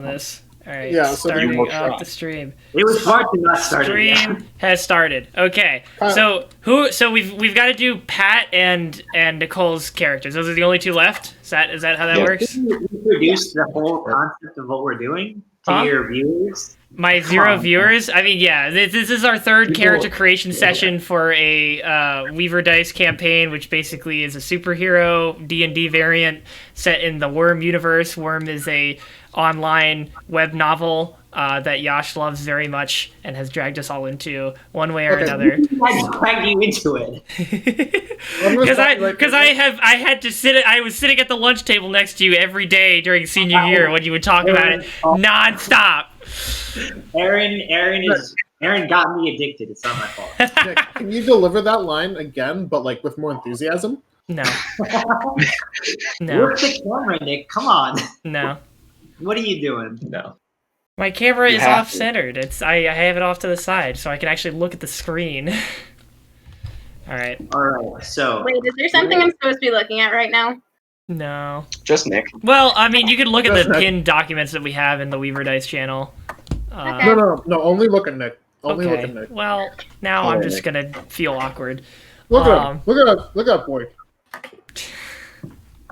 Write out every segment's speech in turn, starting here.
this. All right, Yeah, so starting up the stream. It was hard to not start it. Stream has started. Okay, so we've got to do Pat and Nicole's characters. Those are the only two left. Is that how that works? Can you introduce the whole concept of what we're doing to your viewers? My zero viewers? I mean, yeah, this is our third character creation session for a Weaverdice campaign, which basically is a superhero D&D variant set in the Worm universe. Worm is a online web novel that Yash loves very much and has dragged us all into one way or another. I dragged you into it. Because I was sitting at the lunch table next to you every day during senior year when you would talk about it nonstop. Aaron got me addicted. It's not my fault. Nick, can you deliver that line again, but like with more enthusiasm? No. Work the camera, Nick. Come on. No. What are you doing? No. My camera is off-centered. I have it off to the side so I can actually look at the screen. All right. So wait, is there something I'm supposed to be looking at right now? No. Just Nick. Well, I mean, you can look at the pinned documents that we have in the Weaverdice channel. Okay. No. Only look at Nick. Only look at Nick. Well, now I'm just gonna feel awkward. Look at him. Look at boy.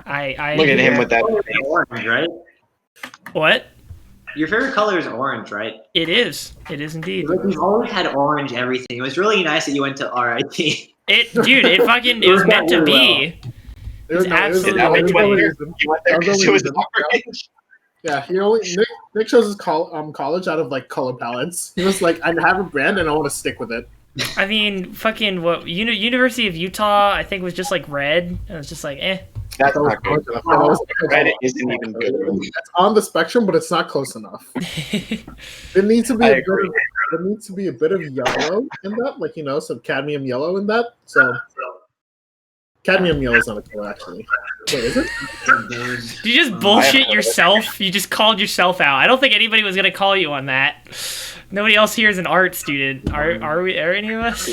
I Look at him with that. orange, right? What? Your favorite color is orange, right? It is. It is indeed. Like, we've always had orange everything. It was really nice that you went to RIT. It was meant to be. It was absolutely Yeah, Nick chose his college out of like color palettes. He was like, I have a brand and I want to stick with it. I mean, fucking what? University of Utah, I think was just like red. And it was just like, eh. That's not good. Red isn't even good. It's on the spectrum, but it's not close enough. There needs to be a bit of yellow in that, like some cadmium yellow in that. So cadmium yellow is not a color, actually. Wait, is it? Did you just bullshit yourself? You just called yourself out. I don't think anybody was gonna call you on that. Nobody else here is an art student. Are any of us?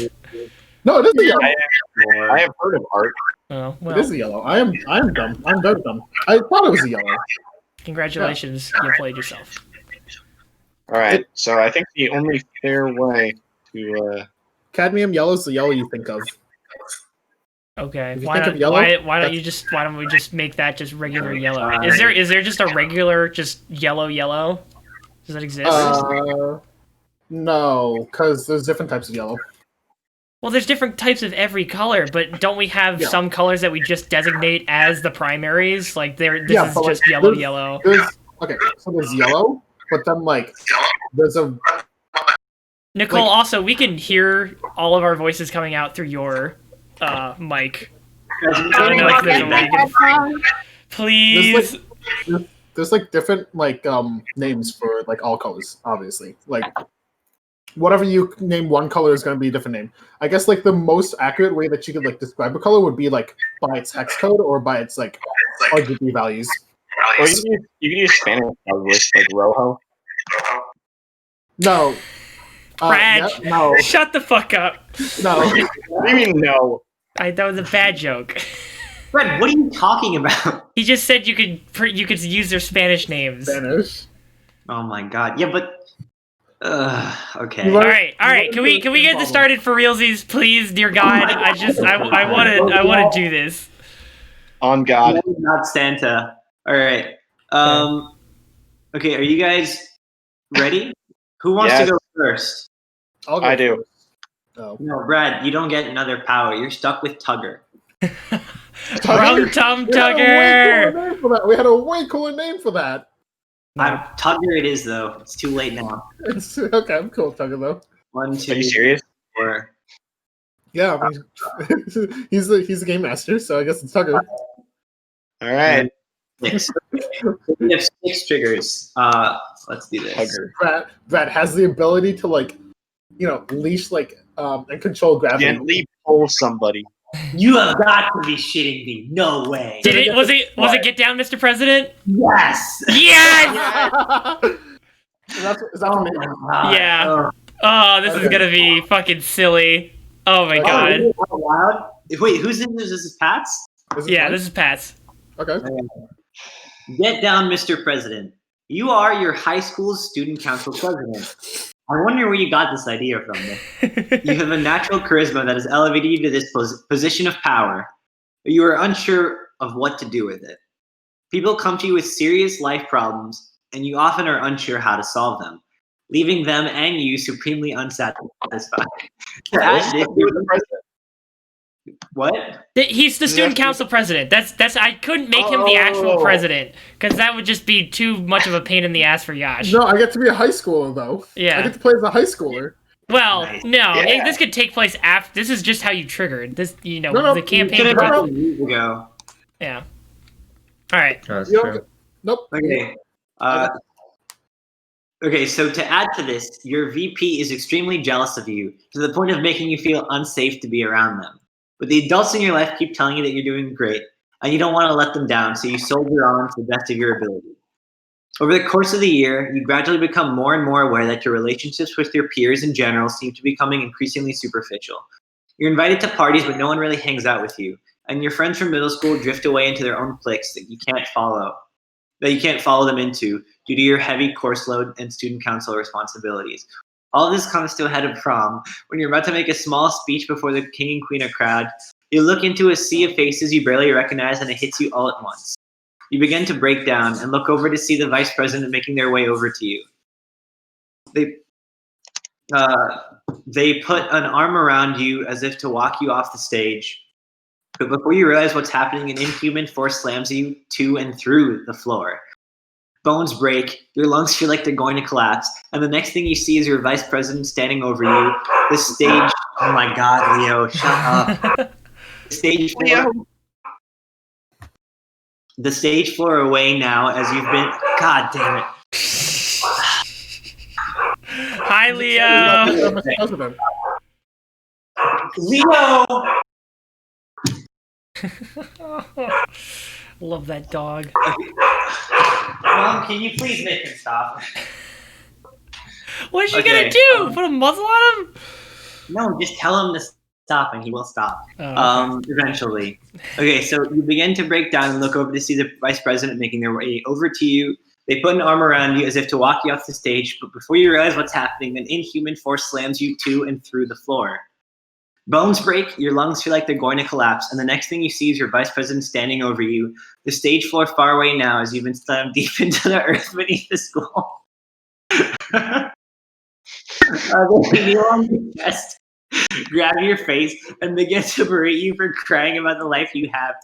No, it is the yellow. I have heard of art. Oh, well. It is the yellow. I am dumb. I'm very dumb. I thought it was the yellow. Congratulations, you played yourself. All right, so I think the only fair way to cadmium yellow is the yellow you think of. Okay. Why don't we just make that just regular yellow? Is there just a regular just yellow? Does that exist? No, because there's different types of yellow. Well, there's different types of every color, but don't we have some colors that we just designate as the primaries? Like this is just yellow. Okay, so there's yellow, but then like there's a Nicole. Also, we can hear all of our voices coming out through your mic. I don't know if there's a way you can... Please. There's like different names for like all colors, obviously. Like whatever you name one color is going to be a different name. I guess like the most accurate way that you could like describe a color would be like by its hex code or by its like RGB values. Or you can use Spanish colors like rojo. No. Brad, no. Shut the fuck up. No. What do you mean no? That was a bad joke. Brad, what are you talking about? He just said you could use their Spanish names. Spanish. Oh my god. Yeah, but okay. All right. Can we get this started for realsies, please, dear God? I want to do this. On God. Not Santa. All right. Okay, are you guys ready? Who wants to go first? I do. Oh. No, Brad, you don't get another power. You're stuck with Tugger. Rum Tum Tugger! We had a way cooler name for that. Tugger it is, though. It's too late now. Okay, I'm cool with Tugger, though. 1, 2, Are you serious? 4. Yeah, I mean, he's the game master, so I guess it's Tugger. All right. 6. We have 6 triggers. Let's do this. Tugger. Brad has the ability to leash and control gravity. Gently pull somebody. You have got to be shitting me. No way. Was it Get Down, Mr. President? Yes. Yes. Is that what Yeah. Oh, this is gonna be fucking silly. Oh my god. Out loud? Wait, who's in this? This is Pat's? This is Pat's. Okay. Get down, Mr. President. You are your high school's student council president. I wonder where you got this idea from. You have a natural charisma that has elevated you to this position of power, but you are unsure of what to do with it. People come to you with serious life problems, and you often are unsure how to solve them, leaving them and you supremely unsatisfied. What? He's the student council president. That's. I couldn't make him the actual president because that would just be too much of a pain in the ass for Yash. No, I get to be a high schooler though. Yeah. I get to play as a high schooler. Well, Nice. no, Yeah. this could take place after. This is just how you triggered this. No, The campaign. Could have could- done it years ago. Yeah. All right. That's You true. don't- Nope. Okay. Okay, so to add to this, your VP is extremely jealous of you to the point of making you feel unsafe to be around them. But the adults in your life keep telling you that you're doing great, and you don't want to let them down, so you soldier on to the best of your ability. Over the course of the year, you gradually become more and more aware that your relationships with your peers in general seem to be becoming increasingly superficial. You're invited to parties, but no one really hangs out with you, and your friends from middle school drift away into their own cliques that you can't follow them into due to your heavy course load and student council responsibilities. All of this comes to a head of prom when you're about to make a small speech before the king and queen of crowd. You look into a sea of faces you barely recognize, and it hits you all at once. You begin to break down and look over to see the vice president making their way over to you. They put an arm around you as if to walk you off the stage. But before you realize what's happening, an inhuman force slams you to and through the floor. Bones break, your lungs feel like they're going to collapse, and the next thing you see is your vice president standing over you. The stage, oh my god, Leo, shut up. The stage floor away now as you've been, god damn it. Hi, Leo. I'm a president. Leo! Love that dog. Mom, can you please make him stop? What's she Okay, gonna do? Put a muzzle on him? No, just tell him to stop and he will stop. Oh, Eventually. Okay, so you begin to break down and look over to see the vice president making their way over to you. They put an arm around you as if to walk you off the stage, but before you realize what's happening, an inhuman force slams you to and through the floor. Bones break, your lungs feel like they're going to collapse, and the next thing you see is your vice president standing over you. The stage floor far away now as you've been slammed deep into the earth beneath the school. They kneel on your chest, grab your face, and begin to berate you for crying about the life you have.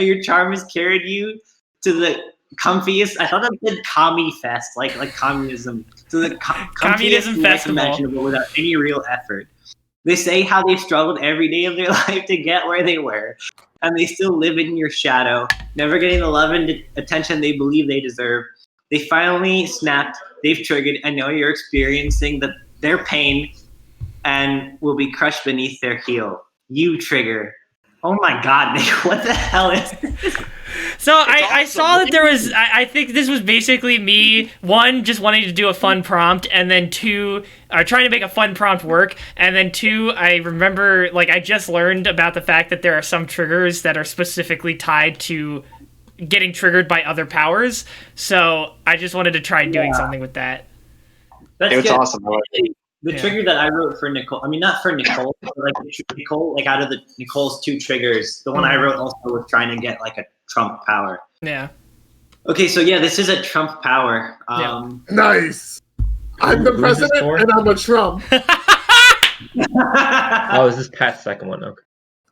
Your charm has carried you to the comfiest, I thought that said commie fest, like communism, to the Communism comfiest life festival. imaginable without any real effort. They say how they've struggled every day of their life to get where they were, and they still live in your shadow, never getting the love and attention they believe they deserve. They finally snapped, they've triggered, and now you're experiencing their pain and will be crushed beneath their heel. You trigger. Oh my god, Nick, what the hell is this? So I saw that there was, I think this was basically me, one, just wanting to do a fun prompt, and then two, trying to make a fun prompt work, and then two, I remember, like, I just learned about the fact that there are some triggers that are specifically tied to getting triggered by other powers, so I just wanted to try doing something with that. That's It's good. awesome. I like it. The Yeah. trigger that I wrote for Nicole, I mean, not for Nicole, but like Nicole, like out of Nicole's two triggers, the one I wrote also was trying to get like a Trump power. Yeah. Okay, so yeah, this is a Trump power. Nice. I'm the Who's this president for? and I'm a Trump. Oh, is this Pat's second one? Okay.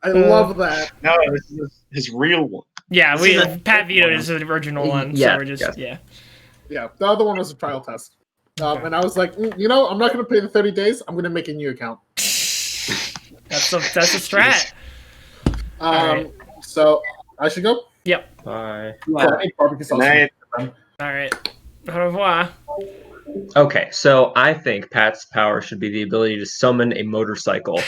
I love that. No, this is his real one. Yeah, This is a- Pat vetoed his original one, Yeah, so we're just, yeah. Yeah, the other one was a trial test. And I was like, you know, I'm not going to pay the 30 days. I'm going to make a new account. That's a strat. Alright. So I should go. Bye. Yeah. I need barbecue sauce. Night. All right. Au revoir. Okay, so I think Pat's power should be the ability to summon a motorcycle.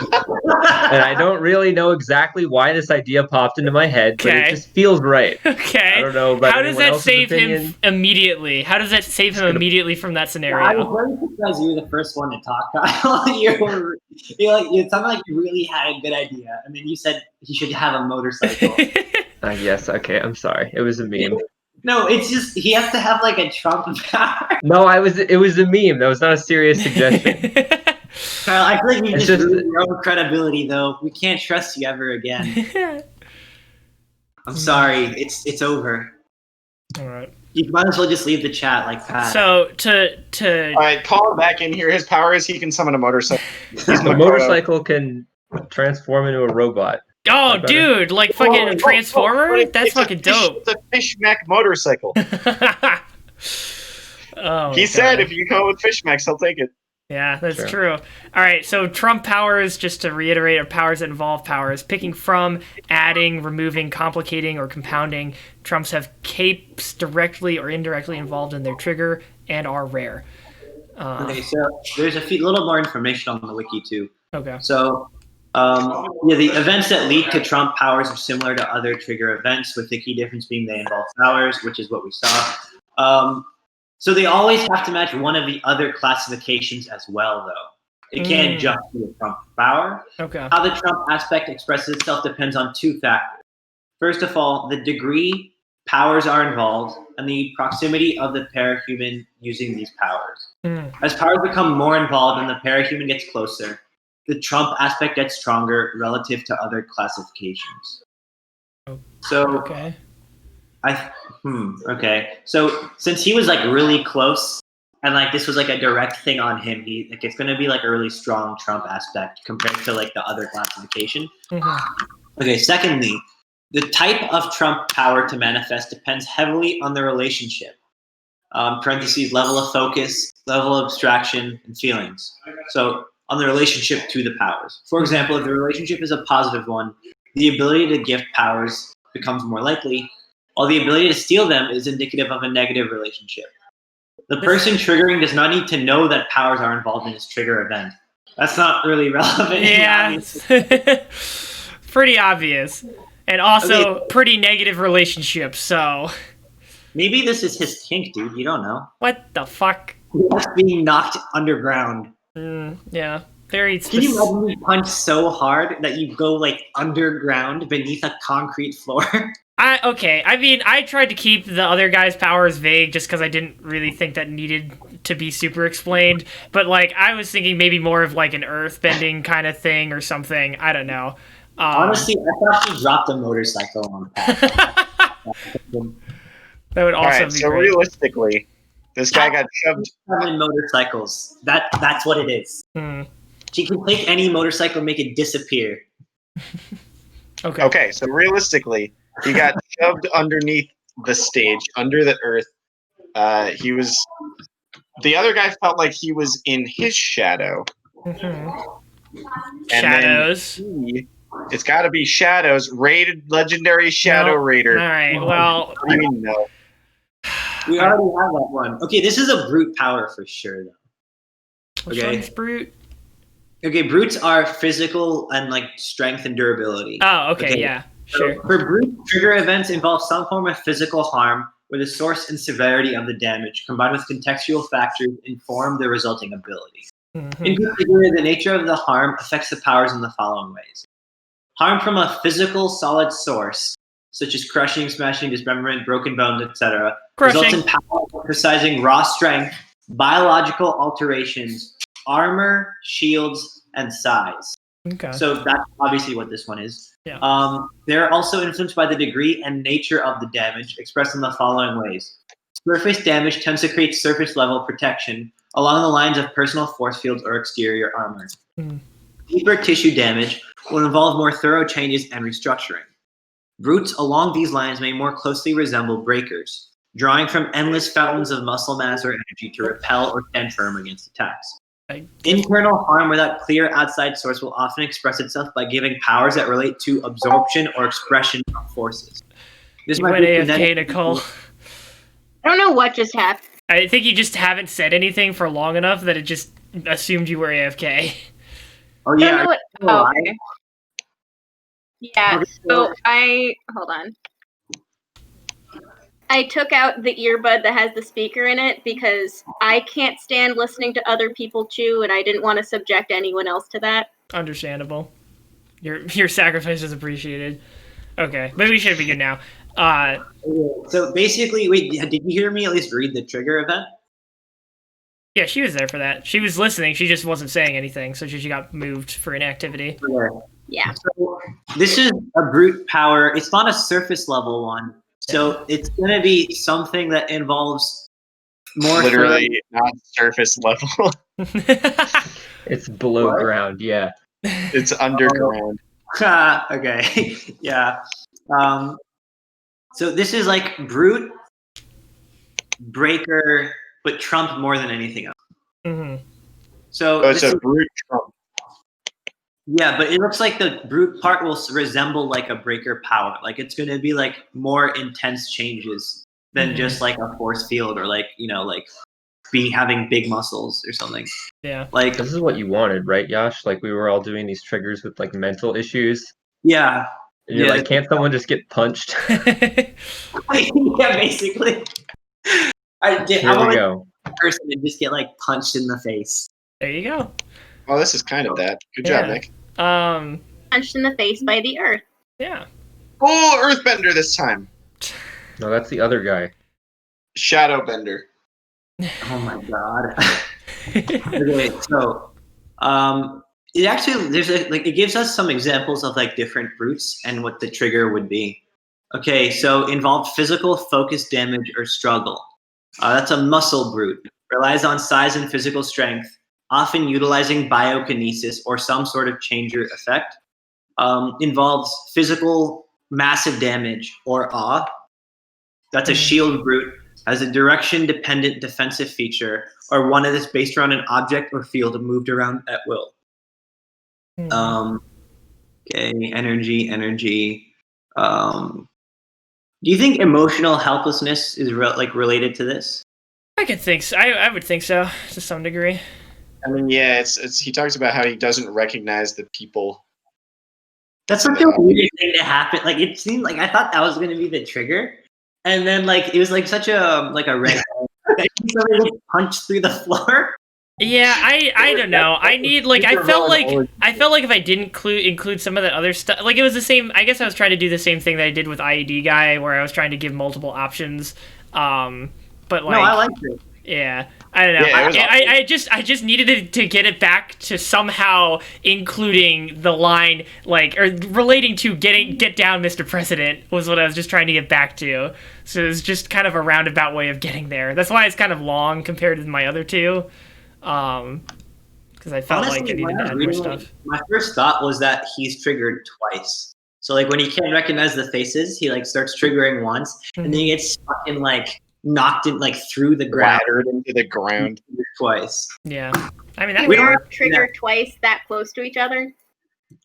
And I don't really know exactly why this idea popped into my head, but Okay. it just feels right. Okay. I don't know about How does anyone that else's save opinion. him immediately? How does that save him immediately from that I was scenario? very surprised you were the first one to talk, Kyle. It sounded like you really had a good idea, and then you said he should have a motorcycle. Yes, okay, I'm sorry. It was a meme. No, it's just he has to have like a Trump power. No, it was a meme. That was not a serious suggestion. Kyle, I feel like you It's just just- ruined your own credibility, though. We can't trust you ever again. I'm sorry. It's over. All right. You might as well just leave the chat like Pat. So All right, call him back in here. His power is he can summon a motorcycle. He's The Makoto. motorcycle can transform into a robot. oh, better. dude, like fucking Oh, Transformer? it's That's a fucking dope. It's a fish mech motorcycle. Oh, He said God. if you come up with fish mechs, he'll take it. Yeah, that's Sure. true. All right, so Trump powers, just to reiterate, are powers that involve powers. Picking from, adding, removing, complicating, or compounding. Trumps have capes directly or indirectly involved in their trigger and are rare. Okay, so there's a little more information on the wiki too. Okay. So, the events that lead to Trump powers are similar to other trigger events, with the key difference being they involve powers, which is what we saw. So they always have to match one of the other classifications as well, though. It can't just be a Trump power. Okay. How the Trump aspect expresses itself depends on two factors. First of all, the degree powers are involved and the proximity of the parahuman using these powers. As powers become more involved and the parahuman gets closer, the Trump aspect gets stronger relative to other classifications. So, Okay. okay. So since he was like really close and like this was like a direct thing on him, it's gonna be like a really strong Trump aspect compared to like the other classification. Okay, secondly, the type of Trump power to manifest depends heavily on the relationship. Parentheses, level of focus, level of abstraction, and feelings. So on the relationship to the powers. For example, if the relationship is a positive one, the ability to gift powers becomes more likely, while the ability to steal them is indicative of a negative relationship. The person triggering does not need to know that powers are involved in his trigger event. That's not really relevant. Yeah. It's pretty obvious. And also pretty negative relationships, so Maybe this is his kink, dude. You don't know. what the fuck? That's being knocked underground. Yeah. Very Can you imagine you punch so hard that you go like underground beneath a concrete floor? Okay. I mean, I tried to keep the other guy's powers vague just because I didn't really think that needed to be super explained. But like, I was thinking maybe more of like an earth-bending kind of thing or something. I don't know. Honestly, I thought he dropped a motorcycle on the path. That would also All right, be so great. realistically, this guy got shoved. Summon motorcycles. That's what it is. She can take any motorcycle and make it disappear. Okay. Okay, so realistically, he got shoved underneath the stage, under the earth. The other guy felt like he was in his shadow. And Shadows. It's got to be Shadows, rated legendary Shadow Nope. Raider. All right. Well, What do you mean no? We already have that one. Okay, this is a brute power for sure, though. which Okay. one's brute? Okay, brutes are physical and like strength and durability. Oh, okay. Okay. Yeah. So Sure. for brute, trigger events involve some form of physical harm where the source and severity of the damage combined with contextual factors inform the resulting ability. In particular, the nature of the harm affects the powers in the following ways. Harm from a physical solid source, such as crushing, smashing, dismemberment, broken bones, etc., results in power emphasizing raw strength, biological alterations, armor, shields, and size. Okay. So that's obviously what this one is. Yeah. They're also influenced by the degree and nature of the damage, expressed in the following ways. Surface damage tends to create surface level protection along the lines of personal force fields or exterior armor. Deeper tissue damage will involve more thorough changes and restructuring. Brutes along these lines may more closely resemble breakers, drawing from endless fountains of muscle mass or energy to repel or stand firm against attacks. Internal harm without clear outside source will often express itself by giving powers that relate to absorption or expression of forces. This You might went be AFK, kinetic- Nicole. I don't know what just happened. I think you just haven't said anything for long enough that it just assumed you were AFK. Oh I don't yeah, know what. I don't know Oh, why. okay. Yeah. So hold on. I took out the earbud that has the speaker in it because I can't stand listening to other people chew, and I didn't want to subject anyone else to that. Understandable. Your sacrifice is appreciated. Okay, but we should be good now. So basically, wait, did you hear me at least read the trigger event? Yeah, she was there for that. She was listening. She just wasn't saying anything, so she got moved for inactivity. Yeah. So this is a brute power. It's not a surface level one. So it's going to be something that involves more Literally not surface level. It's below What? ground. Yeah. It's underground. Okay. Yeah. So this is like brute, breaker, but Trump more than anything else. Mm-hmm. So Oh, it's this a is- brute Trump. yeah, but it looks like the brute part will resemble like a breaker power. Like it's going to be like more intense changes than just like a force field or like, you know, like having big muscles or something. Yeah. Like, This is what you wanted, right, Yash? Like we were all doing these triggers with like mental issues. yeah. And you're Yeah. like, can't someone just get punched? Yeah, basically. I Here we want go. a person to just get like punched in the face. There you go. Oh, this is kind of that. Good job, Yeah. Nick. Punched in the face by the earth. Yeah. Oh, Earthbender this time. No, that's the other guy. Shadowbender. Oh my god. Okay, so it actually it gives us some examples of like different brutes and what the trigger would be. Okay, so involved physical focus damage or struggle. That's a muscle brute. Relies on size and physical strength, often utilizing biokinesis or some sort of changer effect. Involves physical massive damage or awe. That's a shield brute. Has a direction-dependent defensive feature, or one that is based around an object or field moved around at will. Okay, energy. Do you think emotional helplessness is related to this? I could think so. I would think so to some degree. I mean, yeah, it's he talks about how he doesn't recognize the people. That's such a weird thing to happen. Like it seemed like I thought that was going to be the trigger, and then like it was like such a red. Somebody like punched through the floor. Yeah, I don't know. I need like I felt like if I didn't include some of the other stuff, like it was the same. I guess I was trying to do the same thing that I did with IED guy, where I was trying to give multiple options. But like, no, I liked it. Yeah, I don't know. Yeah, I just needed to get it back to somehow including the line like or relating to get down, Mr. President was what I was just trying to get back to. So it's just kind of a roundabout way of getting there. That's why it's kind of long compared to my other two. Because I felt Honestly, like I needed to add more stuff. My first thought was that he's triggered twice. So like when he can't recognize the faces, he like starts triggering once, and then he gets fucking like knocked in like through the ground, Battered into the ground twice. Yeah, I mean that. We were triggered twice that close to each other.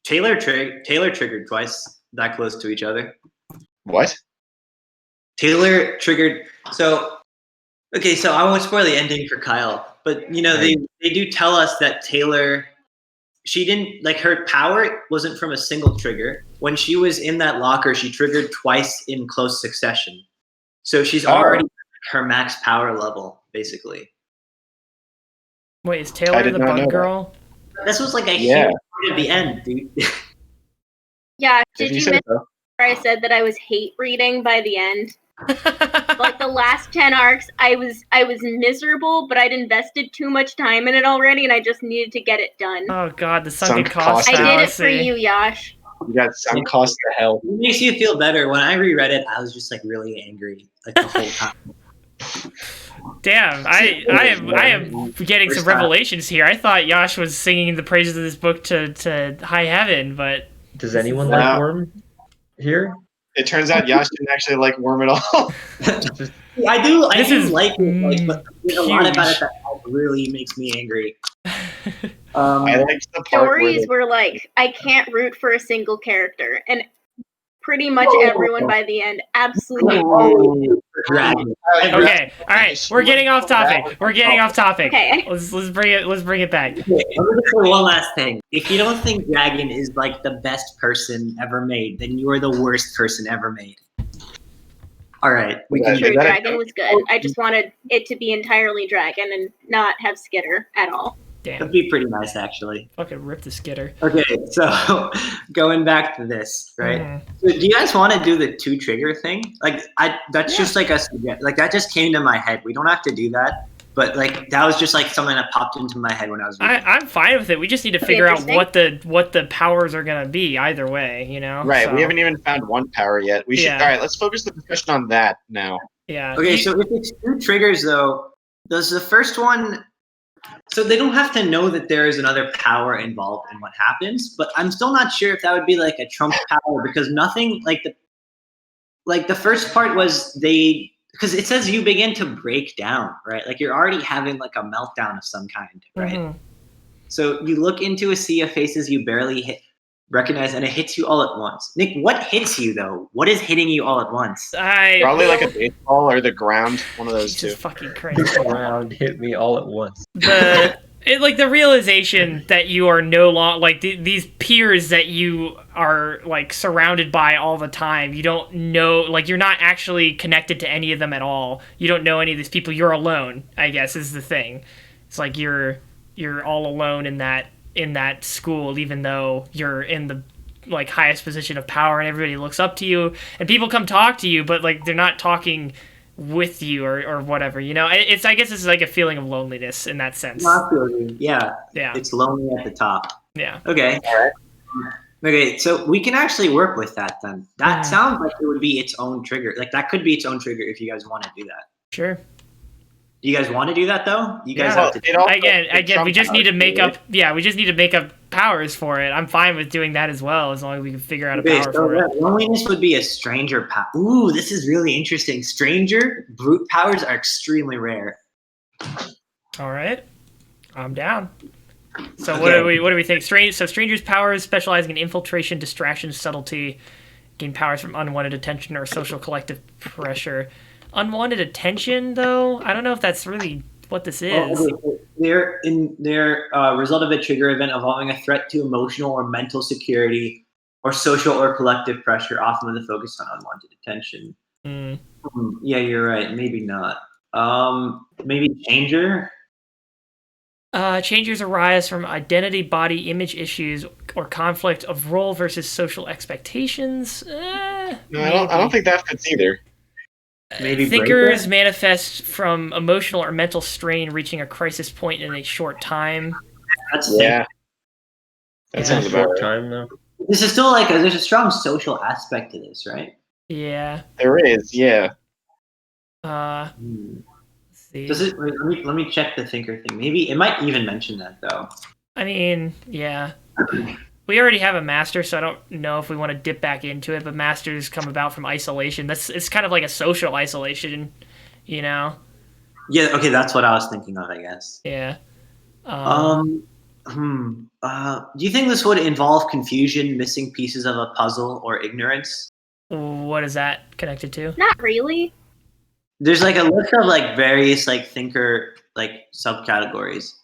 Taylor triggered twice that close to each other. What? Taylor triggered. So okay, so I won't spoil the ending for Kyle, but you know they do tell us that Taylor, she didn't like her power wasn't from a single trigger. When she was in that locker, she triggered twice in close succession. So she's already her max power level, basically. Wait, is Taylor the bug girl? This was like a huge part at the end, dude. Yeah, did you miss where I said that I was hate reading by the end? Like the last 10 arcs, I was miserable, but I'd invested too much time in it already, and I just needed to get it done. Oh god, the sunken cost I did it for you, Yash. You got sunk cost to hell. It makes you feel better. When I reread it, I was just like really angry like the whole time. Damn, I am getting some revelations here. I thought Yash was singing the praises of this book to high heaven, but does anyone like Worm here? It turns out Yash didn't actually like Worm at all. I do like it, but there's a lot about it that really makes me angry. I liked the part stories where like I can't root for a single character, and pretty much everyone by the end absolutely. Okay, all right, we're getting off topic. Okay. Let's bring it back. Okay, I'm gonna say one last thing. If you don't think Dragon is like the best person ever made, then you are the worst person ever made. All right, True, Dragon was good. I just wanted it to be entirely Dragon and not have Skitter at all. Damn. That'd be pretty nice, actually. Fucking rip the skitter. Okay, so going back to this, right? Mhm. So do you guys want to do the 2 trigger thing? Like, that's just like like that just came to my head. We don't have to do that, but like that was just like something that popped into my head when I was reading. I'm fine with it. We just need to figure out what the powers are gonna be either way, you know? Right. So, We haven't even found one power yet. We should. Yeah. All right. Let's focus the discussion on that now. yeah. Okay, so if it's 2 triggers though, does the first one? So they don't have to know that there is another power involved in what happens, but I'm still not sure if that would be like a trump power because nothing like the first part was because it says you begin to break down, right? Like you're already having like a meltdown of some kind, right? Mhm. So you look into a sea of faces you barely recognize, and it hits you all at once. Nick, what hits you though? What is hitting you all at once? Probably like a baseball or the ground. One of those Jesus two. fucking Christ. The ground hit me all at once. The realization that you are no longer like these peers that you are like surrounded by all the time. You don't know, like you're not actually connected to any of them at all. You don't know any of these people. You're alone, I guess, is the thing. It's like you're all alone in that school, even though you're in the like highest position of power and everybody looks up to you and people come talk to you, but like they're not talking with you or whatever, you know. I guess it's like a feeling of loneliness in that sense. Yeah. Yeah. It's lonely at the top. Yeah. Okay. All right. Okay, so we can actually work with that then. That sounds like it would be its own trigger. Like that could be its own trigger if you guys want to do that. Sure. Do you guys want to do that though? You guys Yeah. have to. Again, we just need to make up. Yeah, we just need to make up powers for it. I'm fine with doing that as well, as long as we can figure out a power for it. Loneliness would be a stranger power. Ooh, this is really interesting. Stranger brute powers are extremely rare. All right, I'm down. So what do we think? Stranger's powers specializing in infiltration, distraction, subtlety, gain powers from unwanted attention or social collective pressure. Unwanted attention, though, I don't know if that's really what this is. They're result of a trigger event involving a threat to emotional or mental security or social or collective pressure, often with a focus on unwanted attention. Yeah, you're right. Maybe not. Maybe changer. Changers arise from identity, body image issues, or conflict of role versus social expectations. No, I don't think that fits either. Maybe thinkers manifest from emotional or mental strain, reaching a crisis point in a short time. That sounds about right. Time though. This is still like there's a strong social aspect to this, right? Yeah. There is, yeah. Let's see. Does it? Let me check the thinker thing. Maybe it might even mention that though. I mean, yeah. We already have a master, so I don't know if we want to dip back into it. But masters come about from isolation. It's kind of like a social isolation, you know. Yeah. Okay, that's what I was thinking of. I guess. Yeah. Do you think this would involve confusion, missing pieces of a puzzle, or ignorance? What is that connected to? Not really. There's like a list of like various like thinker like subcategories.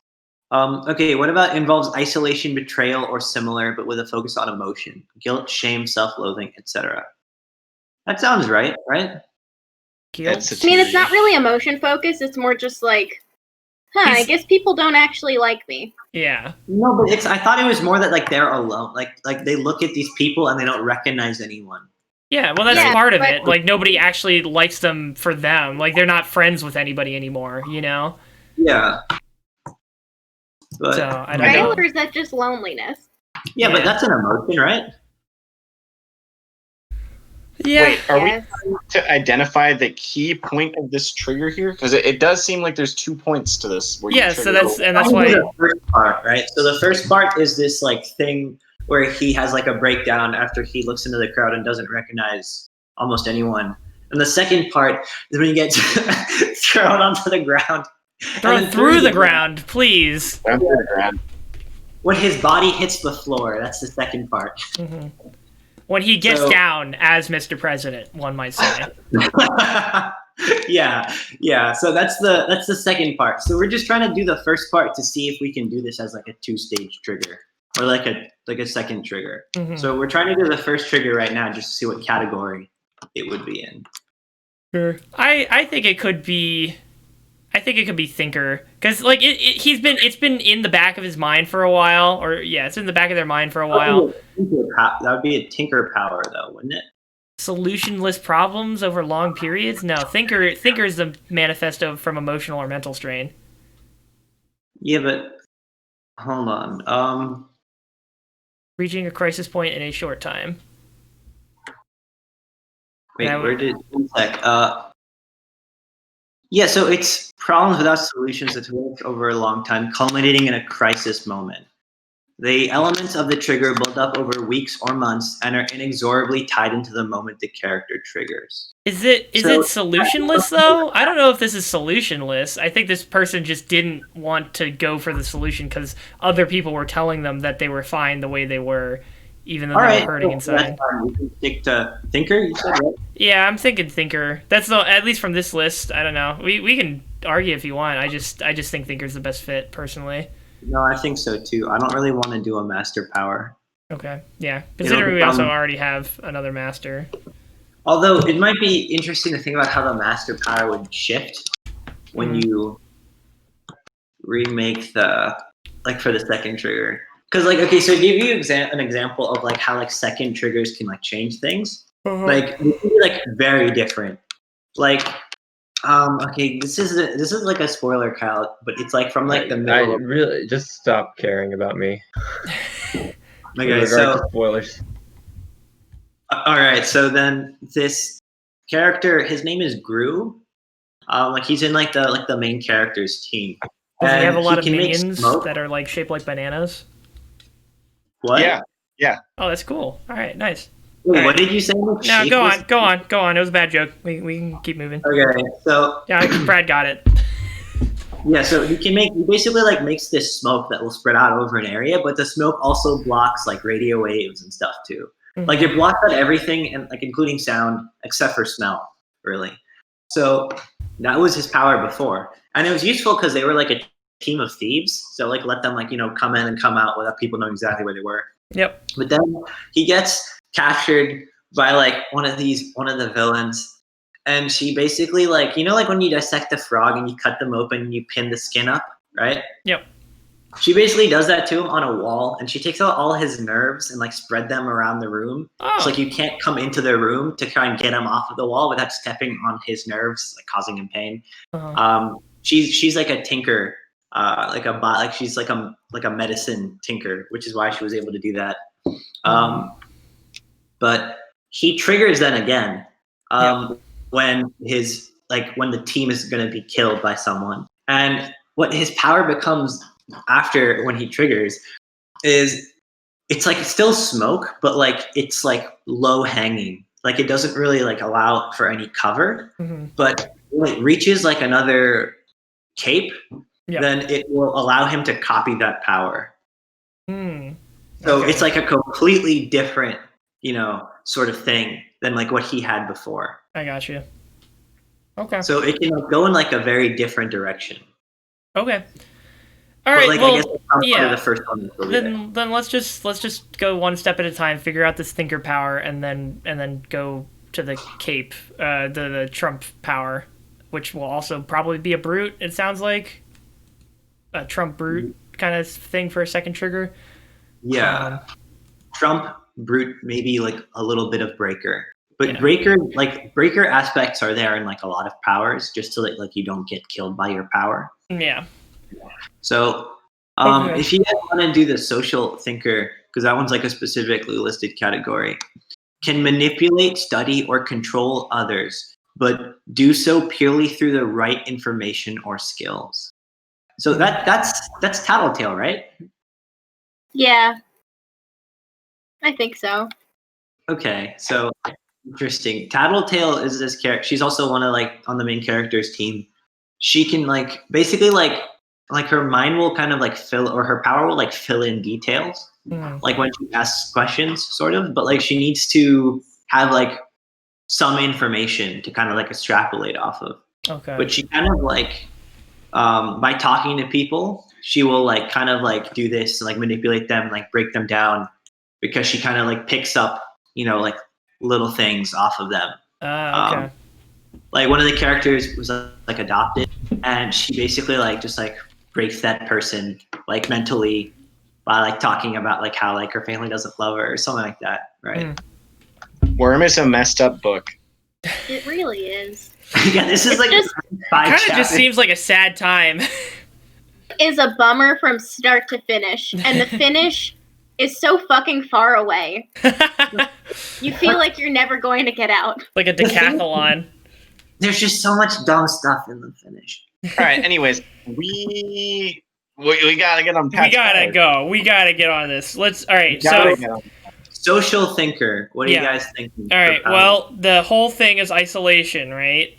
Okay, what about involves isolation, betrayal, or similar, but with a focus on emotion, guilt, shame, self-loathing, etc. That sounds right? Guilt. I mean, it's not really emotion focused. It's more just like, I guess people don't actually like me. Yeah. No, but I thought it was more that like they're alone. Like they look at these people and they don't recognize anyone. Yeah, well, that's part of it. Like, nobody actually likes them for them. Like, they're not friends with anybody anymore, you know? Yeah. But, so, I don't know. Or is that just loneliness? Yeah, but that's an emotion, right? Yeah. Wait, are we trying to identify the key point of this trigger here? Because it does seem like there's 2 points to this. Yeah, so that's why. The first part, right? So the first part is this like thing where he has like a breakdown after he looks into the crowd and doesn't recognize almost anyone. And the second part is when he gets thrown onto the ground. Thrown through the ground, please. Thrown through the ground. When his body hits the floor, that's the second part. Mm-hmm. When he gets down as Mr. President, one might say. Yeah. So that's the second part. So we're just trying to do the first part to see if we can do this as like a 2-stage trigger. Or like a second trigger. Mm-hmm. So we're trying to do the first trigger right now just to see what category it would be in. Sure. I think it could be think it could be Thinker, because like it's been in the back of his mind for a while, or yeah, it's in the back of their mind for a while. That would be a Tinker power, though, wouldn't it? Solutionless problems over long periods? No, Thinker is the manifesto from emotional or mental strain. Yeah, but hold on. Reaching a crisis point in a short time. Wait, where did one sec? Yeah, so it's problems without solutions that work over a long time, culminating in a crisis moment. The elements of the trigger build up over weeks or months and are inexorably tied into the moment the character triggers. Is it solutionless though? I don't know if this is solutionless. I think this person just didn't want to go for the solution because other people were telling them that they were fine the way they were, even though they were hurting inside. We can stick to Thinker, you said, right? Yeah, I'm thinking Thinker. That's at least from this list. I don't know. We can argue if you want. I just think Thinker's the best fit personally. No, I think so too. I don't really want to do a master power. Okay, yeah. Considering we also already have another master. Although it might be interesting to think about how the master power would shift when you remake for the second trigger. Because okay, so to give you an example of like how like second triggers can like change things. Like it can be like very different. Like okay, this is like a spoiler, Kyle, but it's like from like the middle. I really just stop caring about me. Okay, so spoilers. All right, so then this character, his name is Gru. Like he's in like the main character's team. Does he have a lot of minions that are like shaped like bananas? What? Yeah. Oh, that's cool. All right, nice. Wait, what did you say? No, go on. It was a bad joke. We can keep moving. Okay, so yeah, Brad got it. Yeah, so he basically like makes this smoke that will spread out over an area, but the smoke also blocks like radio waves and stuff too. Mm-hmm. Like it blocks out everything, and like including sound, except for smell, really. So that was his power before, and it was useful because they were like a team of thieves. So like let them like come in and come out without people knowing exactly where they were. Yep. But then he gets captured by like one of the villains, and she basically like like when you dissect a frog and you cut them open and you pin the skin up, right? Yep. She basically does that to him on a wall, and she takes out all his nerves and like spread them around the room. Oh. So like you can't come into their room to try and get him off of the wall without stepping on his nerves, like causing him pain. Uh-huh. She's like a tinker, she's like a medicine tinker, which is why she was able to do that. But he triggers then again when when the team is going to be killed by someone, and what his power becomes after when he triggers is it's like still smoke, but like it's like low hanging, like it doesn't really like allow for any cover. Mm-hmm. But when it reaches like another cape, then it will allow him to copy that power. So it's like a completely different sort of thing than like what he had before. I got you. Okay. So it can go in like a very different direction. Okay. All right. Like, well, I guess part of the first one. Then let's just go one step at a time. Figure out this thinker power, and then go to the cape, the Trump power, which will also probably be a brute. It sounds like a Trump brute kind of thing for a second trigger. Yeah. Trump brute, maybe like a little bit of breaker, but breaker aspects are there in like a lot of powers, just so that like you don't get killed by your power. Yeah. So if you guys want to do the social thinker, because that one's like a specifically listed category, can manipulate, study, or control others, but do so purely through the right information or skills. So that's Tattletale, right? Yeah, I think so. Okay, so interesting. Tattletale is this character. She's also one of like on the main character's team. She can like basically like her mind will kind of like her power will like fill in details, like when she asks questions, sort of. But like she needs to have like some information to kind of like extrapolate off of. Okay. But she kind of like by talking to people, she will like kind of like do this, like manipulate them, like break them down, because she kind of like picks up like little things off of them. Okay. like one of the characters was like adopted, and she basically like just like breaks that person like mentally by like talking about like how like her family doesn't love her or something like that, right? Worm is a messed up book. It really is. Yeah, this is like Just- five Kind of just chapters. seems like a sad time. Is a bummer from start to finish, and the finish is so fucking far away. You feel like you're never going to get out. Like a decathlon. There's just so much dumb stuff in the finish. All right. Anyways, we gotta get on. We gotta go. We gotta get on this. All right. So, Social thinker. What are Yeah. you guys thinking? all right. for Well, the whole thing is isolation, right?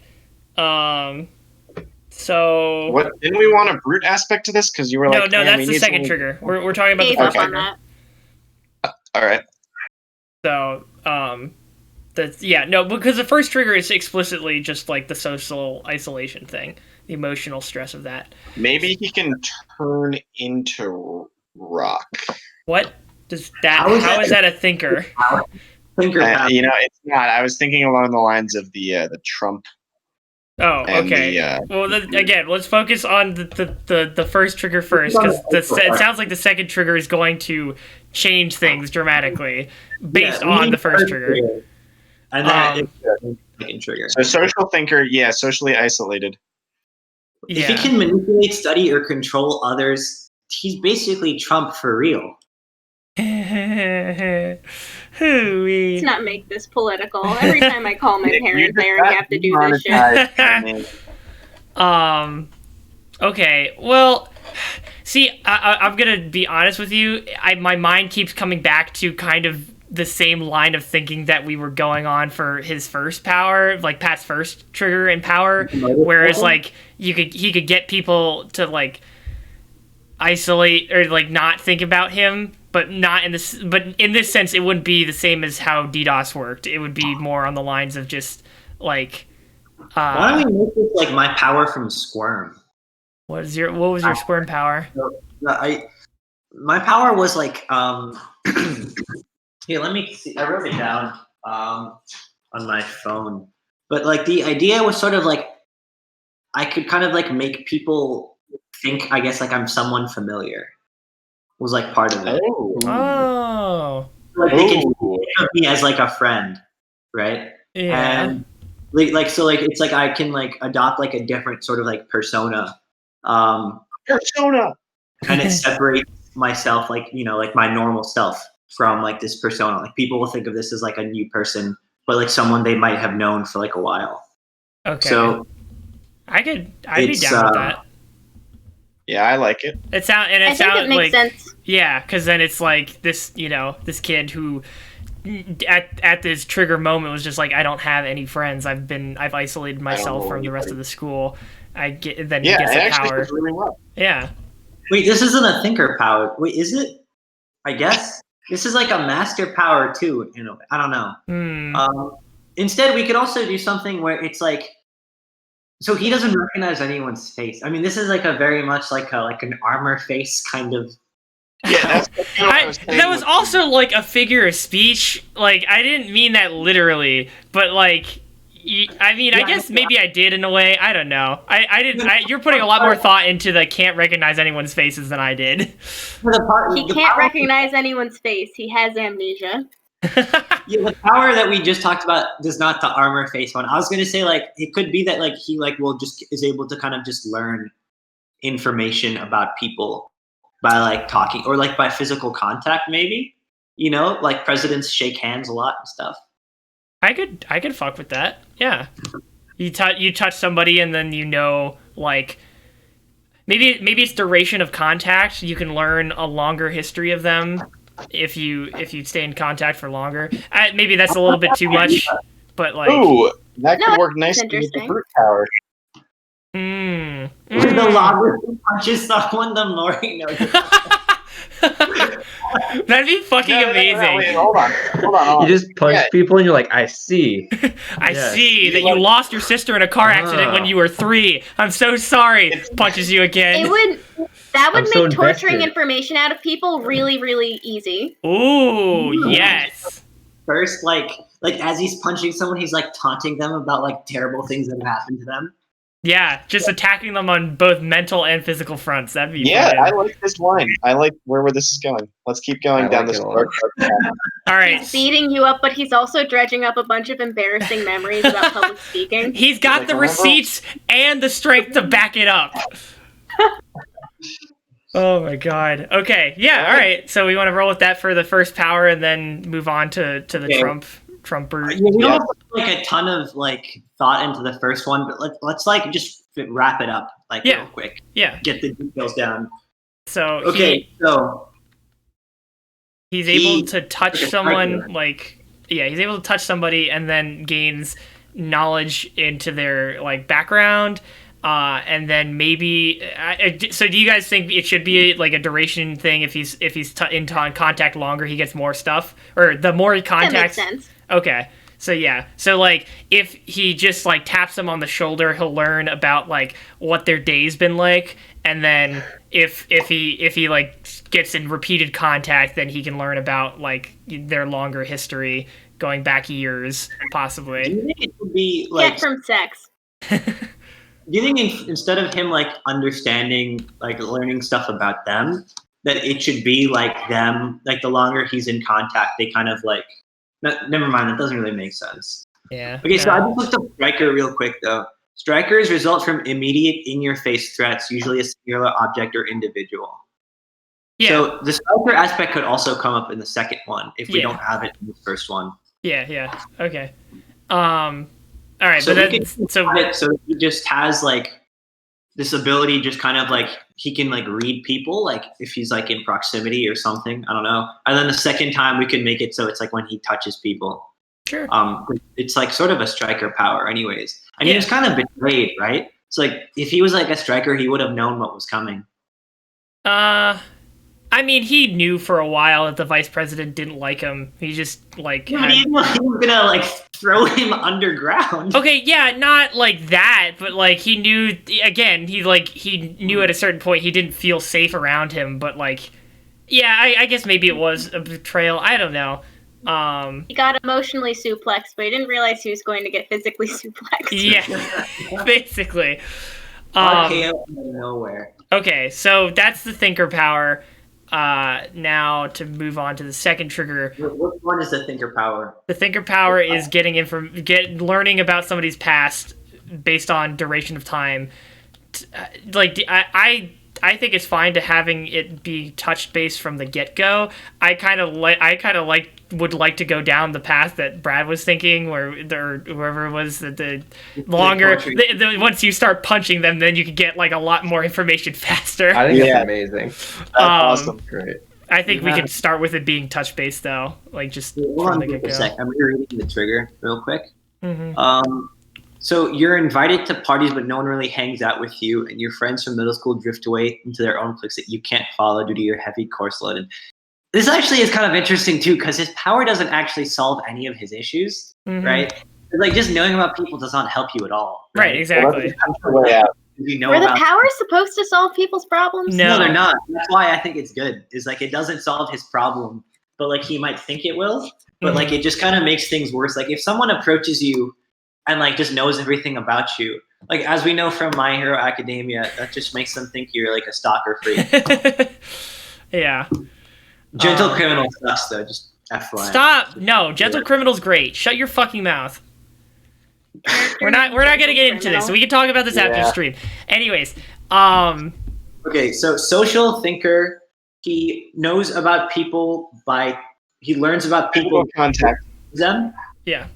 So. What didn't we want a brute aspect to this? Because you were like, No, "Man, that's we the need second something-" trigger. We're talking about the Gave first up on trigger. that. All right. So, because the first trigger is explicitly just like the social isolation thing, the emotional stress of that. Maybe he can turn into rock. What does that? How is How that- is that a thinker? Thinker power. It's not. I was thinking along the lines of the Trump. Oh, And okay. Well, again, let's focus on the first trigger first, because it sounds like the second trigger is going to change things dramatically based Yeah, on the first trigger. And then it's the second trigger. So social thinker, yeah, socially isolated. If he can manipulate, study, or control others, he's basically Trump for real. Hooey. Let's not make this political. Every time I call my You parents, just I already have to do this shit. monetized. Okay. Well, see, I'm gonna be honest with you. My mind keeps coming back to kind of the same line of thinking that we were going on for his first power, like Pat's first trigger and power, whereas like he could get people to like isolate or like not think about him, but in this sense it wouldn't be the same as how DDoS worked. It would be more on the lines of just like Why don't we make this like my power from Squirm? what was your squirm power? My power was like here, let me see. I wrote it down on my phone. But like the idea was sort of like I could kind of like make people think, I guess, like I'm someone familiar. Was like part of it. Oh, Like they can think of me as like a friend, right? yeah. And like so like it's like I can like adopt like a different sort of like persona. Persona. And it separates myself, like, you know, like my normal self from like this persona. Like people will think of this as like a new person, but like someone they might have known for like a while. Okay. So I'd be it's, down with that. Yeah, I like it. It I think it sounds makes like sense. yeah, because then it's like this, you know, this kid who at this trigger moment was just like, I don't have any friends. I've isolated myself know from the rest anybody. of the school. Then he Yeah, gets it the actually power. does really well. Yeah. wait, this isn't a thinker power. Wait, is it? I guess this is like a master power too. You know, I don't know. Hmm. Instead, we could also do something where it's like, so he doesn't recognize anyone's face. I mean, this is like a very much like an armor face kind of. Yeah, that's what I was saying That was with- also like a figure of speech. Like I didn't mean that literally, but like. I mean, I guess maybe I did in a way. I don't know. I didn't. You're putting a lot more thought into the can't recognize anyone's faces than I did. He can't recognize anyone's face. He has amnesia. Yeah, the power that we just talked about does not the armor face one. I was gonna say like it could be that like he like will just is able to kind of just learn information about people by like talking or like by physical contact maybe. You know, like presidents shake hands a lot and stuff. I could fuck with that. Yeah. You touch somebody and then you know like maybe it's duration of contact. You can learn a longer history of them if you stay in contact for longer. Maybe that's a little bit too much, but like Ooh, that could No, work that's nicely with the interesting. brute power. The longer he punches someone, the more he knows. That'd be fucking amazing. Wait, hold on. You just punch people and you're like, I see. I Yes. see that you lost your sister in a car accident when you were 3. I'm so sorry. Punches you again. That would I'm make so torturing invested. information out of people really, really easy. Ooh, yes. First, like like as he's punching someone, he's like taunting them about like terrible things that have happened to them. Yeah, just attacking them on both mental and physical fronts. That'd be Yeah, fun. I like this line. I like where this is going. Let's keep going I down like this it a lot. dark path. All right. He's beating you up, but he's also dredging up a bunch of embarrassing memories about public speaking. He's got Like, the remember- receipts and the strength to back it up. Oh my god. Okay. Yeah. All right. So we want to roll with that for the first power, and then move on to the Okay. Trumper. Yeah, we don't have to put, like a ton of like thought into the first one, but let's like just wrap it up like Yeah. real quick. Yeah. Get the details down. So Okay, so he's he- able to touch okay, someone. right. Like, yeah, he's able to touch somebody and then gains knowledge into their like background. And then maybe. So, do you guys think it should be like a duration thing? If he's in contact longer, he gets more stuff, or the more he That makes contacts. sense. Okay. So yeah. So like if he just like taps them on the shoulder, he'll learn about like what their day's been like, and then if he like gets in repeated contact, then he can learn about like their longer history going back years, do possibly. you think it would be like? Get from sex. Do you think instead of him like understanding, like learning stuff about them, that it should be like them? Like the longer he's in contact, they kind of like. No, never mind. That doesn't really make sense. Yeah. Okay, so I just looked up Striker real quick though. Strikers result from immediate in-your-face threats, usually a singular object or individual. Yeah. So the Striker aspect could also come up in the second one if we Yeah. don't have it in the first one. Yeah. Okay. All right. So But we then, can so have it so he just has like this ability, just kind of like he can like read people, like if he's like in proximity or something. I don't know. And then the second time we can make it so it's like when he touches people. sure. It's like sort of a striker power, anyways. And he Yeah. was kind of betrayed, right? It's like if he was like a striker, he would have known what was coming. I mean, he knew for a while that the vice president didn't like him. He just like. But had- he was gonna like throw him underground. Okay, yeah, not like that, but like he knew. Again, he knew at a certain point he didn't feel safe around him. But like, yeah, I guess maybe it was a betrayal. I don't know. He got emotionally suplexed, but he didn't realize he was going to get physically suplexed. Yeah, basically. RKO out of nowhere. Okay, so that's the thinker power. Now to move on to the second trigger. What one is the thinker power? The thinker power is learning about somebody's past based on duration of time. Like I think it's fine to having it be touch based from the get go. I would like to go down the path that Brad was thinking, where whoever it was the longer once you start punching them, then you can get like a lot more information faster. I think Yeah. it's amazing. That's awesome. Great. I think we Yeah. could start with it being touch based though, like just Hold from on the a get go. sec. I'm rereading the trigger real quick. Mm-hmm. So you're invited to parties, but no one really hangs out with you, and your friends from middle school drift away into their own cliques that you can't follow due to your heavy course load. And this actually is kind of interesting too, because his power doesn't actually solve any of his issues, Mhm. right? Like just knowing about people does not help you at all. Right, exactly. Yeah. You know Were the about powers supposed to solve people's problems? No. No, they're not. That's why I think it's good. Is like it doesn't solve his problem, but like he might think it will. But like it just kind of makes things worse. Like if someone approaches you and like just knows everything about you, like as we know from My Hero Academia, that just makes them think you're like a stalker freak. Yeah. Gentle Criminal sucks though. Just FYI. Stop! No, Gentle Criminal's great. Shut your fucking mouth. We're not gonna get into this. We can talk about this after the stream. Anyways, Okay, so social thinker. He knows about people he learns about people Contact. them. yeah.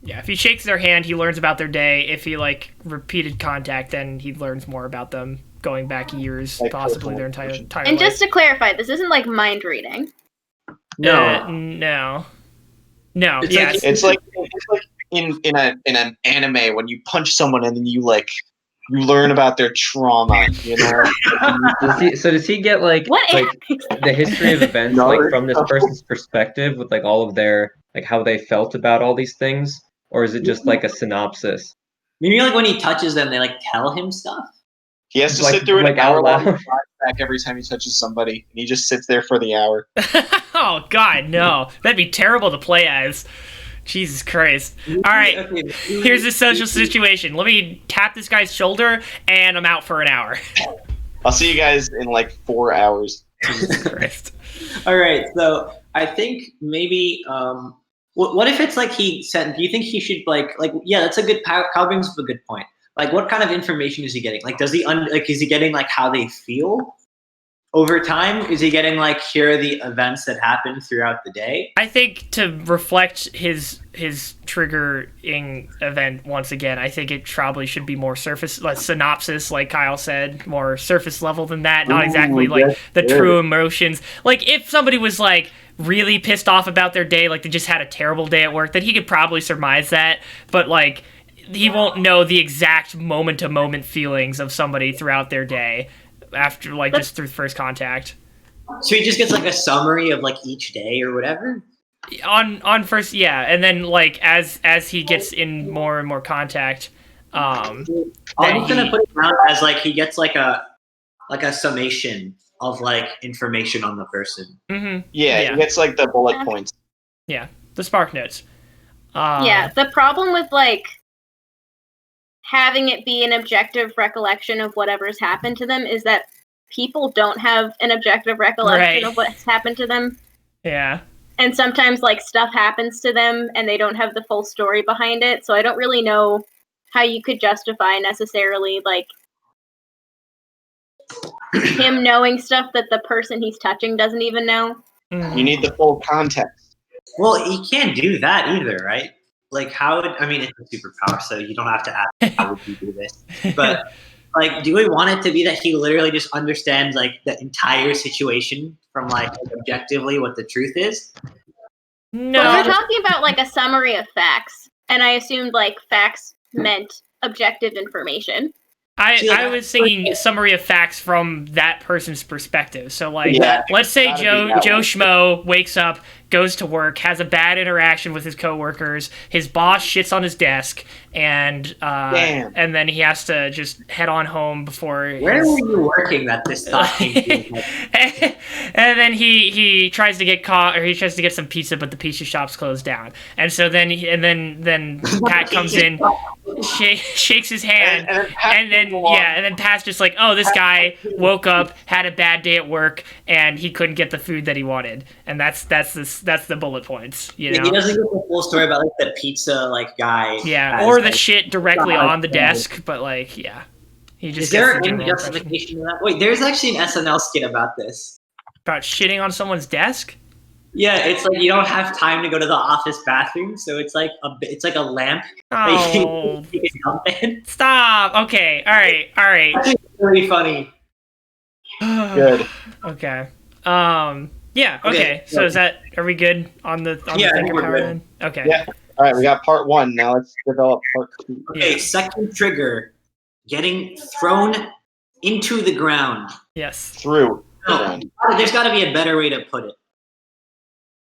Yeah, if he shakes their hand, he learns about their day. If he like repeated contact, then he learns more about them going back years, Like possibly their personal entire And life. just to clarify, this isn't like mind reading. No. No. It's Yes. like- It's like in an anime when you punch someone and then you learn about their trauma, you know? Does he get like What? the history of events No. like from this person's perspective with like all of their like how they felt about all these things, or is it just like a synopsis? Maybe like when he touches them, they like tell him stuff. He has to Like- sit through like an hour long out loud. flashback every time he touches somebody, and he just sits there for the hour. Oh God, no! That'd be terrible to play as. Jesus Christ! All right, Okay, here's the social situation. Let me tap this guy's shoulder, and I'm out for an hour. I'll see you guys in like 4 hours. Jesus Christ! All right, so I think maybe what if it's like he said? Do you think he should yeah? That's a good. Kyle brings up a good point. Like, what kind of information is he getting? Like, does he is he getting like how they feel over time? Is he getting like here are the events that happen throughout the day? I think to reflect his triggering event once again, I think it probably should be more surface, like synopsis, like Kyle said, more surface level than that. Not exactly like the true emotions. Like if somebody was like really pissed off about their day, like they just had a terrible day at work, then he could probably surmise that. But like he won't know the exact moment to moment feelings of somebody throughout their day after like just through first contact. So he just gets like a summary of like each day or whatever. On first, yeah, and then like as he gets in more and more contact, I'm gonna put it down as like he gets like a summation of like information on the person. Mm-hmm. Yeah, he gets like the bullet points. Yeah, the spark notes. Yeah, the problem with like having it be an objective recollection of whatever's happened to them is that people don't have an objective recollection of what's happened to them. Yeah. And sometimes like stuff happens to them and they don't have the full story behind it. So I don't really know how you could justify necessarily like him knowing stuff that the person he's touching doesn't even know. You need the full context. Well, he can't do that either, right? Like how would, I mean, it's a superpower, so you don't have to ask how would you do this. But like, do we want it to be that he literally just understands like the entire situation from like objectively what the truth is? No. Well, we're talking about like a summary of facts, and I assumed like facts meant objective information. I was thinking summary of facts from that person's perspective. So like, let's say Joe Schmo wakes up, goes to work, has a bad interaction with his coworkers, his boss shits on his desk, and then he has to just head on home before. Where were you working that this thought came to? And then he tries to get caught, or he tries to get some pizza, but the pizza shop's closed down. And so then Pat comes in, shakes his hand, and then Pat's just like, oh, this guy woke up, had a bad day at work, and he couldn't get the food that he wanted, and that's the bullet points. You know, he doesn't get the full story about like the pizza like guy. Yeah, or the shit directly on the desk, but like, yeah, he just. Is there any justification to that? Wait, there's actually an SNL skit about this. About shitting on someone's desk? Yeah, it's like you don't have time to go to the office bathroom, so it's like a lamp. Oh, you can dump in. Stop. Okay, all right. That's really funny. Good. Okay. Yeah. Okay. So are we good on the thinker power then? Okay. Yeah. All right. We got part 1. Now let's develop part 2. Okay. Second trigger: getting thrown into the ground. Yes. Through. No, there's got to be a better way to put it.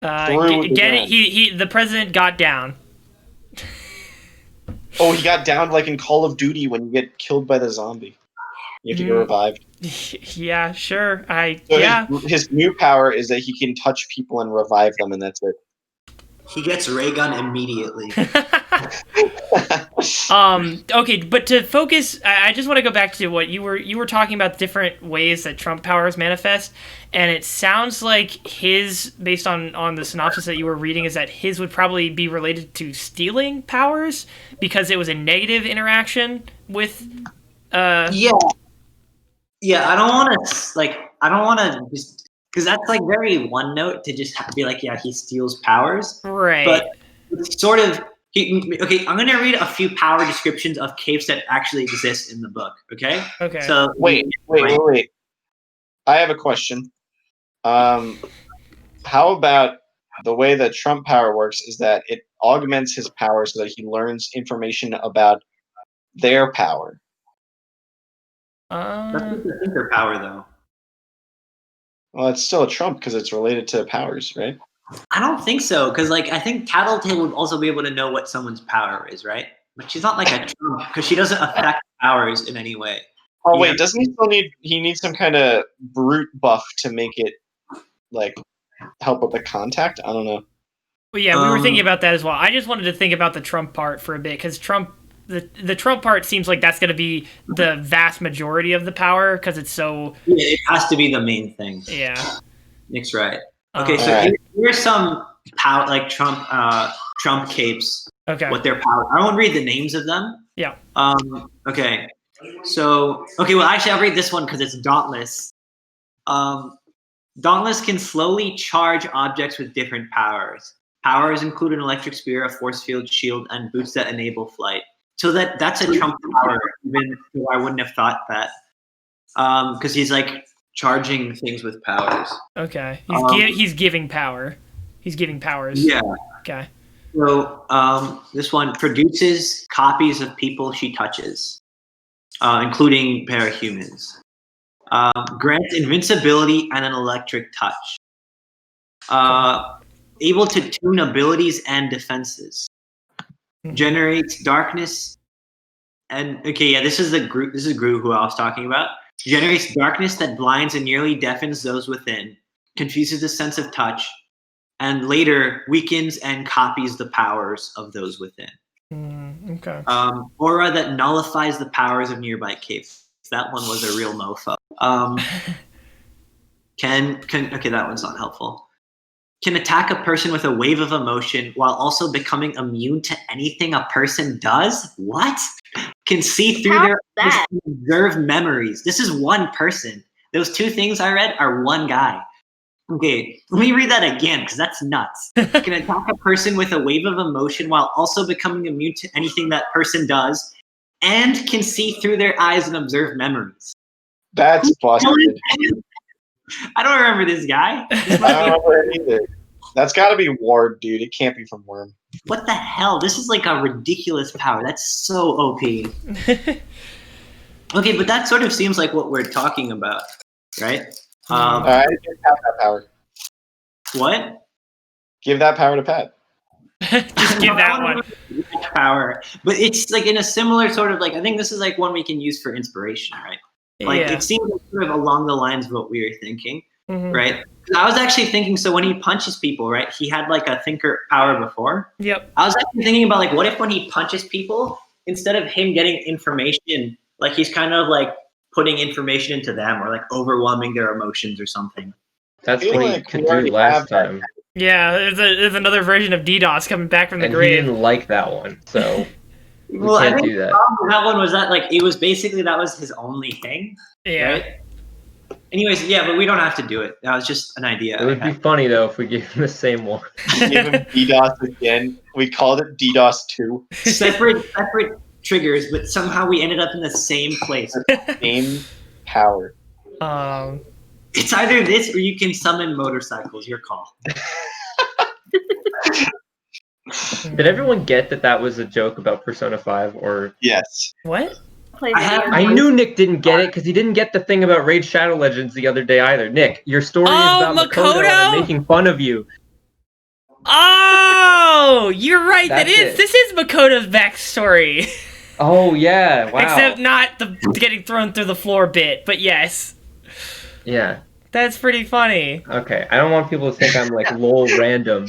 Get it? The president got down. Oh, he got down like in Call of Duty when you get killed by the zombie. You have to get revived. Yeah, sure. His new power is that he can touch people and revive them, and that's it. He gets ray gun immediately. Okay, but to focus, I just want to go back to what you were talking about, different ways that Trump powers manifest, and it sounds like his, based on the synopsis that you were reading, is that his would probably be related to stealing powers because it was a negative interaction with. Yeah. I don't want to just because that's like very one note to just be like, yeah, he steals powers, right? But it's sort of. Okay, I'm going to read a few power descriptions of capes that actually exist in the book, okay? Okay. So Wait. I have a question. How about the way that Trump power works is that it augments his power so that he learns information about their power. That's not the thinker power, though. Well, it's still a Trump because it's related to powers, right? I don't think so, because like I think Tattletale would also be able to know what someone's power is, right? But she's not like a Trump because she doesn't affect powers in any way. Oh wait, doesn't he still need? He needs some kind of brute buff to make it like help with the contact. I don't know. Well, yeah, we were thinking about that as well. I just wanted to think about the Trump part for a bit because the Trump part seems like that's going to be the vast majority of the power because it's so. Yeah, it has to be the main thing. Yeah. Nick's right. Okay, so Alright. here's some power like Trump capes. Okay. What their power? I won't read the names of them. Yeah. Okay. So well, actually, I'll read this one because it's Dauntless. Dauntless can slowly charge objects with different powers. Powers include an electric spear, a force field shield, and boots that enable flight. So that's a Trump power, even though I wouldn't have thought that. Because he's like charging things with powers. Okay. He's giving power. He's giving powers. Yeah. Okay. So this one produces copies of people she touches, including parahumans. Grants invincibility and an electric touch. Able to tune abilities and defenses. Generates darkness. And okay, yeah, this is Gru who I was talking about. Generates darkness that blinds and nearly deafens those within. Confuses the sense of touch. And later weakens and copies the powers of those within. Okay. Aura that nullifies the powers of nearby caves. That one was a real mofo. Okay, that one's not helpful. Can attack a person with a wave of emotion while also becoming immune to anything a person does? What? Can see through their eyes and observe memories. This is one person. Those two things I read are one guy. Okay, let me read that again because that's nuts. Can attack a person with a wave of emotion while also becoming immune to anything that person does, and can see through their eyes and observe memories. That's busted. I don't remember this guy. I don't remember it either. That's got to be Ward, dude. It can't be from Worm. What the hell? This is like a ridiculous power. That's so OP. Okay, but that sort of seems like what we're talking about, right? Alright, give Pat that power. What? Give that power to Pat. Just give that one. Power. But it's like in a similar sort of like, I think this is like one we can use for inspiration, right? Like Yeah. it seems like sort of along the lines of what we were thinking, Mhm. right? I was actually thinking, so when he punches people, right, he had like a thinker power before. Yep. I was actually thinking about like, what if when he punches people, instead of him getting information, like he's kind of like putting information into them or like overwhelming their emotions or something. That's I feel what he like could we already do last have that. time. Yeah, there's another version of DDoS coming back from the And he grave. didn't like that one, so we Well, I can't think do that. the problem with that one was that like it was basically that was his only thing, Yeah. right? Anyways, yeah, but we don't have to do it. That was just an idea. It would be funny though if we gave him the same one. Give him DDoS again. We called it DDoS 2. separate triggers, but somehow we ended up in the same place. Same power. It's either this or you can summon motorcycles. Your call. Did everyone get that was a joke about Persona 5? Or Yes. What? I knew Nick didn't get it because he didn't get the thing about Raid Shadow Legends the other day either. Nick, your story is about Makoto and I'm making fun of you. Oh, you're right. That's it. This is Makoto's backstory. Oh yeah, wow. Except not the getting thrown through the floor bit, but yes. Yeah. That's pretty funny. Okay, I don't want people to think I'm like lol random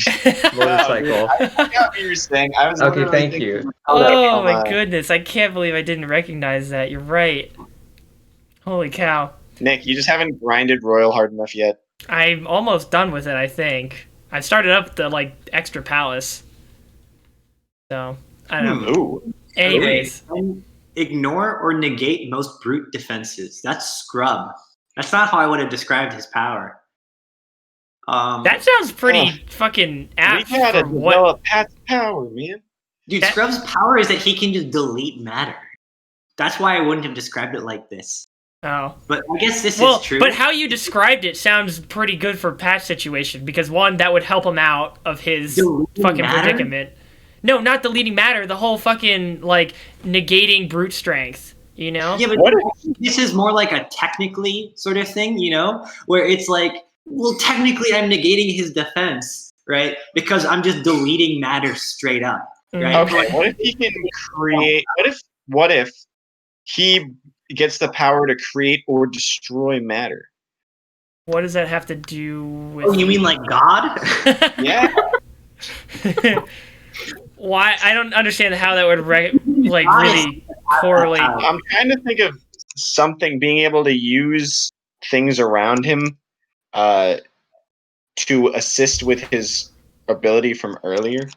motorcycle. I got what you were saying. I was Okay, literally thank thinking you. Oh my goodness, I can't believe I didn't recognize that. You're right. Holy cow. Nick, you just haven't grinded Royal hard enough yet. I'm almost done with it, I think. I started up the extra palace. So, I don't know. Ooh. Anyways. Ignore or negate most brute defenses. That's scrub. That's not how I would have described his power. That sounds pretty fucking apt. We gotta for what? develop Pat's power, man. Dude, Scrub's power is that he can just delete matter. That's why I wouldn't have described it like this. Oh. But I guess this Well, is true. but how you described it sounds pretty good for Pat's situation because one, that would help him out of his Deleting fucking matter? predicament. No, not deleting matter. The whole fucking negating brute strength. You know? Yeah, but this is more like a technically sort of thing, you know, where it's like, well, technically I'm negating his defense, right? Because I'm just deleting matter straight up, right? Okay, what if he can create? What if he gets the power to create or destroy matter? What does that have to do with? Oh, you mean like God? Yeah. Why? I don't understand how that would really correlate. I'm trying to think of something being able to use things around him to assist with his ability from earlier.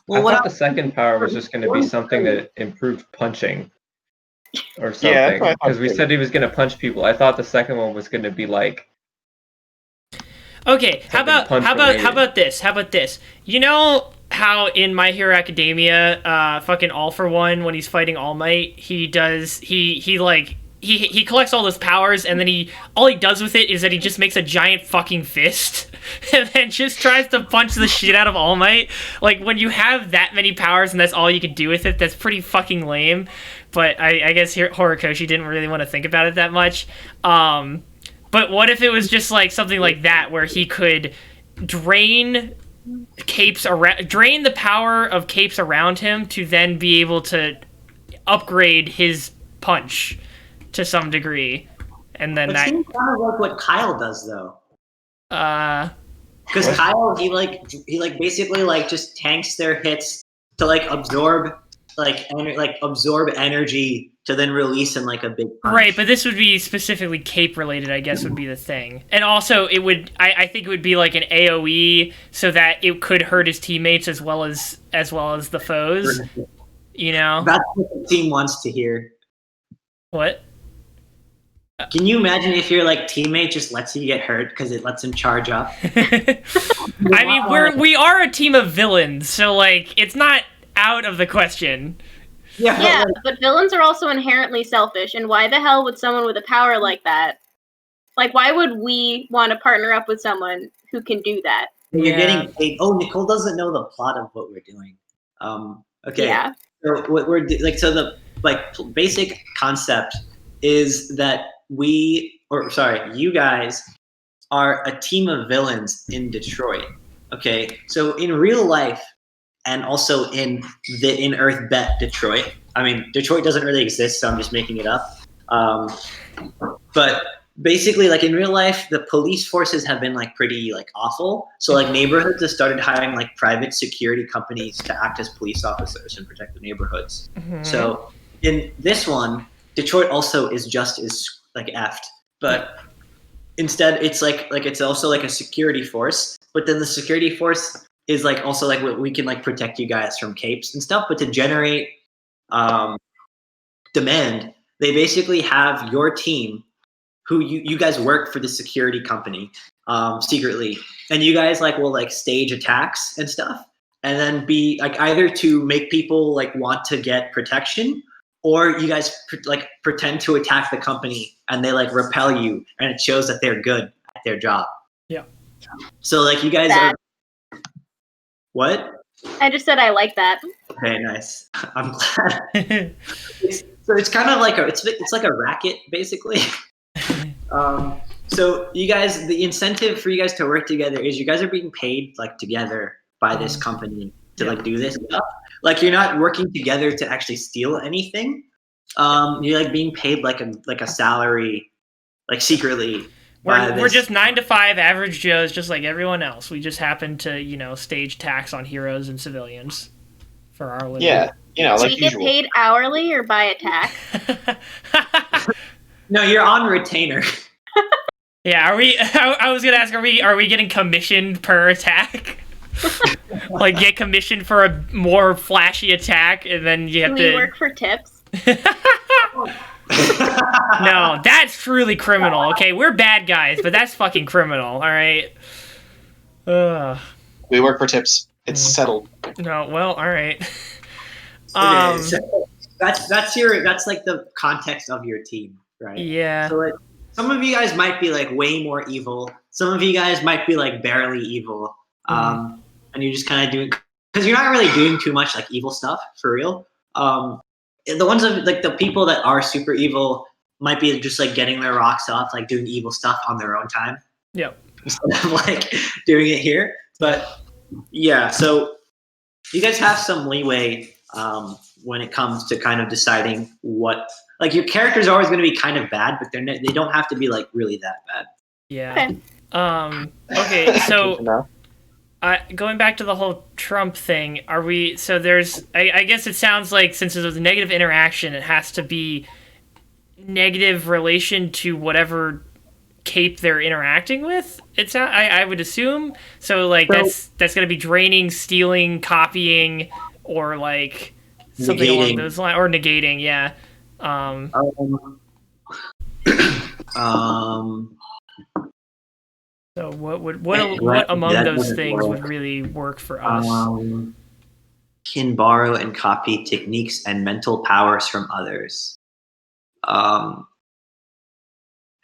Well, I thought the second power was just going to be something that improved punching or something. Yeah, that's what I thought Because we too. said he was going to punch people. I thought the second one was going to be like. Okay, how about this? You know how in My Hero Academia, fucking All for One, when he's fighting All Might, he collects all his powers, and then all he does with it is that he just makes a giant fucking fist, and then just tries to punch the shit out of All Might. Like, when you have that many powers and that's all you can do with it, that's pretty fucking lame. But I guess Horikoshi didn't really want to think about it that much. But what if it was just like something like that, where he could drain the power of capes around him to then be able to upgrade his punch to some degree, and then it seems kind of like what Kyle does, though. Because Kyle, he basically just tanks their hits to absorb energy to then release in a big punch. Right, but this would be specifically cape related, I guess, would be the thing. And also it would I think it would be like an AoE so that it could hurt his teammates as well as the foes. You know? That's what the team wants to hear. What? Can you imagine if your teammate just lets you get hurt because it lets him charge up? I mean, we are a team of villains, so it's not out of the question. Yeah, but villains are also inherently selfish, and why the hell would someone with a power like that? Why would we want to partner up with someone who can do that? You're getting paid. Oh, Nicole doesn't know the plot of what we're doing. Okay. Yeah. So what we're the basic concept is that you guys are a team of villains in Detroit. Okay. So in real life, and also in Earth Bet Detroit. I mean, Detroit doesn't really exist, so I'm just making it up. But basically, in real life, the police forces have been pretty awful. So neighborhoods have started hiring private security companies to act as police officers and protect the neighborhoods. Mm-hmm. So in this one, Detroit also is just as effed, but instead it's it's also a security force. But then the security force is also we can protect you guys from capes and stuff, but to generate demand, they basically have your team who you guys work for the security company secretly, and you guys will stage attacks and stuff, and then be either to make people want to get protection, or you guys pretend to attack the company and they repel you, and it shows that they're good at their job. Yeah. So you guys are. What? I just said I like that. Okay, nice. I'm glad. So it's kind of it's like a racket, basically. So you guys, the incentive for you guys to work together is you guys are being paid together by this company to do this stuff. You're not working together to actually steal anything. You're being paid a salary, secretly. We're just 9 to 5 average Joes, just like everyone else. We just happen to, stage attacks on heroes and civilians for our living. Yeah, Do we get paid hourly or by attack? No, you're on retainer. Yeah, are we? I was gonna ask, are we getting commissioned per attack? Get commissioned for a more flashy attack, and then you have to. Do we work for tips? No, that's truly criminal. Okay, we're bad guys, but that's fucking criminal. All right. We work for tips. It's settled. No, well, all right. Okay, so that's the context of your team, right? Yeah. So some of you guys might be way more evil. Some of you guys might be barely evil. And you're just kind of doing, because you're not really doing too much evil stuff for real. The ones of the people that are super evil might be just getting their rocks off, doing evil stuff on their own time. Yep. Instead of doing it here. But yeah, so you guys have some leeway when it comes to kind of deciding what your character's always going to be kind of bad, but they don't have to be really that bad. Yeah. Okay. Okay, so No. going back to the whole Trump thing, are we? So there's, I guess it sounds like since there's a negative interaction, it has to be negative relation to whatever cape they're interacting with. It's I would assume so. Like that's gonna be draining, stealing, copying, or like something along those lines, or negating. Yeah. So what among those things would really work for us? Can borrow and copy techniques and mental powers from others.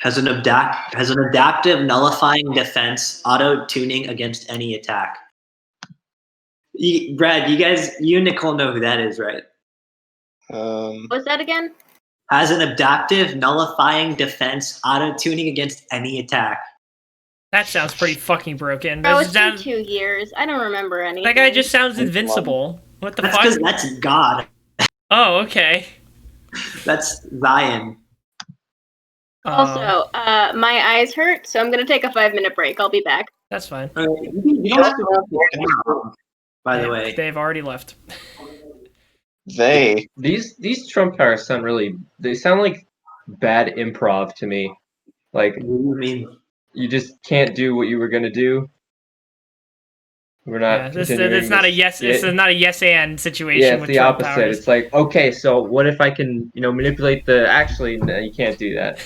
Has an adaptive nullifying defense, auto tuning against any attack. Brad, you and Nicole know who that is, right? What's that again? Has an adaptive nullifying defense, auto tuning against any attack. That sounds pretty fucking broken. Oh, it's been 2 years. I don't remember anything. That guy just sounds invincible. What the fuck? That's because that's God. Oh, okay. That's Zion. Also, my eyes hurt, so I'm gonna take a 5-minute break. I'll be back. That's fine. You don't have to by the way. They've already left. These Trump towers sound they sound like bad improv to me. Like, what do you mean? You just can't do what you were gonna do. We're not. It's not a yes. It's not a yes and situation. Yeah, it's with the Trump opposite. powers. It's like, okay, so what if I can, manipulate the? Actually, no, you can't do that.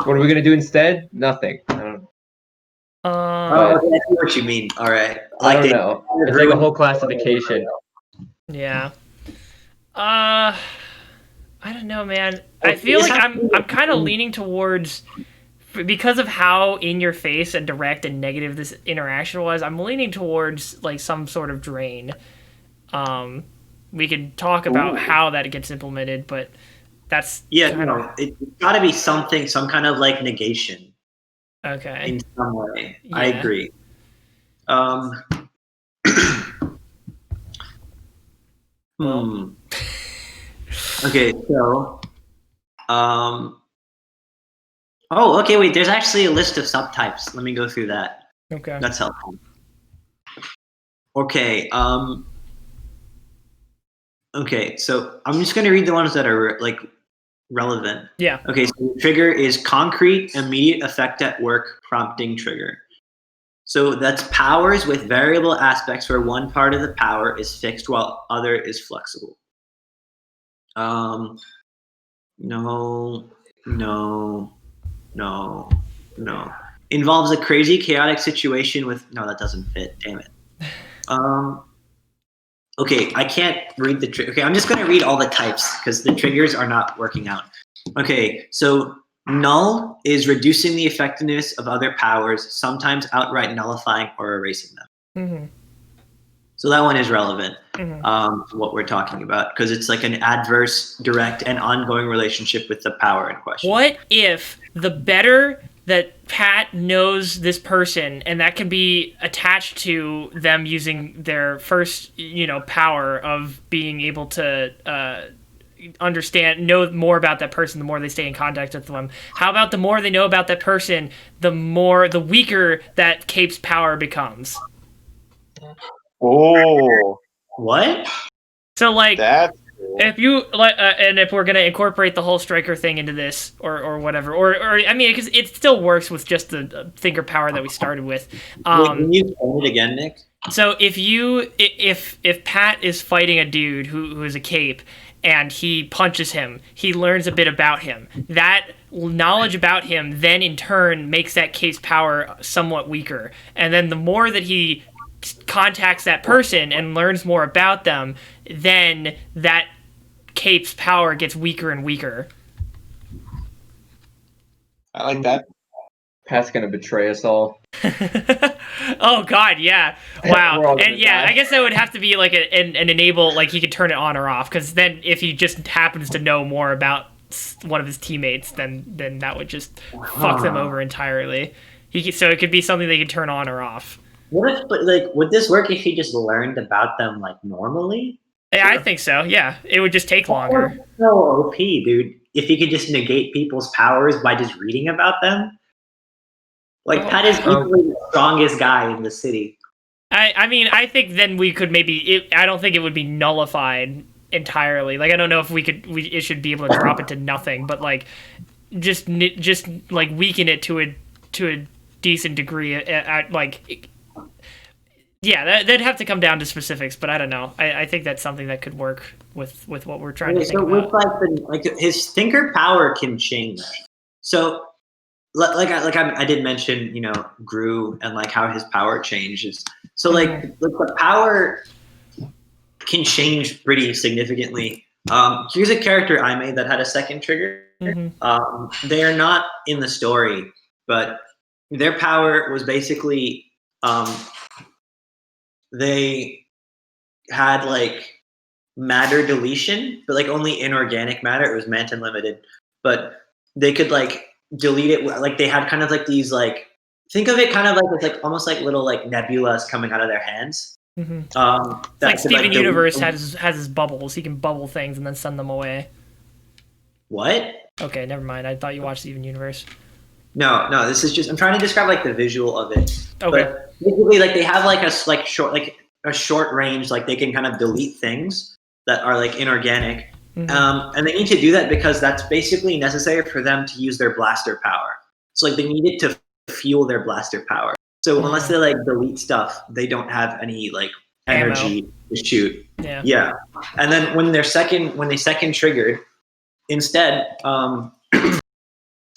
What are we gonna do instead? Nothing. I don't. I see what you mean. All right. I don't know. It's like a whole classification. Yeah. I don't know, man. I feel like I'm kind of leaning towards, because of how in your face and direct and negative this interaction was, I'm leaning towards like some sort of drain. We could talk about how that gets implemented, but that's it's got to be something, some kind of like negation. Okay. In some way, yeah. I agree. Okay, so, okay, wait, there's actually a list of subtypes. Let me go through that. Okay. That's helpful. Okay, okay, so I'm just going to read the ones that are, like, relevant. Yeah. Okay, so the trigger is concrete, immediate effect at work, prompting trigger. So that's powers with variable aspects where one part of the power is fixed while other is flexible. No. Involves a crazy, chaotic situation with... No, that doesn't fit. Damn it. Okay, I can't read the... Okay, I'm just going to read all the types because the triggers are not working out. Okay, so null is reducing the effectiveness of other powers, sometimes outright nullifying or erasing them. Mm-hmm. So that one is relevant Mm-hmm. to what we're talking about because it's like an adverse, direct, and ongoing relationship with the power in question. What if the better that Pat knows this person, and that can be attached to them using their first, power of being able to know more about that person, the more they stay in contact with them. How about the more they know about that person, the weaker that Cape's power becomes? Oh, what? So like, that's cool. if you like, and if we're gonna incorporate the whole striker thing into this, or whatever, or I mean, because it still works with just the thinker power that we started with. Can you say it again, Nick? So if Pat is fighting a dude who is a Cape, and he punches him, he learns a bit about him. That knowledge about him then in turn makes that Cape's power somewhat weaker, and then the more that he contacts that person and learns more about them, then that Cape's power gets weaker and weaker. I like that. Pat's gonna betray us all. Oh God, yeah, wow, and yeah, I guess that would have to be like an enable, like he could turn it on or off, because then if he just happens to know more about one of his teammates, then that would just fuck them over entirely. So it could be something they could turn on or off. Would this work if he just learned about them like normally? Yeah, I think so. Yeah, it would just take longer. So OP, dude. If he could just negate people's powers by just reading about them. Like Pat is easily the strongest guy in the city. I mean, I think then we could maybe. I don't think it would be nullified entirely. Like I don't know if it should be able to drop it to nothing, but like just like weaken it to a decent degree. Like yeah, that'd have to come down to specifics, but I don't know. I think that's something that could work with what we're trying to think about. With like his thinker power can change. So I did mention, Gru and like how his power changes. So like the power can change pretty significantly. Here's a character I made that had a second trigger. They are not in the story, but their power was basically they had like matter deletion, but like only inorganic matter. It was Manton limited, but they could like delete it. Like they had kind of like these like, think of it kind of like with like almost like little like nebulas coming out of their hands. It's like Steven Universe has his bubbles. He can bubble things and then send them away. What? Okay, never mind. I thought you watched Steven Universe. No. This is just I'm trying to describe like the visual of it. Okay. But basically, like they have like a short range. Like they can kind of delete things that are like inorganic. And they need to do that because that's basically necessary for them to use their blaster power. So like they need it to fuel their blaster power. So unless they like delete stuff, they don't have any like energy to shoot. Yeah. And then when they second triggered, instead,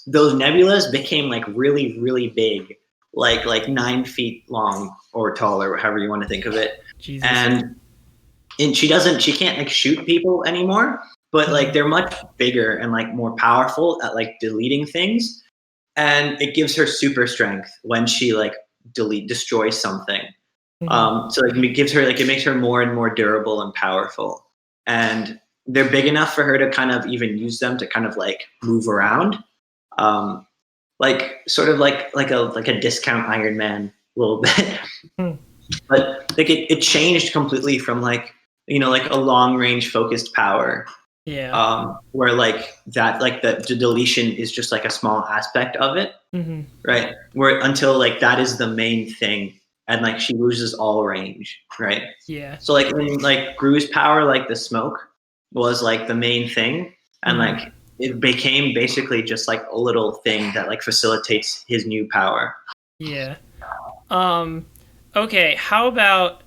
those nebulas became like really, really big, like 9 feet long or taller, however you want to think of it. Jesus. And she can't like shoot people anymore, but like they're much bigger and like more powerful at like deleting things. And it gives her super strength when she like destroys something. So like it makes her more and more durable and powerful. And they're big enough for her to kind of even use them to kind of like move around. Like sort of like a discount Iron Man a little bit. But like it changed completely from like, like a long range focused power. Yeah. Where like that, like the deletion is just like a small aspect of it. Right. Where until like that is the main thing. And like she loses all range. Right. Yeah. So like when like Gru's power, like the smoke was like the main thing. And like it became basically just like a little thing that like facilitates his new power. Yeah. Okay, how about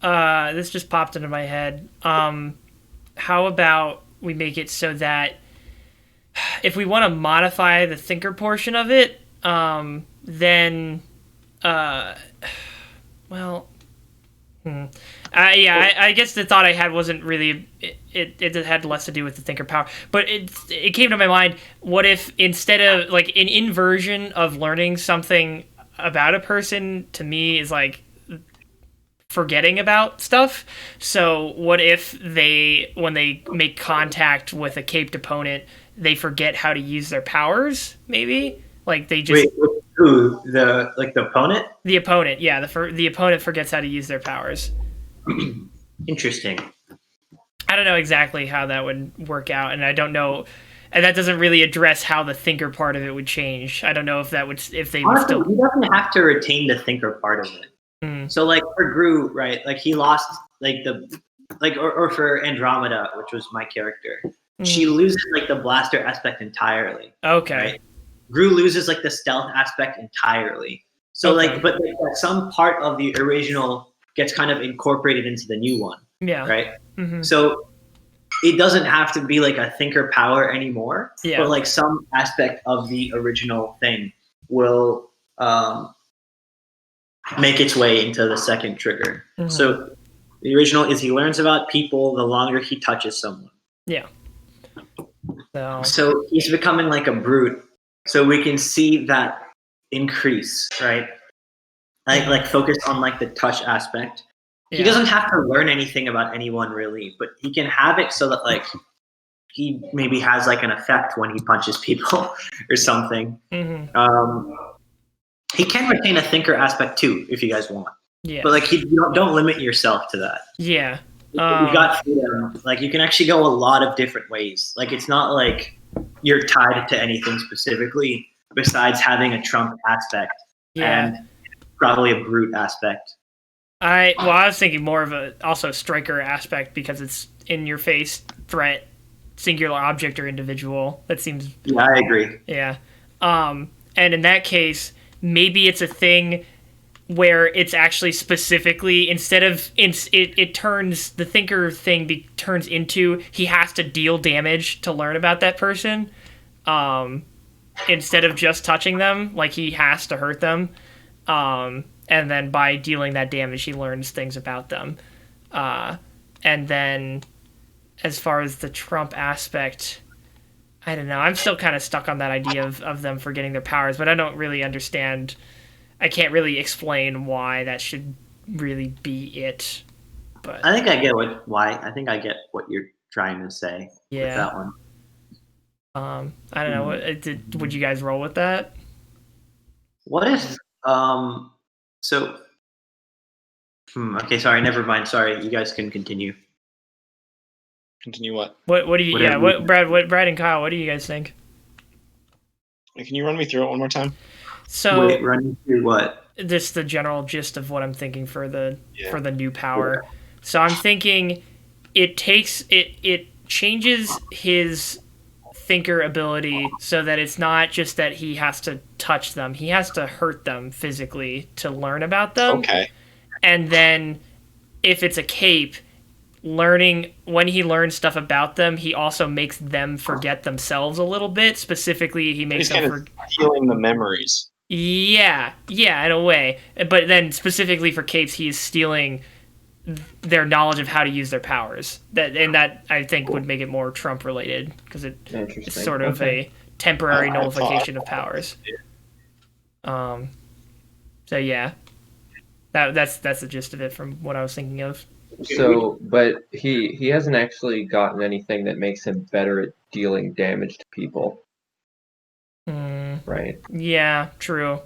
this just popped into my head. How about we make it so that if we want to modify the thinker portion of it, then I guess the thought I had wasn't really it had less to do with the thinker power, but it came to my mind, what if instead of like an inversion of learning something about a person, to me is like forgetting about stuff. So what if when they make contact with a caped opponent, they forget how to use their powers, maybe? Like they just... Wait, who? The opponent? The opponent, yeah. The opponent forgets how to use their powers. Interesting. I don't know exactly how that would work out, and I don't know... And that doesn't really address how the thinker part of it would change. I don't know if that would... If they Honestly, would still... he doesn't have to retain the thinker part of it. So like for Gru, right? Like he lost like or for Andromeda, which was my character, she loses like the blaster aspect entirely. Okay. Right? Gru loses like the stealth aspect entirely. So like, but like, some part of the original gets kind of incorporated into the new one. Yeah. Right. So it doesn't have to be like a thinker power anymore. Yeah. But like some aspect of the original thing will make its way into the second trigger. So the original is he learns about people the longer he touches someone. Yeah. So he's becoming like a brute. So we can see that increase, right? Like focus on like the touch aspect. He doesn't have to learn anything about anyone really, but he can have it so that like he maybe has like an effect when he punches people or something. He can retain a thinker aspect too, if you guys want. Yeah. But like, you don't limit yourself to that. Yeah. You've got freedom. Like, you can actually go a lot of different ways. Like, it's not like you're tied to anything specifically besides having a trump aspect and probably a brute aspect. I was thinking more of a also striker aspect because it's in your face threat, singular object or individual. That seems. Yeah, I agree. Yeah, and in that case, maybe it's a thing where it's actually specifically instead of it turns the thinker thing turns into he has to deal damage to learn about that person, instead of just touching them, like he has to hurt them. And then by dealing that damage, he learns things about them. And then as far as the Trump aspect, I don't know. I'm still kind of stuck on that idea of them forgetting their powers, but I don't really understand. I can't really explain why that should really be it. But I think I get what you're trying to say with that one. I don't know. Would you guys roll with that? What if okay, sorry, never mind. Sorry, you guys can continue. Continue what? What do you? Brad and Kyle, what do you guys think? Can you run me through it one more time? So wait, run me through what? Just the general gist of what I'm thinking for the new power. Yeah. So I'm thinking it changes his thinker ability so that it's not just that he has to touch them, he has to hurt them physically to learn about them. Okay. And then if it's a cape, when he learns stuff about them, he also makes them forget themselves a little bit. Specifically, he makes them healing the memories. Yeah, in a way. But then specifically for capes, he is stealing their knowledge of how to use their powers. That I think would make it more Trump related because it's sort of a temporary nullification of powers. So yeah, that's the gist of it from what I was thinking of. So, but he hasn't actually gotten anything that makes him better at dealing damage to people. Right. Yeah, true.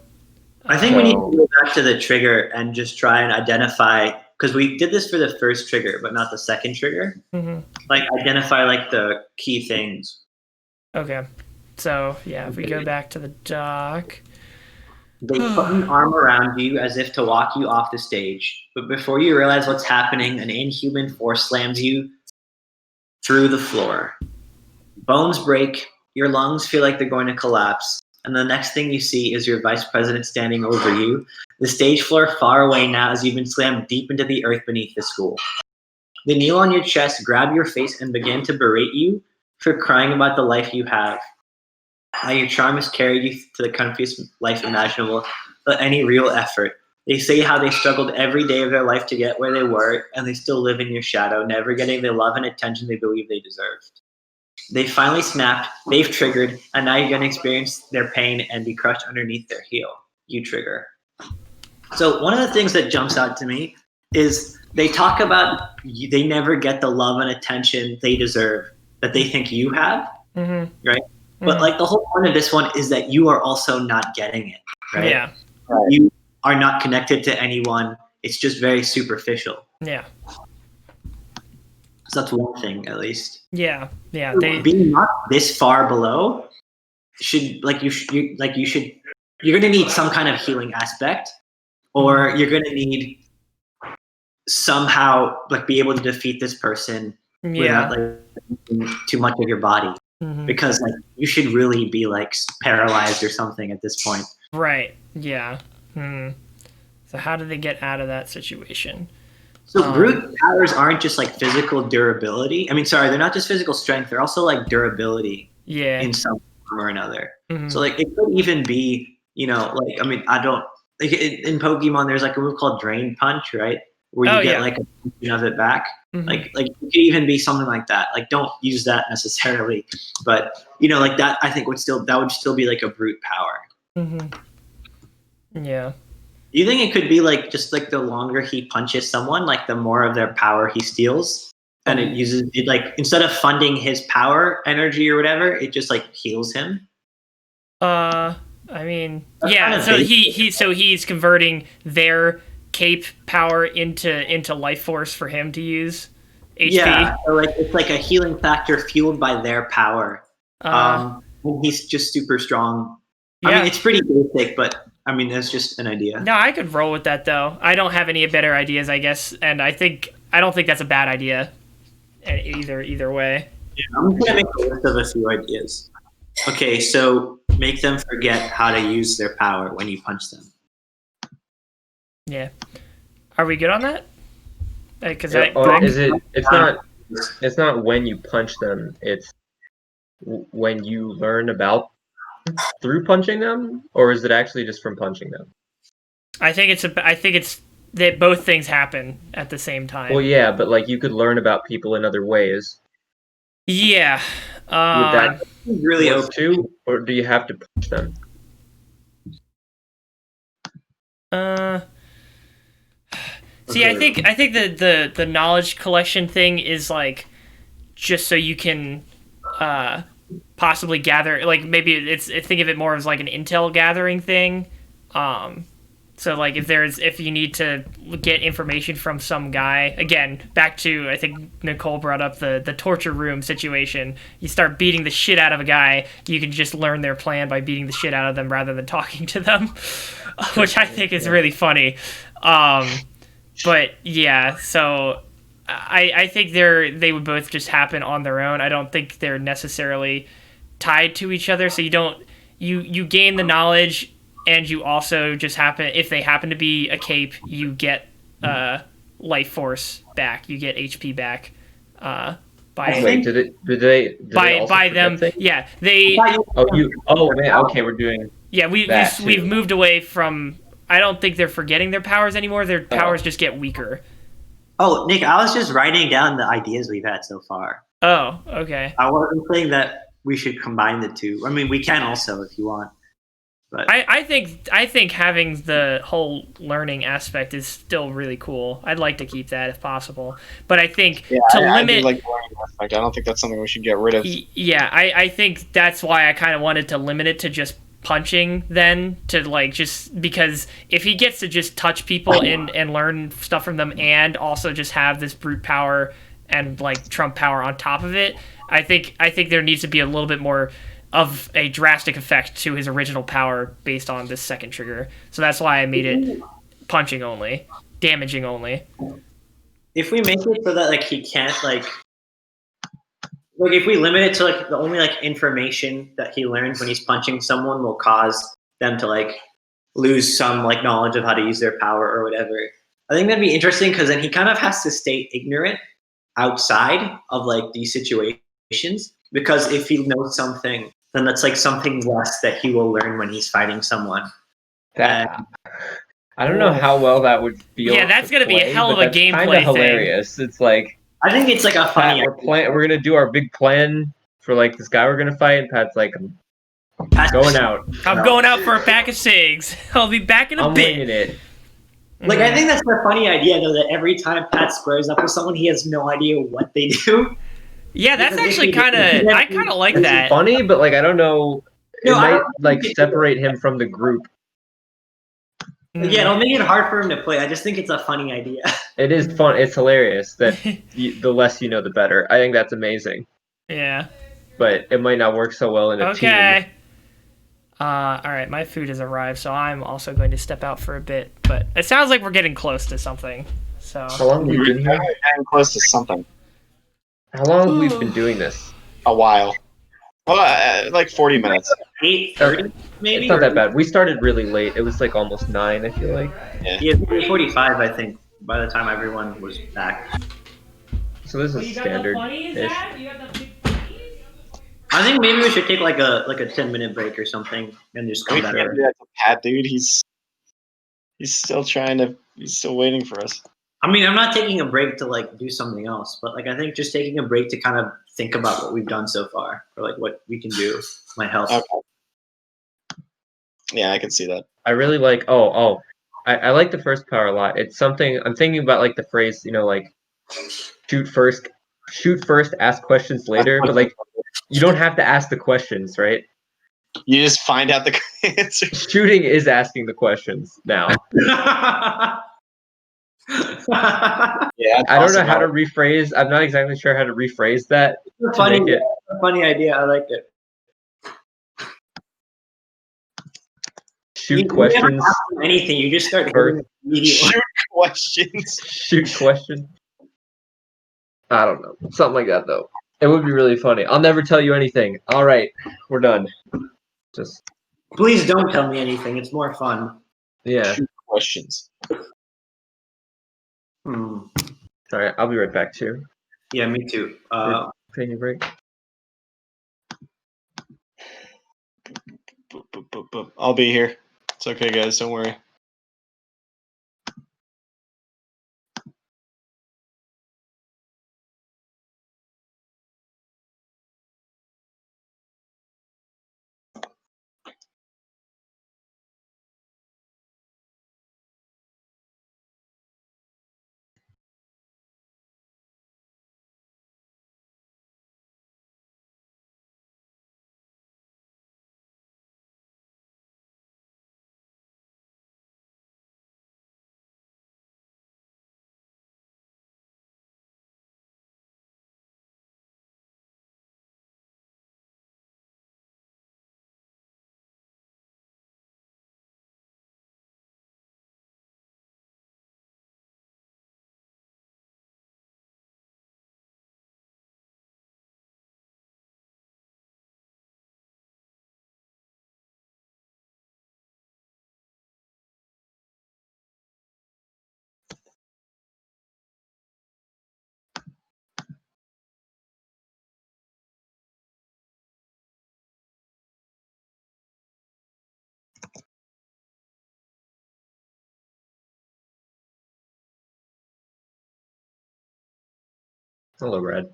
I think we need to go back to the trigger and just try and identify, because we did this for the first trigger, but not the second trigger. Mm-hmm. Like identify like the key things. Okay. So yeah, if we go back to the doc. They put an arm around you as if to walk you off the stage, but before you realize what's happening, an inhuman force slams you through the floor. Bones break, your lungs feel like they're going to collapse, and the next thing you see is your vice president standing over you, the stage floor far away now as you've been slammed deep into the earth beneath the school. They kneel on your chest, grab your face, and begin to berate you for crying about the life you have. How your charm has carried you to the comfiest life imaginable without any real effort. They say how they struggled every day of their life to get where they were, and they still live in your shadow, never getting the love and attention they believe they deserved. They finally snapped, they've triggered, and now you're going to experience their pain and be crushed underneath their heel. You trigger. So one of the things that jumps out to me is they talk about they never get the love and attention they deserve that they think you have, right? But like the whole point of this one is that you are also not getting it, right? Yeah. You are not connected to anyone. It's just very superficial. Yeah. So that's one thing, at least. Yeah. Being not this far below you're going to need some kind of healing aspect, or you're going to need somehow like be able to defeat this person without like too much of your body. Because like you should really be like paralyzed or something at this point. Right. Yeah. So how do they get out of that situation? So brute powers aren't just like physical durability. I mean, sorry, they're not just physical strength. They're also like durability. Yeah. In some form or another. So like it could even be, like I mean, I don't like in Pokemon. There's like a move called Drain Punch, right? Where you get like a portion of it back. Like it could even be something like that. Like don't use that necessarily, but like that I think would still be like a brute power. Yeah. Do you think it could be like just like the longer he punches someone, like the more of their power he steals, and it uses it like instead of funding his power energy or whatever, it just like heals him? I mean, yeah. So he's converting their cape power into life force for him to use HP. Yeah, so like it's like a healing factor fueled by their power. He's just super strong. I mean, it's pretty basic, but I mean, that's just an idea. No, I could roll with that though. I don't have any better ideas, I guess, and I don't think that's a bad idea. Either way. Yeah, I'm gonna make a list of a few ideas. Okay, so make them forget how to use their power when you punch them. Yeah. Are we good on that? Because it's not when you punch them. It's when you learn about through punching them, or is it actually just from punching them? I think it's that both things happen at the same time. Well, yeah, but like you could learn about people in other ways. Yeah. Would that really work too, or do you have to punch them? See, I think the knowledge collection thing is like just so you can possibly gather, like maybe think of it more as like an intel gathering thing. So like if you need to get information from some guy, again, back to, I think Nicole brought up the torture room situation. You start beating the shit out of a guy, you can just learn their plan by beating the shit out of them rather than talking to them, which I think is really funny. But yeah, so I think they would both just happen on their own. I don't think they're necessarily tied to each other. So you gain the knowledge, and you also just if they happen to be a cape, you get life force back. You get HP back. By them. Yeah, they. Oh man. Okay, we're doing. Yeah, we've moved away from. I don't think they're forgetting their powers anymore. Their powers just get weaker. Oh, Nick, I was just writing down the ideas we've had so far. Oh, okay. I wasn't saying that we should combine the two. I mean, we can also if you want. But I think having the whole learning aspect is still really cool. I'd like to keep that if possible. But I think limit. I do like the learning aspect. I don't think that's something we should get rid of. Yeah, I think that's why I kind of wanted to limit it to just punching then, to like just because if he gets to just touch people and learn stuff from them and also just have this brute power and like Trump power on top of it, I think there needs to be a little bit more of a drastic effect to his original power based on this second trigger. So that's why I made it punching only, damaging only. If we make it so that like he can't like if we limit it to like the only like information that he learns when he's punching someone will cause them to like lose some like knowledge of how to use their power or whatever. I think that'd be interesting because then he kind of has to stay ignorant outside of like these situations, because if he knows something, then that's like something less that he will learn when he's fighting someone. I don't know how well that would feel. Yeah, that's gonna be a hell of a gameplay thing. Hilarious. It's like I think it's like a funny. We're gonna do our big plan for like this guy we're gonna fight, and Pat's like, I'm going out. I'm going out for a pack of cigs. I'll be back in a bit. Winging it. Like I think that's the funny idea though, that every time Pat squares up with someone, he has no idea what they do. Yeah, that's actually kind of. I kind of like that. Funny, but like I don't know. It might like separate him from the group. Yeah, it'll make it hard for him to play. I just think it's a funny idea. It is fun. It's hilarious that the less you know, the better. I think that's amazing. Yeah. But it might not work so well in a team. Okay. All right, my food has arrived, so I'm also going to step out for a bit. But it sounds like we're getting close to something. So. How long have we been here? Getting close to something. How long have we been doing this? A while. Well, like 40 minutes. 8:30, maybe. It's not that bad. We started really late. It was like almost 9, I feel like. Yeah, 45, I think, by the time everyone was back. So this is standard. I think maybe we should take like a 10-minute break or something and just come back. Do that to Pat, dude. He's still he's still waiting for us. I mean, I'm not taking a break to like do something else, but like I think just taking a break to kind of think about what we've done so far or like what we can do might help. Okay. Yeah, I can see that. I really like. I like the first power a lot. It's something I'm thinking about, like the phrase, like shoot first, ask questions later. But like, you don't have to ask the questions, right? You just find out the answer. Shooting is asking the questions now. Yeah, I don't know how to rephrase. I'm not exactly sure how to rephrase that. It's a funny idea. I like it. shoot You never questions. ask them anything. You just start First. hitting immediately. Shoot questions. Shoot questions. I don't know. Something like that, though. It would be really funny. I'll never tell you anything. All right, we're done. Just Please don't tell me anything. It's more fun. yeah. Shoot questions. Hmm. All right, I'll be right back too. Yeah, me too. Taking a break. I'll be here. It's okay, guys. Don't worry. Hello, Red.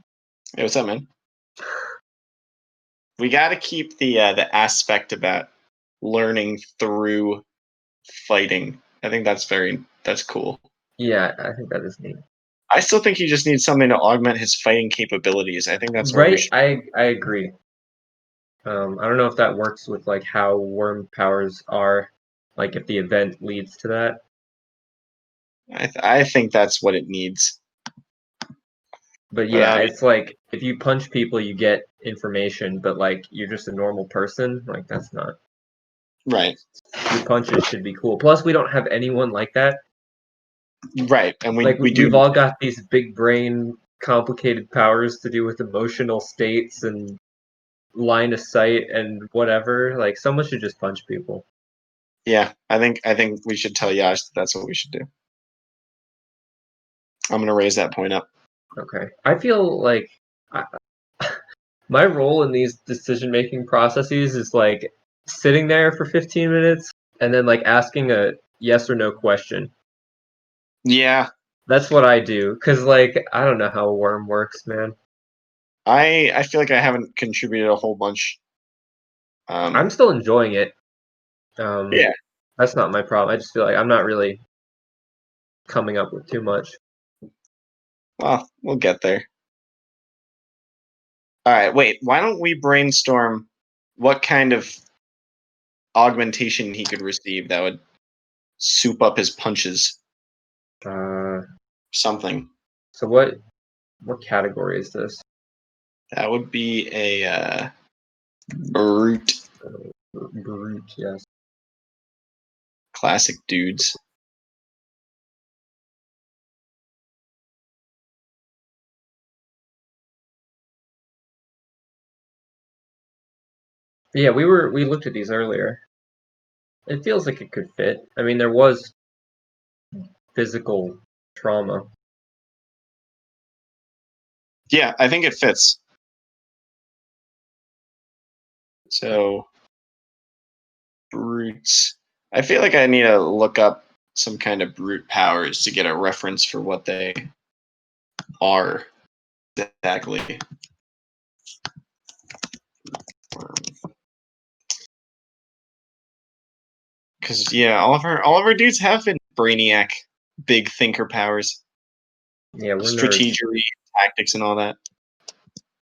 Hey, what's up, man? We got to keep the aspect about learning through fighting. I think that's cool. Yeah, I think that is neat. I still think he just needs something to augment his fighting capabilities. I think that's what we Right, should. I agree. I don't know if that works with like how worm powers are, like if the event leads to that. I think that's what it needs. But yeah, it's like if you punch people, you get information, but like you're just a normal person, like that's not Right. Your punches should be cool. Plus, we don't have anyone like that. Right, and we Like we do. we've all got these big brain, complicated powers to do with emotional states and line of sight and whatever. Like someone should just punch people. Yeah, I think we should tell Yash that that's what we should do. I'm gonna raise that point up. Okay. I feel like my role in these decision-making processes is like sitting there for 15 minutes and then like asking a yes or no question. Yeah, That's what I do. Cause like I don't know how a worm works, man. I feel like I haven't contributed a whole bunch. I'm still enjoying it. Yeah. That's not my problem. I just feel like I'm not really coming up with too much. Well, we'll get there. All right, wait. Why don't we brainstorm what kind of augmentation he could receive that would soup up his punches? Something. So what category is this? That would be a brute. Brute, yes. Classic dudes. Yeah, we looked at these earlier. It feels like it could fit. I mean, there was physical trauma. Yeah, I think it fits. So, brutes. I feel like I need to look up some kind of brute powers to get a reference for what they are exactly. Because yeah, all of our dudes have been brainiac, big thinker powers, Yeah, we're nerds. strategery, tactics, and all that.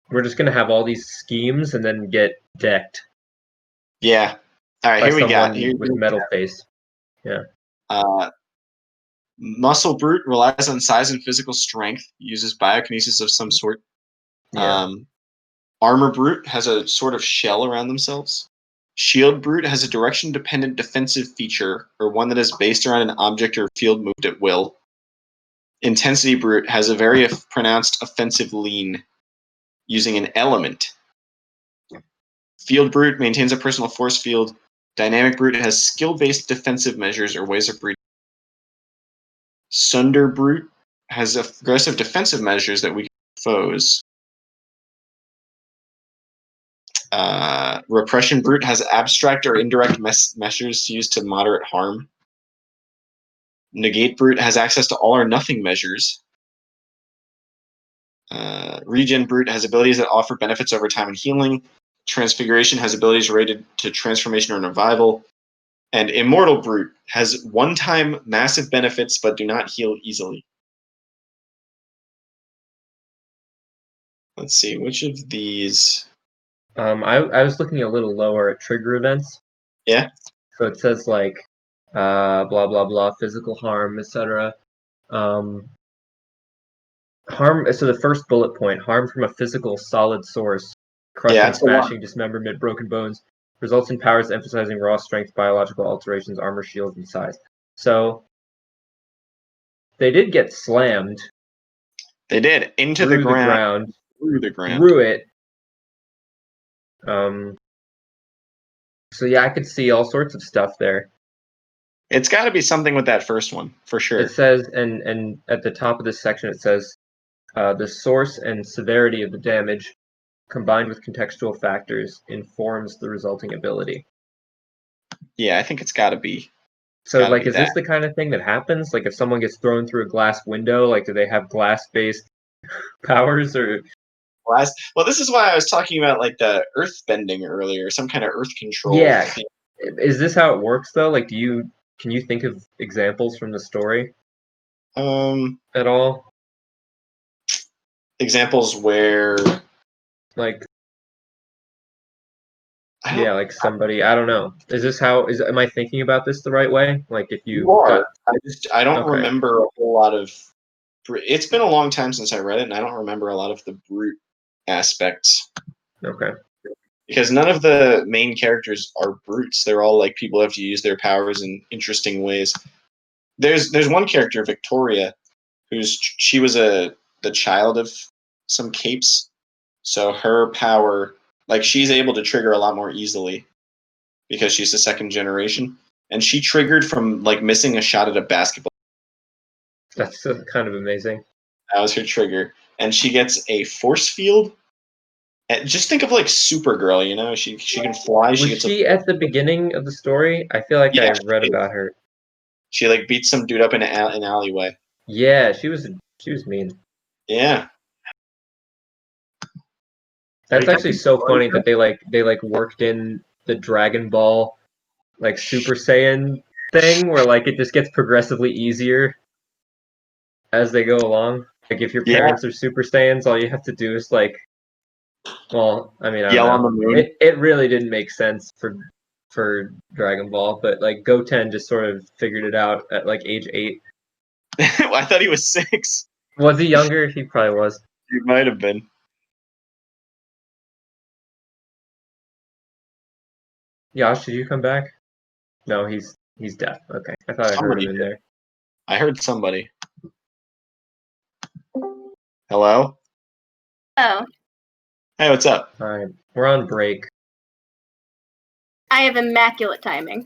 We're just gonna have all these schemes and then get decked Yeah. All right, by here we go. someone with metal face. Yeah. Muscle brute relies on size and physical strength. Uses biokinesis of some sort. Yeah. Armor brute has a sort of shell around themselves. Shield Brute has a direction-dependent defensive feature, or one that is based around an object or field moved at will. Intensity Brute has a very pronounced offensive lean, using an element. Field Brute maintains a personal force field. Dynamic Brute has skill-based defensive measures or ways of breeding. Sunder Brute has aggressive defensive measures that weaken foes. Repression Brute has abstract or indirect measures used to moderate harm. Negate Brute has access to all or nothing measures. Regen Brute has abilities that offer benefits over time and healing. Transfiguration has abilities related to transformation or revival. And Immortal Brute has one-time massive benefits but do not heal easily. Let's see, which of these... I was looking a little lower at trigger events. Yeah? So it says like blah blah blah, physical harm, etc. Harm. So the first bullet point: harm from a physical solid source, crushing, Yeah, that's the smashing, one. dismemberment, broken bones, results in powers emphasizing raw strength, biological alterations, armor, shields, and size. So they did get slammed. They did into the ground. Through the ground. Through it. So yeah, I could see all sorts of stuff there. It's got to be something with that first one, for sure. It says, and at the top of this section, it says, the source and severity of the damage, combined with contextual factors, informs the resulting ability. Yeah, I think it's got to be. So, like, is this the kind of thing that happens? Like, if someone gets thrown through a glass window, like, do they have glass-based powers, or... Glass? Well, this is why I was talking about, like, the earth bending earlier, some kind of earth control. Yeah. Thing. Is this how it works, though? Like, can you think of examples from the story? At all? Examples where... Like... Yeah, like somebody, I don't know. Is this how, am I thinking about this the right way? Like if you are. I don't Okay. remember a whole lot of, it's been a long time since I read it, and I don't remember a lot of the brute aspects. Okay. Because none of the main characters are brutes. They're all like people who have to use their powers in interesting ways. There's one character, Victoria, she was the child of some capes, so her power, like she's able to trigger a lot more easily because she's the second generation, and she triggered from like missing a shot at a basketball. That's kind of amazing. That was her trigger, and she gets a force field. And just think of like Supergirl, you know, she can fly. Was she at the beginning of the story? I feel like I read about her. She like beats some dude up in an alleyway. Yeah, she was mean. Yeah. That's actually so funny that they worked in the Dragon Ball like Super Saiyan thing where like it just gets progressively easier as they go along. Like if your parents are Super Saiyans, all you have to do is like, well, I mean, I yell don't know. on the moon. It really didn't make sense for Dragon Ball, but like Goten just sort of figured it out at like age 8. I thought he was 6. Was he younger? He probably was. He might have been. Yash, did you come back? No, he's deaf. Okay, I thought I heard him in there. I heard somebody. Hello? Oh. Hey, what's up? All right, we're on break. I have immaculate timing.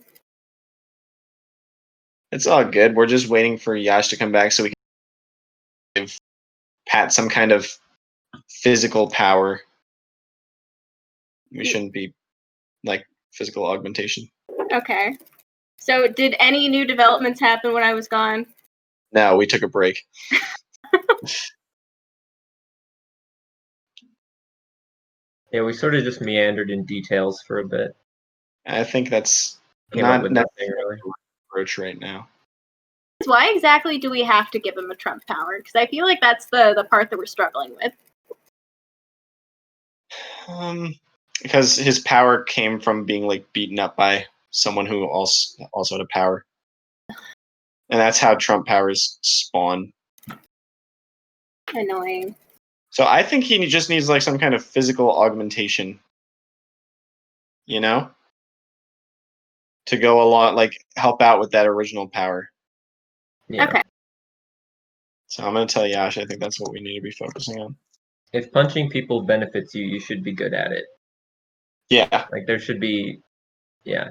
It's all good. We're just waiting for Yash to come back so we can give Pat some kind of physical power. We shouldn't be like physical augmentation. Okay. So did any new developments happen when I was gone? No, we took a break. Yeah, we sort of just meandered in details for a bit. I think that's not nothing really approach right now. Why exactly do we have to give him a Trump power? Because I feel like that's the part that we're struggling with. Because his power came from being like beaten up by someone who also had a power, and that's how Trump powers spawn. Annoying. So I think he just needs like some kind of physical augmentation. You know? to go along, like help out with that original power. Yeah. Okay. So I'm gonna tell Yash. I think that's what we need to be focusing on. If punching people benefits you, you should be good at it. Yeah, Like there should be, yeah.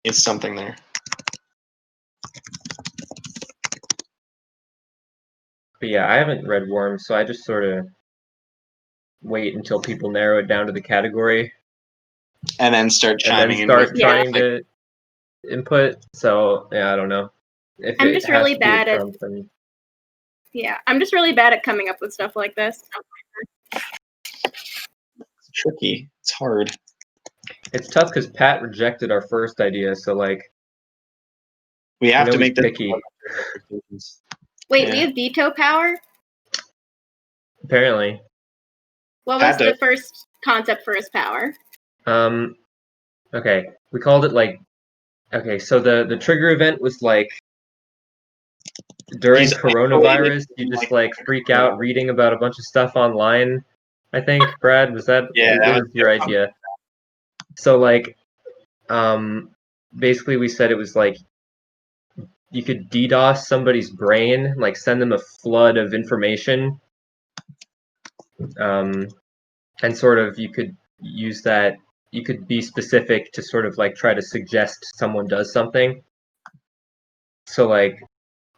it's something there. But yeah, I haven't read Worms, so I just sort of wait until people narrow it down to the category And then start and chiming then in start with trying like, to input. So yeah, I don't know. If I'm it just has really to be a bad at- Trump, then Yeah, I'm just really bad at coming up with stuff like this. it's tricky. It's hard. it's tough because Pat rejected our first idea. So like, We have know to he's make this. picky. Wait, Yeah. we have veto power? Apparently, What was Pat the does. first concept for his power? okay, we called it like, okay, so the trigger event was like during He's coronavirus, you isolated, just like freak out reading about a bunch of stuff online. I think Brad, was that? Yeah, what that was your idea? So like, basically we said it was like you could DDoS somebody's brain, like send them a flood of information, and sort of you could use that. You could be specific to sort of like try to suggest someone does something. So like,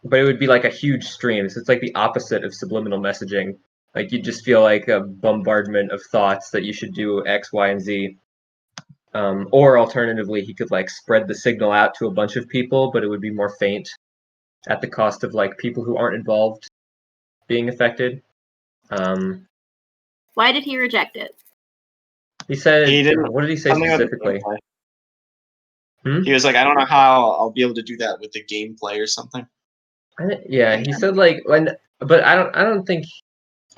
but it would be like a huge stream. So it's like the opposite of subliminal messaging. Like you just feel like a bombardment of thoughts that you should do X, Y, and Z. Or alternatively, he could like spread the signal out to a bunch of people, but it would be more faint at the cost of like people who aren't involved being affected. Why did he reject it? He said, He didn't. what did he say Something with the specifically? gameplay. He was like, I don't know how I'll be able to do that with the gameplay or something. Yeah, he said like but I don't think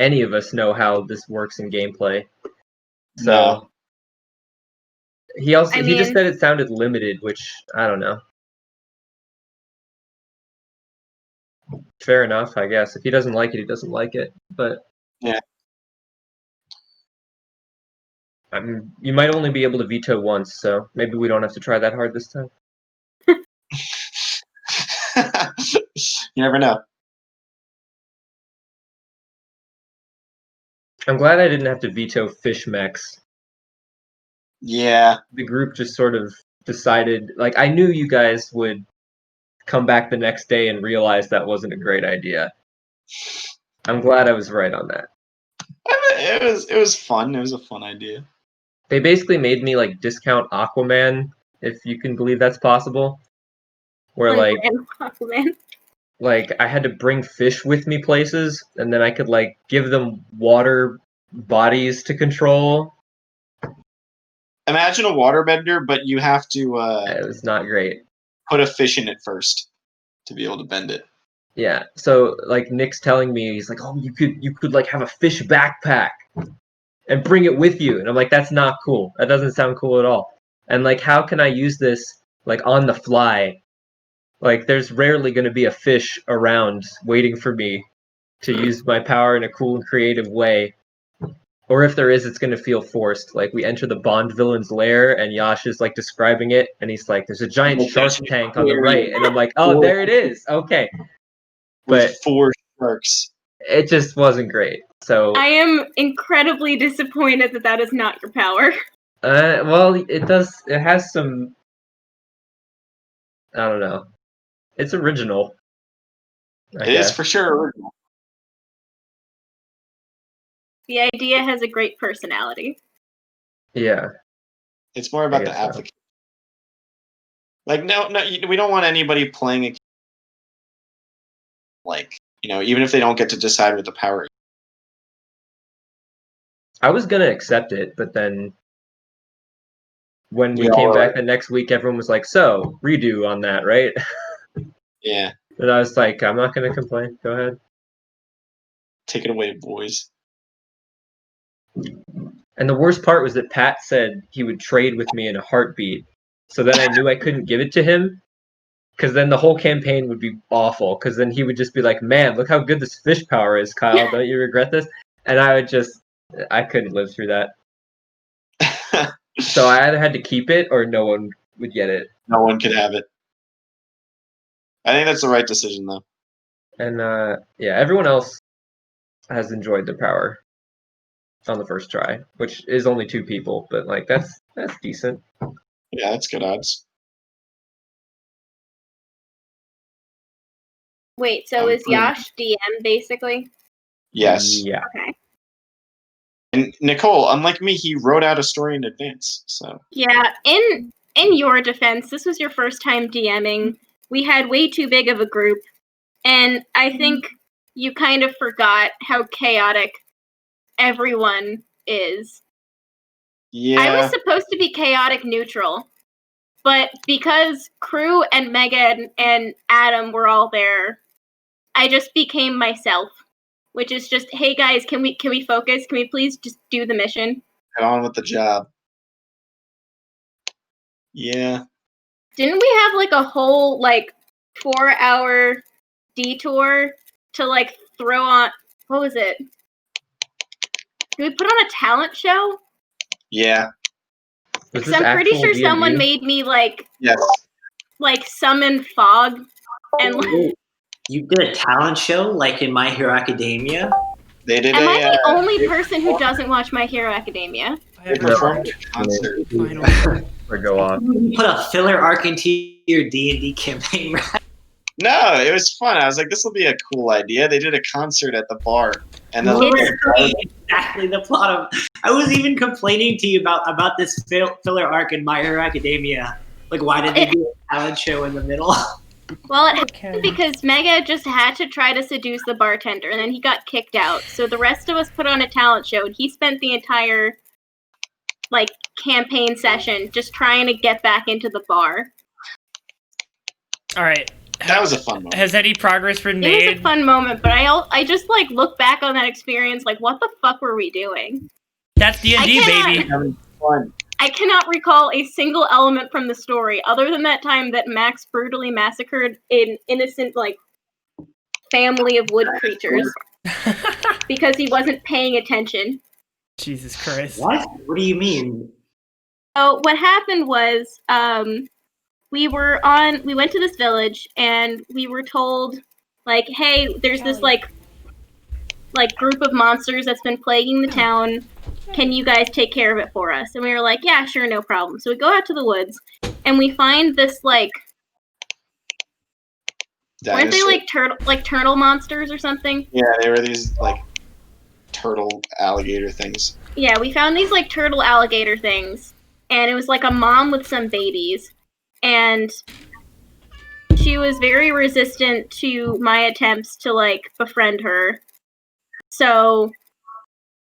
any of us know how this works in gameplay. So No. he just mean- said it sounded limited, which I don't know. Fair enough, I guess. If he doesn't like it, he doesn't like it. But Yeah. I mean, you might only be able to veto once, so maybe we don't have to try that hard this time. You never know. I'm glad I didn't have to veto fish mechs. Yeah. The group just sort of decided, like, I knew you guys would come back the next day and realize that wasn't a great idea. I'm glad I was right on that. It was fun. It was a fun idea. They basically made me like discount Aquaman, if you can believe that's possible. Where like I had to bring fish with me places, and then I could like give them water bodies to control. Imagine a waterbender, but you have to It was not great. put a fish in it first to be able to bend it. Yeah. So like Nick's telling me, he's like, "Oh, you could like have a fish backpack and bring it with you," and I'm like, "That's not cool. That doesn't sound cool at all." And like, how can I use this like on the fly? Like, there's rarely going to be a fish around waiting for me to use my power in a cool and creative way. Or if there is, it's going to feel forced. Like, we enter the Bond villain's lair, and Yash is, like, describing it, and he's like, there's a giant shark tank on the right. And I'm like, oh, there it is. Okay. But With 4 sharks. it just wasn't great. So I am incredibly disappointed that that is not your power. well, it has some, I don't know. It's original. I It is guess. for sure original. The idea has a great personality. Yeah. It's more about the guess so. application. Like, no, we don't want anybody playing a like, even if they don't get to decide what the power is. I was gonna accept it, but then when we Yeah, came well, back the next week, everyone was like, "So redo on that, right?" Yeah. And I was like, "I'm not gonna complain. Go ahead." Take it away, boys. And the worst part was that Pat said he would trade with me in a heartbeat. So then I knew I couldn't give it to him, because then the whole campaign would be awful. Because then he would just be like, "Man, look how good this fish power is, Kyle. Don't you regret this?" And I couldn't live through that. So I either had to keep it or no one would get it. No one could have it. I think that's the right decision, though. And yeah, everyone else has enjoyed the power on the first try, which is only 2 people, but like that's decent. Yeah, that's good odds. Wait, so is Yash DM basically? Yes. Yeah. Okay. And Nicole, unlike me, he wrote out a story in advance. So Yeah, in your defense, this was your first time DMing. We had way too big of a group, and I think you kind of forgot how chaotic everyone is. yeah, I was supposed to be chaotic neutral, but because Crew and Megan and Adam were all there, I just became myself, which is just, hey guys, can we focus? Can we please just do the mission? get on with the job. Yeah. Didn't we have like a whole like 4-hour detour to like throw on, what was it? Did we put on a talent show? Yeah. Was Because this I'm pretty actual sure D&D? someone made me like Yes. summon fog and like, You did a talent show like in My Hero Academia? They did am I the a. only person who doesn't watch My Hero Academia? They performed a concert. Or go off. You put a filler arc into your D&D campaign, right? No, it was fun. I was like, this will be a cool idea. They did a concert at the bar, and then Exactly the plot of. I was even complaining to you about this filler arc in My Hero Academia. Like, why did they do a talent show in the middle? Well, it happened because Mega just had to try to seduce the bartender, and then he got kicked out. So the rest of us put on a talent show, and he spent the entire like campaign session just trying to get back into the bar. All right. that was a fun moment. Has any progress been It made? was a fun moment, but I just like look back on that experience like, what the fuck were we doing? That's D&D, baby. Having fun. I cannot recall a single element from the story other than that time that Max brutally massacred an innocent like family of wood creatures because he wasn't paying attention. Jesus Christ. What? What do you mean? So what happened was we went to this village and we were told like, hey, there's this like group of monsters that's been plaguing the town. Can you guys take care of it for us? And we were like, yeah, sure, no problem. So we go out to the woods and we find this like, weren't they like turtle monsters or something? Yeah, they were these like turtle alligator things. Yeah, we found these like turtle alligator things, and it was like a mom with some babies, and she was very resistant to my attempts to like befriend her. So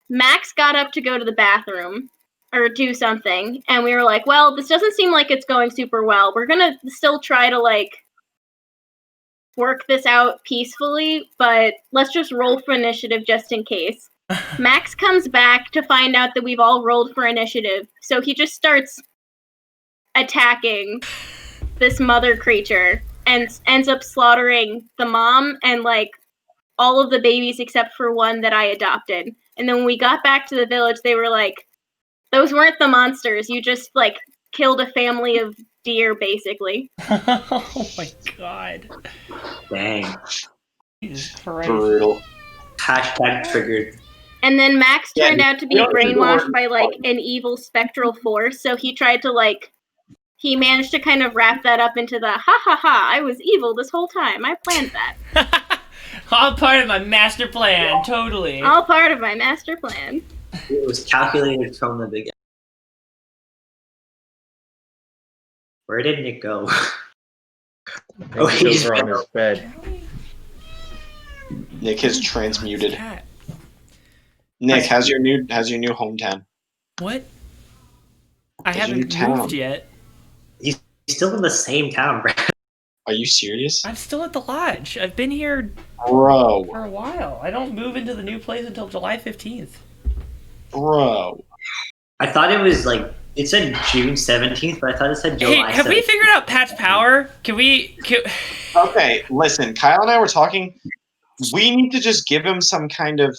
Max got up to go to the bathroom or do something, and we were like, well, this doesn't seem like it's going super well. We're gonna still try to like work this out peacefully, but let's just roll for initiative just in case. Max comes back to find out that we've all rolled for initiative, so he just starts attacking this mother creature and ends up slaughtering the mom and like all of the babies except for one that I adopted. And then when we got back to the village, they were like, those weren't the monsters, you just like killed a family of deer basically. Oh my god. Dang. Jesus Christ. Brutal. Hashtag triggered. And then Max Yeah, turned out to be you don't need to brainwashed worry by like about an evil spectral force, so he tried to like he managed to kind of wrap that up into the ha ha ha, I was evil this whole time. I planned that. All part of my master plan, totally. All part of my master plan. It was calculated from the beginning. Where did Nick go? Oh, he's he's on his bed. Nick is transmuted. Cat. Nick, how's your new hometown? What? I How's your new haven't town? moved yet. He's still in the same town, bro. Are you serious? I'm still at the lodge. I've been here Bro. for a while. I don't move into the new place until July 15th. Bro. I thought it was like it said June 17th, but I thought it said July. Hey, have we figured out Pat's power? Can we? Okay, listen, Kyle and I were talking. We need to just give him some kind of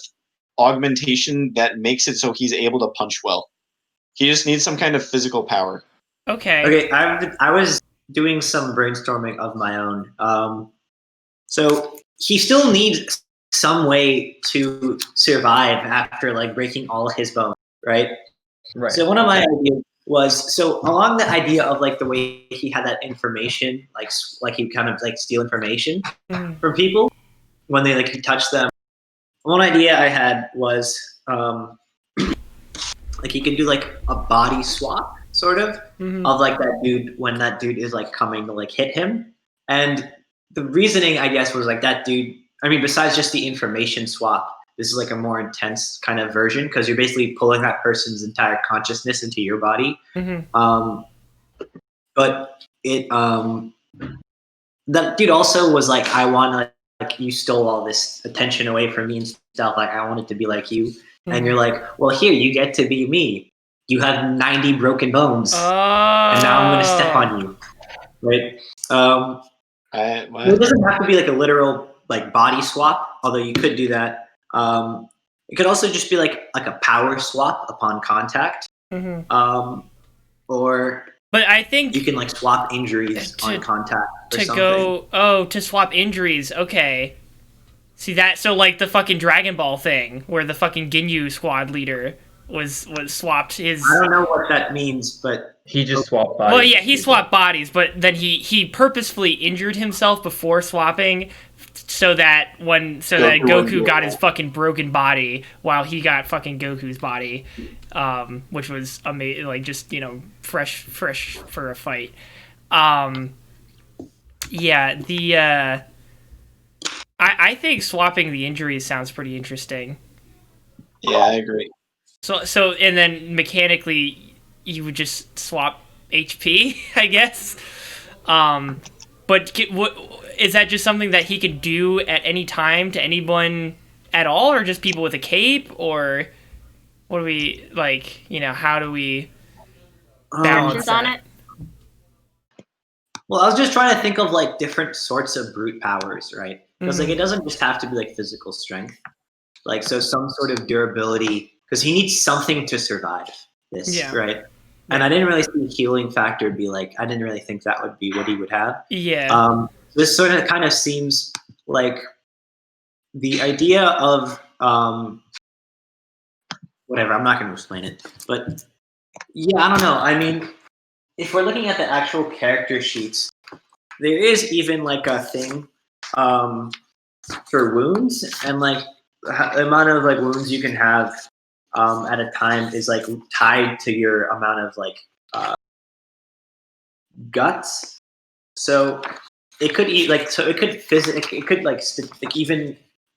augmentation that makes it so he's able to punch well. He just needs some kind of physical power. Okay. Okay, I was doing some brainstorming of my own. So he still needs some way to survive after like breaking all his bones, right? Right. So one of my ideas was along the idea of like the way he had that information, like he kind of like steal information from people when they like he touched them. One idea I had was like he could do like a body swap sort of like that dude when that dude is like coming to like hit him. And the reasoning I guess was like that dude, I mean besides just the information swap, this is like a more intense kind of version because you're basically pulling that person's entire consciousness into your body. But it that dude also was like, I want to like you stole all this attention away from me and stuff. Like I want it to be like you. And you're like, well, here you get to be me. You have 90 broken bones, and now I'm going to step on you, right? It doesn't have to be like a literal like body swap, although you could do that. It could also just be like a power swap upon contact, or but I think you can like swap injuries on contact or something. To swap injuries. Okay. See that? So like the fucking Dragon Ball thing, where the fucking Ginyu squad leader was swapped his. I don't know what that means, but he just swapped bodies. Well, yeah, he swapped bodies, but then he purposefully injured himself before swapping, so that Goku got his fucking broken body while he got fucking Goku's body, which was amazing. Like just fresh for a fight. Yeah, I think swapping the injuries sounds pretty interesting. Yeah, I agree. So and then mechanically you would just swap HP, I guess. But is that just something that he could do at any time to anyone at all, or just people with a cape, or what do we like? How do we balance that? On it? Well, I was just trying to think of like different sorts of brute powers, right? Because like it doesn't just have to be like physical strength, like so some sort of durability, because he needs something to survive this, right? And I didn't really see the healing factor be like, I didn't really think that would be what he would have. Yeah. This sort of kind of seems like the idea of whatever. I'm not going to explain it, but yeah, I don't know. I mean, if we're looking at the actual character sheets, there is even like a thing for wounds, and like the amount of like wounds you can have at a time is like tied to your amount of like guts. So it could even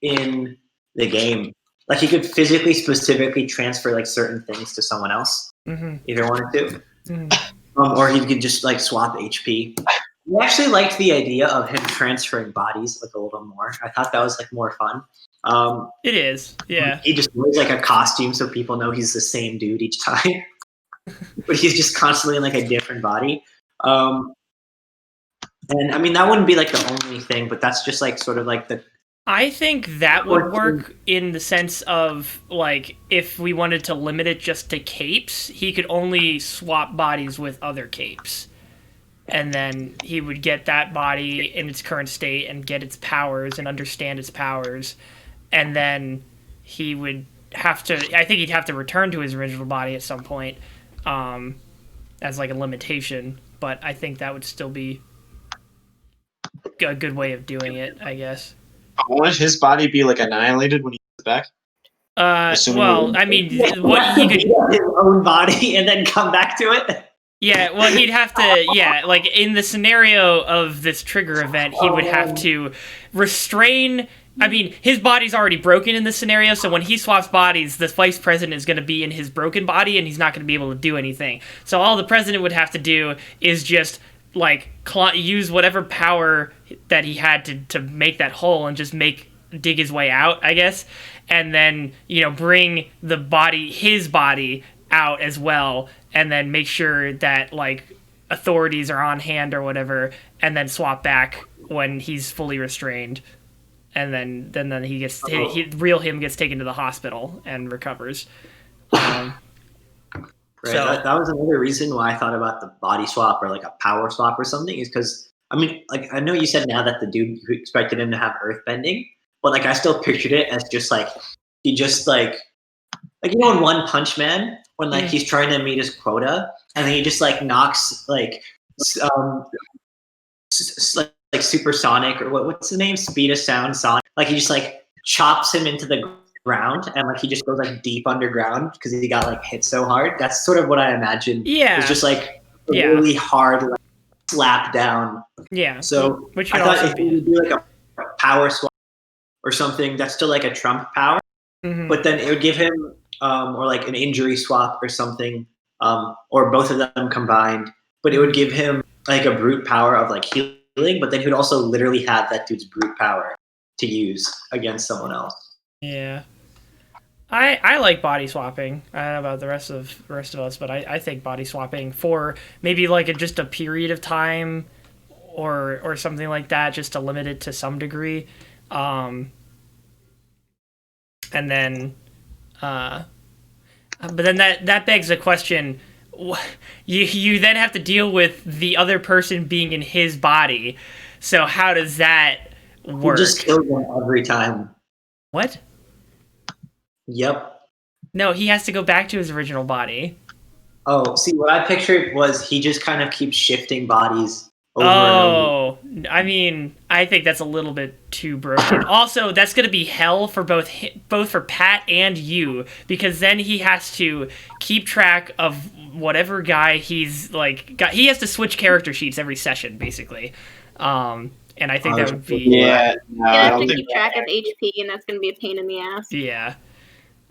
in the game, like you could physically specifically transfer like certain things to someone else if you wanted to, or he could just like swap HP. I actually liked the idea of him transferring bodies like a little more. I thought that was like more fun. It is, yeah. He just wears like a costume so people know he's the same dude each time, but he's just constantly in like a different body. And I mean that wouldn't be like the only thing, but that's just like sort of like the. I think that would work in the sense of like if we wanted to limit it just to capes, he could only swap bodies with other capes. And then he would get that body in its current state and get its powers and understand its powers. And then he would have to, I think he'd have to return to his original body at some point as like a limitation. But I think that would still be a good way of doing it, I guess. Won't his body be like annihilated when he gets back? Well, I mean, what he could his own body and then come back to it. Yeah, well, he'd have to, like, in the scenario of this trigger event, he would have to restrain, I mean, his body's already broken in this scenario, so when he swaps bodies, the vice president is going to be in his broken body, and he's not going to be able to do anything. So all the president would have to do is just, like, use whatever power that he had to make that hole and just dig his way out, I guess, and then, bring his body out as well, and then make sure that like authorities are on hand or whatever, and then swap back when he's fully restrained, and then he gets real him gets taken to the hospital and recovers. Right. So That was another reason why I thought about the body swap or like a power swap or something, is because I mean, like I know you said now that the dude who expected him to have earth bending, but like I still pictured it as just like he just like in One Punch Man when like he's trying to meet his quota and then he just like knocks like like supersonic or what's the name, speed of sound Sonic, like he just like chops him into the ground and like he just goes like deep underground because he got like hit so hard. That's sort of what I imagined. Yeah. It's just like a really hard like, slap down. Yeah. So which I thought if you do like a power swap or something, that's still like a Trump power, but then it would give him or like an injury swap or something, or both of them combined. But it would give him like a brute power of like healing, but then he would also literally have that dude's brute power to use against someone else. Yeah. I like body swapping. I don't know about the rest of us, but I think body swapping for maybe like just a period of time or something like that, just to limit it to some degree. And then but then that begs the question, you then have to deal with the other person being in his body. So how does that work? You just kill them every time. What? Yep. No, he has to go back to his original body. Oh, see, what I pictured was he just kind of keeps shifting bodies over and over. I mean, I think that's a little bit too broken. Also, that's going to be hell for both for Pat and you, because then he has to keep track of whatever guy he's like got. He has to switch character sheets every session, basically. And I think that would be you have to keep track of HP, and that's going to be a pain in the ass. Yeah.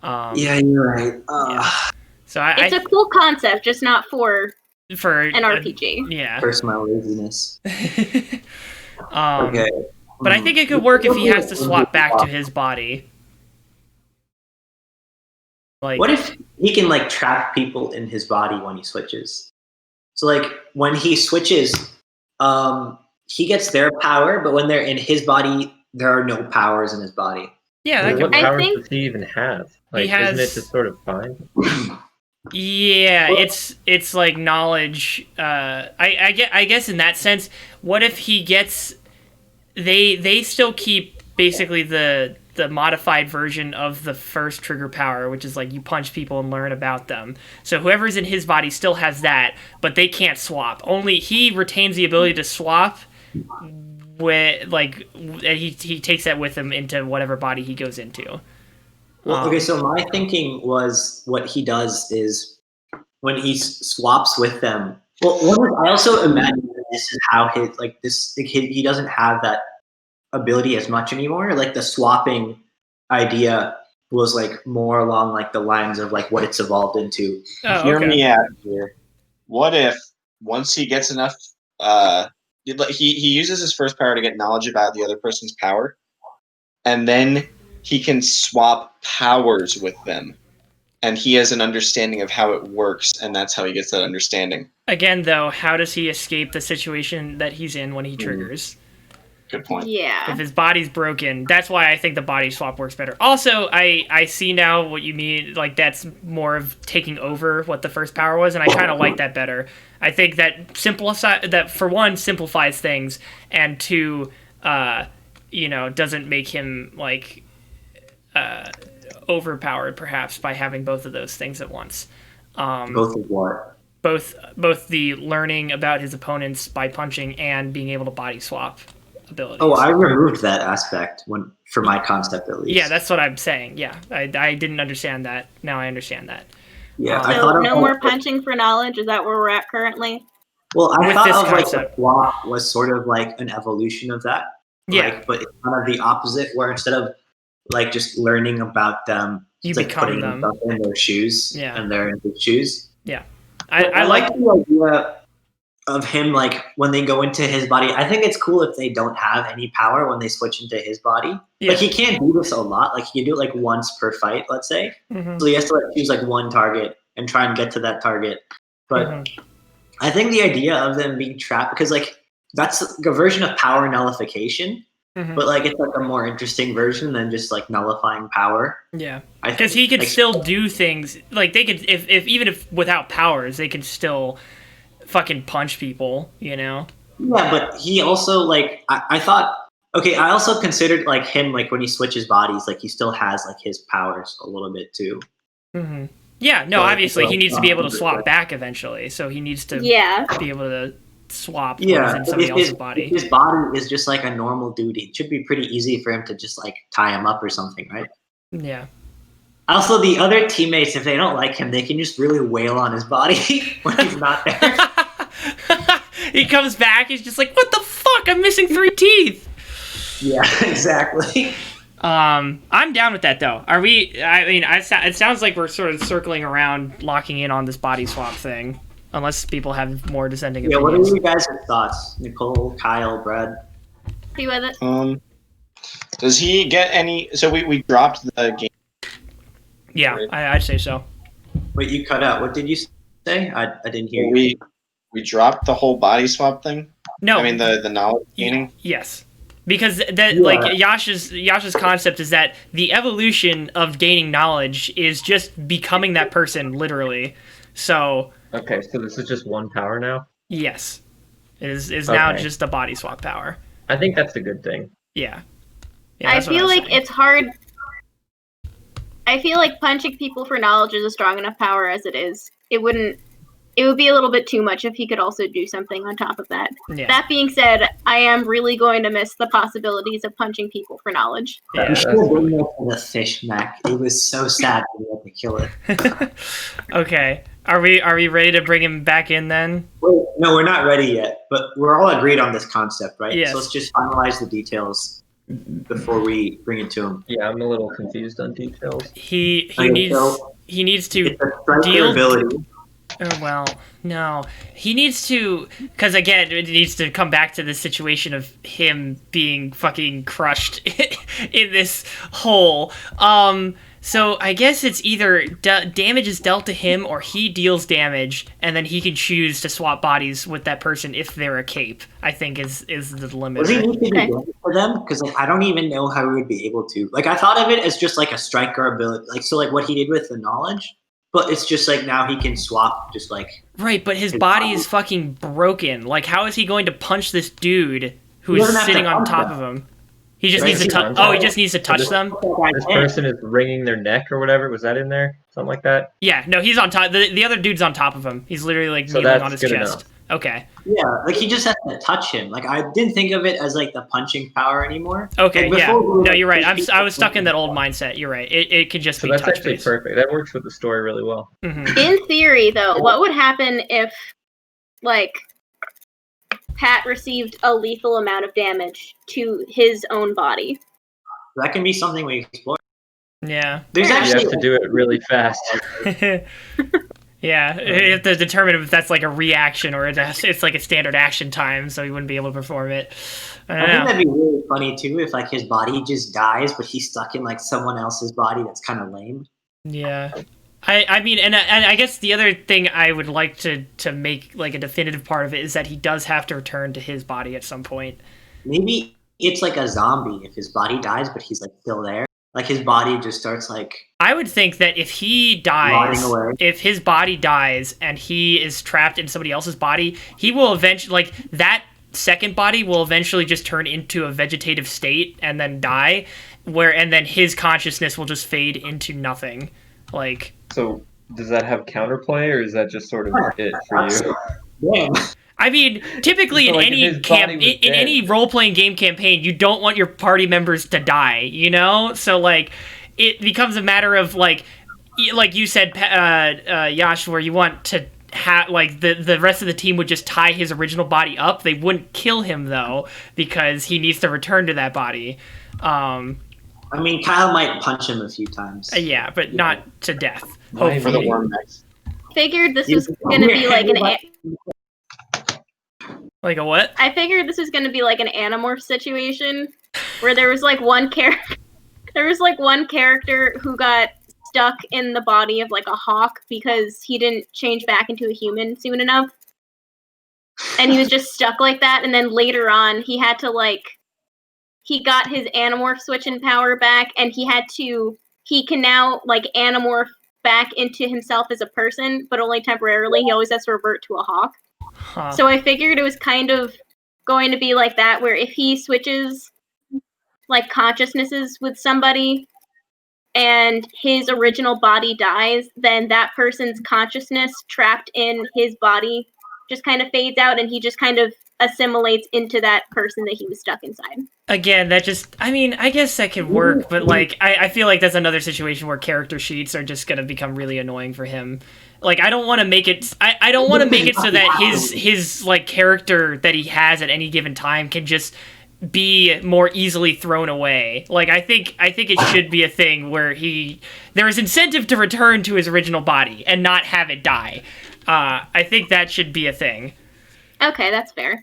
Yeah, you're right. Yeah. So it's a cool concept, just not for an RPG. Yeah. First, my laziness. Okay. But I think it Hmm. could work if he has to swap back to his body. Like, what if he can like trap people in his body when he switches? So like when he switches, he gets their power, but when they're in his body, there are no powers in his body. Yeah, what powers does he even have? Like, isn't it just sort of fine? Yeah, it's like knowledge. I guess in that sense, what if he gets? They still keep basically the modified version of the first trigger power, which is like you punch people and learn about them. So whoever's in his body still has that, but they can't swap. Only he retains the ability to swap. With like he takes that with him into whatever body he goes into. Well, okay, so my thinking was what he does is when he swaps with them. Well, I also imagine that this is how he doesn't have that ability as much anymore. Like the swapping idea was like more along like the lines of like what it's evolved into. Hear me out here. What if once he gets enough, he uses his first power to get knowledge about the other person's power, and then he can swap powers with them, and he has an understanding of how it works, and that's how he gets that understanding. Again, though, how does he escape the situation that he's in when he triggers? Good point. Yeah. If his body's broken, that's why I think the body swap works better. Also, I see now what you mean. Like, that's more of taking over what the first power was, and I kind of like that better. I think that for one, simplifies things, and two, doesn't make him, like, overpowered, perhaps, by having both of those things at once. Both of what? Both the learning about his opponents by punching and being able to body swap abilities. Oh, I removed that aspect for my concept at least. Yeah, that's what I'm saying. Yeah, I didn't understand that. Now I understand that. Yeah, so no more punching for knowledge. Is that where we're at currently? Well, I thought of concept. like the swap was sort of like an evolution of that. Yeah, but it's kind of the opposite, where instead of like just learning about them, you it's like become putting them yourself in their shoes. Yeah, and they're in his shoes. Yeah, I like the idea of him, like when they go into his body. I think it's cool if they don't have any power when they switch into his body. Yeah. Like he can't do this a lot. Like he can do it like once per fight, let's say. Mm-hmm. So he has to like choose like one target and try and get to that target. But I think the idea of them being trapped, because like that's a version of power nullification, but like it's like a more interesting version than just like nullifying power. Yeah, because he could still do things like they could if even if without powers they can still fucking punch people, you know. Yeah, but he also like I thought. Okay, I also considered like him like when he switches bodies, like he still has like his powers a little bit too. Mm-hmm. Yeah, no, obviously he needs to be able to swap back eventually, so he needs to be able to swap what is in somebody else's body. If his body is just like a normal dude, it should be pretty easy for him to just like tie him up or something, right? Yeah. Also, the other teammates, if they don't like him, they can just really wail on his body when he's not there. He comes back, he's just like, what the fuck? I'm missing 3 teeth. Yeah, exactly. I'm down with that though. Are we? I mean, it sounds like we're sort of circling around, locking in on this body swap thing. Unless people have more dissenting opinions. Yeah, what are you guys' thoughts? Nicole, Kyle, Brad? Happy with it? Does he get any? So we dropped the game. Yeah, right? I'd say so. Wait, you cut out. What did you say? I didn't hear you. We dropped the whole body swap thing. No, I mean the knowledge gaining. Yes. Because that like Yasha's concept is that the evolution of gaining knowledge is just becoming that person literally. So okay, so this is just one power now? Yes. It is now just a body swap power. I think that's a good thing. Yeah. I feel like it's hard. I feel like punching people for knowledge is a strong enough power as it is. It would be a little bit too much if he could also do something on top of that. Yeah. That being said, I am really going to miss the possibilities of punching people for knowledge. Yeah, the fish, Mac. It was so sad we had to kill it. Okay. Are we ready to bring him back in then? Wait, no, we're not ready yet. But we're all agreed on this concept, right? Yes. So let's just finalize the details before we bring it to him. Yeah, I'm a little confused on details. He needs to deal ability. Oh, well, no. He needs to, because again, it needs to come back to the situation of him being fucking crushed in this hole. So I guess it's either damage is dealt to him or he deals damage, and then he can choose to swap bodies with that person if they're a cape, I think is the limit. Does he need to do damage for them? Because like, I don't even know how we would be able to. Like, I thought of it as just like a striker ability. Like, so like what he did with the knowledge. But it's just like now he can swap just like... Right, but his body is fucking broken. Like, how is he going to punch this dude who is sitting on top of him? He just needs to touch... Oh, he just needs to touch them? This person is wringing their neck or whatever. Was that in there? Something like that? Yeah, no, he's on top. The other dude's on top of him. He's literally like kneeling on his chest. Enough. Okay. Yeah, like he just has to touch him. Like I didn't think of it as like the punching power anymore. Okay, like, yeah. No, you're right. I was stuck in that old mindset. You're right. It could just be touch. That's actually perfect. That works with the story really well. Mm-hmm. In theory, though, what would happen if, like, Pat received a lethal amount of damage to his own body? That can be something we explore. Yeah. There's actually you have to do it really fast. Yeah, you have to determine if that's like a reaction or it's like a standard action time, so he wouldn't be able to perform it. I think that'd be really funny too if like his body just dies, but he's stuck in like someone else's body. That's kind of lame. Yeah, I mean, and I guess the other thing I would like to make like a definitive part of it is that he does have to return to his body at some point. Maybe it's like a zombie if his body dies, but he's like still there. Like his body just starts like... I would think that if he dies, if his body dies and he is trapped in somebody else's body, he will eventually, like, that second body will eventually just turn into a vegetative state and then die, and then his consciousness will just fade into nothing. Like... So, does that have counterplay, or is that just sort of it for you? Yeah. I mean, typically in any role-playing game campaign, you don't want your party members to die, you know? So, like, it becomes a matter of, like you said, Yash, where you want to have, like, the rest of the team would just tie his original body up. They wouldn't kill him, though, because he needs to return to that body. I mean, Kyle might punch him a few times. Yeah, but not to death. Hopefully. For the worm next. Figured this was going to be like an... Like a what? I figured this was going to be like an Animorph situation where there was like one character who got stuck in the body of like a hawk because he didn't change back into a human soon enough. And he was just stuck like that, and then later on he had to he got his Animorph switching power back, and he can now like Animorph back into himself as a person, but only temporarily. He always has to revert to a hawk. Huh. So I figured it was kind of going to be like that, where if he switches like consciousnesses with somebody and his original body dies, then that person's consciousness trapped in his body just kind of fades out, and he just kind of assimilates into that person that he was stuck inside. Again, that just, I mean, I guess that could work, but like, I feel like that's another situation where character sheets are just gonna become really annoying for him. Like, I don't want to make it, I don't want to make it so that his like character that he has at any given time can just be more easily thrown away. Like, I think it should be a thing where there is incentive to return to his original body and not have it die. I think that should be a thing. Okay, that's fair.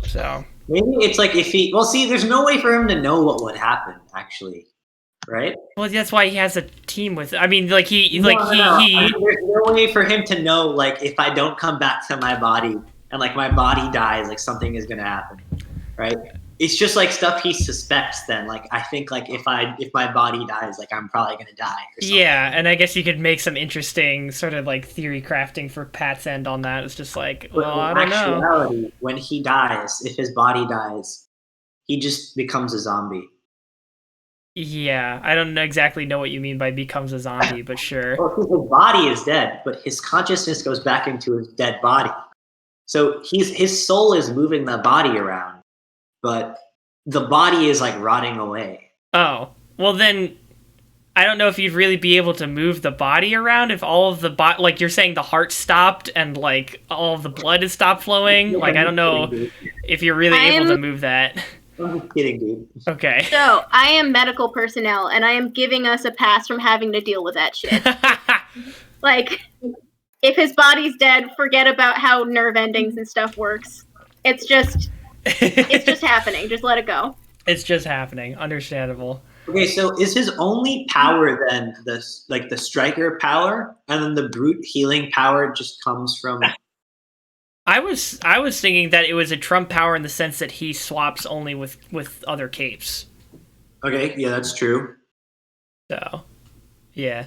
So maybe it's like if he. Well, see, there's no way for him to know what would happen. Actually, right? well, that's why he has a team with. I mean, like he No. I mean, there's no way for him to know, like, if I don't come back to my body and like my body dies, like something is gonna happen, right? It's just like stuff he suspects. Then, like, I think like if my body dies, like I'm probably gonna die. Or something. Yeah, and I guess you could make some interesting sort of like theory crafting for Pat's end on that. It's just like, But well, I in don't know. actuality, when he dies, if his body dies, he just becomes a zombie. Yeah, I don't exactly know what you mean by becomes a zombie, but sure. Well, his body is dead, but his consciousness goes back into his dead body. So his soul is moving the body around, but the body is like rotting away. Oh, well then, I don't know if you'd really be able to move the body around if all of the like you're saying the heart stopped and like all of the blood has stopped flowing. Like, I don't know if you're really able to move that. I'm just kidding, dude. Okay. So I am medical personnel, and I am giving us a pass from having to deal with that shit. Like, if his body's dead, forget about how nerve endings and stuff works. It's just happening. Just let it go. It's just happening. Understandable. Okay, so is his only power then the striker power, and then the brute healing power just comes from? I was thinking that it was a Trump power in the sense that he swaps only with other capes. Okay, yeah, that's true. So, yeah.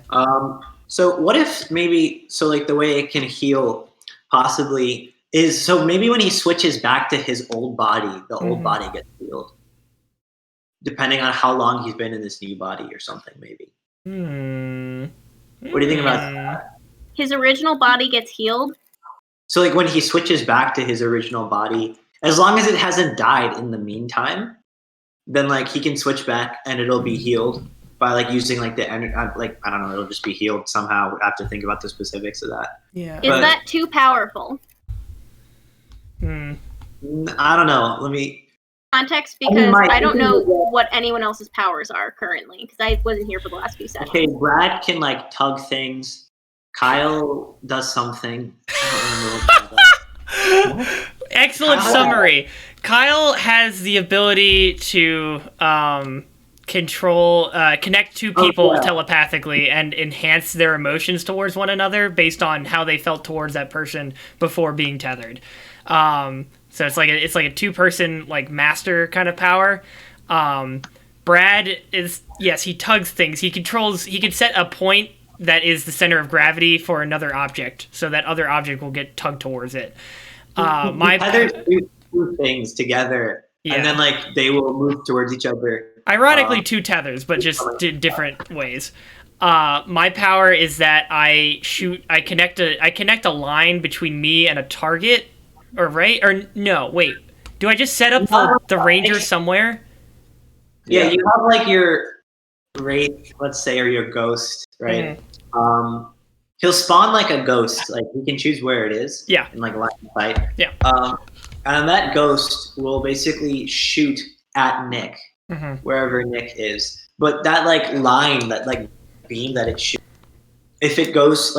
So what if maybe like the way it can heal possibly is so maybe when he switches back to his old body, the old body gets healed. Depending on how long he's been in this new body or something, maybe. What do you think about that? His original body gets healed. So like when he switches back to his original body, as long as it hasn't died in the meantime, then like he can switch back and it'll be healed by like using like the energy. Like I don't know, it'll just be healed somehow. I have to think about the specifics of that. Yeah. Is that too powerful? I don't know. Let me context because I don't know what anyone else's powers are currently because I wasn't here for the last few sessions. Okay, Brad can like tug things. Kyle does something. I don't remember what Kyle does. Excellent summary. Kyle has the ability to connect two people telepathically and enhance their emotions towards one another based on how they felt towards that person before being tethered. So it's like a two-person like master kind of power. Brad is, yes, he tugs things. He can set a point that is the center of gravity for another object, so that other object will get tugged towards it. My tethers do two things together, and then like they will move towards each other. Ironically, two tethers, but just different ways. My power is that I connect a line between me and a target, do I just set up the ranger somewhere? Yeah, you have like your wraith, let's say, or your ghost, right? He'll spawn like a ghost, like you can choose where it is. Yeah. In like line of sight. Yeah. And that ghost will basically shoot at Nick, wherever Nick is. But that like line, that like beam that it shoots, if it goes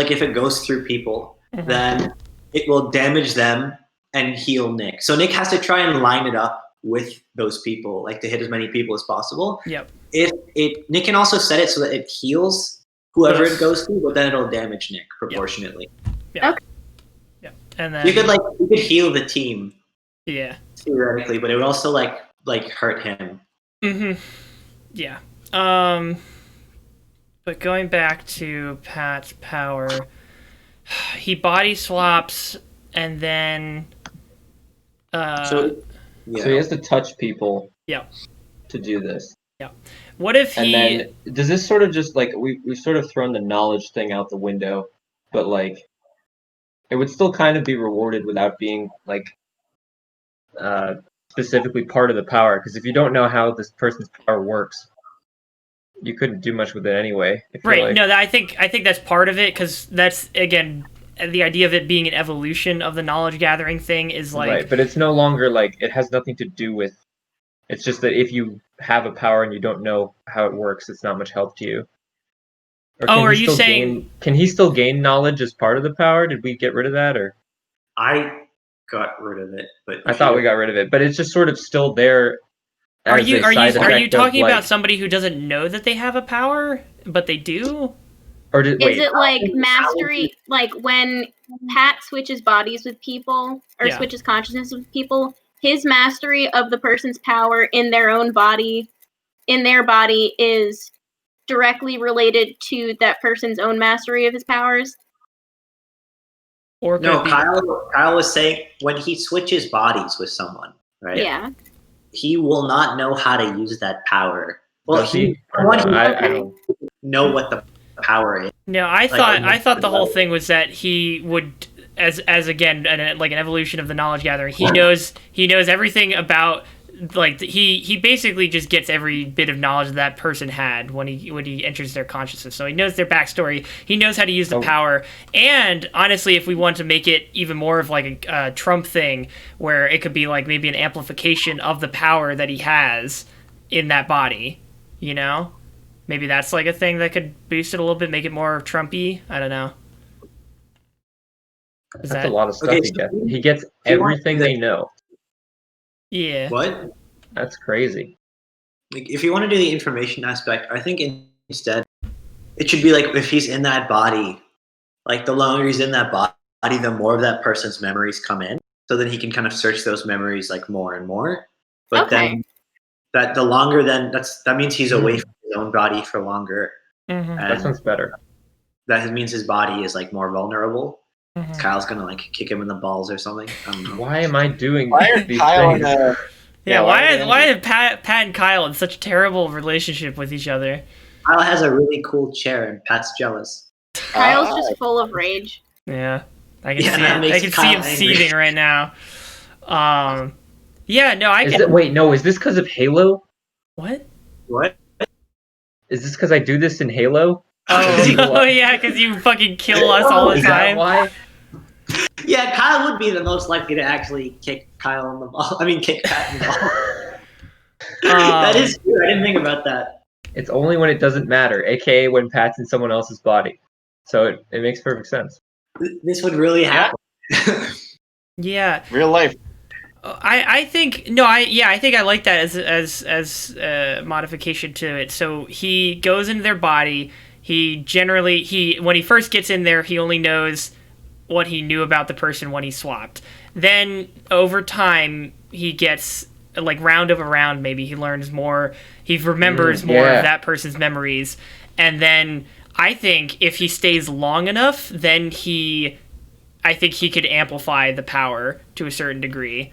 through people, then it will damage them and heal Nick. So Nick has to try and line it up with those people, like to hit as many people as possible. Yep. Nick can also set it so that it heals whoever it goes to, but then it'll damage Nick proportionately. Yeah. Okay. Yeah. And then You could heal the team. Yeah. Theoretically, but it would also like hurt him. Mm-hmm. Yeah. But going back to Pat's power, he body swaps and then So So he has to touch people yeah. to do this. Yeah. What if And he then does this sort of just like we've sort of thrown the knowledge thing out the window, but like it would still kind of be rewarded without being like uh, specifically part of the power. Because if you don't know how this person's power works, you couldn't do much with it anyway. I feel right? like. No, I think that's part of it because that's again the idea of it being an evolution of the knowledge gathering thing is like Right, but it's no longer like it has nothing to do with. It's just that if you have a power and you don't know how it works, it's not much help to you. Or Oh, can are he you still saying- gain? Can he still gain knowledge as part of the power? Did we get rid of that, or I got rid of it, but I thought we got rid of it? But it's just sort of still there. Are As you a are side you are you effect of, talking like, about somebody who doesn't know that they have a power, but they do? Or did, Is wait, it like mastery, like when Pat switches bodies with people or Yeah. switches consciousness with people, his mastery of the person's power in their own body, in their body, is directly related to that person's own mastery of his powers? Or could No, it be- Kyle was saying when he switches bodies with someone, right? Yeah. He will not know how to use that power. Well, does he? Or one, no? he I Okay. don't. know what the power is. No, I Like, thought the whole thing was that he would, as again, like an evolution of the knowledge gathering. He knows everything about, like he basically just gets every bit of knowledge that person had when he enters their consciousness. So he knows their backstory. He knows how to use the Oh. power. And honestly, if we want to make it even more of like a Trump thing, where it could be like maybe an amplification of the power that he has in that body, you know. Maybe that's like a thing that could boost it a little bit, make it more Trumpy. I don't know. Is That's that a lot of stuff Okay, he so gets. He gets you want everything the- they know. yeah? What? That's crazy. Like, if you want to do the information aspect, I think instead it should be like if he's in that body, like the longer he's in that body, the more of that person's memories come in. So then he can kind of search those memories like more and more. But Okay. then that the longer then that means he's away Mhm. from his own body for longer. Mm-hmm. That And sounds better. that means his body is like more vulnerable. Mm-hmm. Kyle's gonna like kick him in the balls or something. I don't know. Why am I doing Why are these Kyle things? and Yeah, are why they- is Pat and Kyle in such a terrible relationship with each other? Kyle has a really cool chair and Pat's jealous. Kyle's just full of rage. Yeah, I can Yeah, see that it. makes I can see Kyle him angry. seething right now. Yeah, no, I Is get it, wait, no. Is this because of Halo? what? What? Is this because I do this in Halo? Oh, What? oh yeah, because you fucking kill us all the Is that time. why? Yeah, Kyle would be the most likely to actually kick Kyle in the ball. I mean, kick Pat in the ball. That is true. I didn't think about that. It's only when it doesn't matter, aka when Pat's in someone else's body. So it makes perfect sense. This would really happen. Yeah, real life? I think no, I think I like that as a modification to it. So he goes into their body. He when he first gets in there, he only knows what he knew about the person when he swapped. Then over time, he gets like round over round. Maybe he learns more. He remembers more yeah. of that person's memories, and then I think if he stays long enough, then I think he could amplify the power to a certain degree.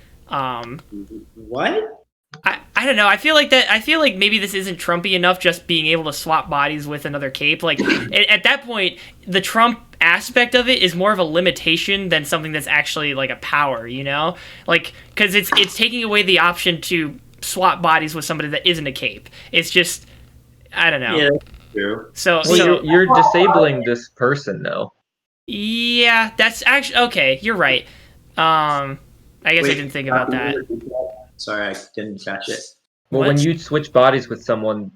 What? I don't know. I feel like maybe this isn't Trumpy enough. Just being able to swap bodies with another cape. Like at that point, the Trump aspect of it is more of a limitation than something that's actually like a power. You know, like because it's taking away the option to swap bodies with somebody that isn't a cape. It's just I don't know. Yeah, that's true. So Well, you're disabling this person, though. yeah, that's actually okay. You're right. I guess I didn't think about that. Sorry, I didn't catch it. Well, What? when you switch bodies with someone,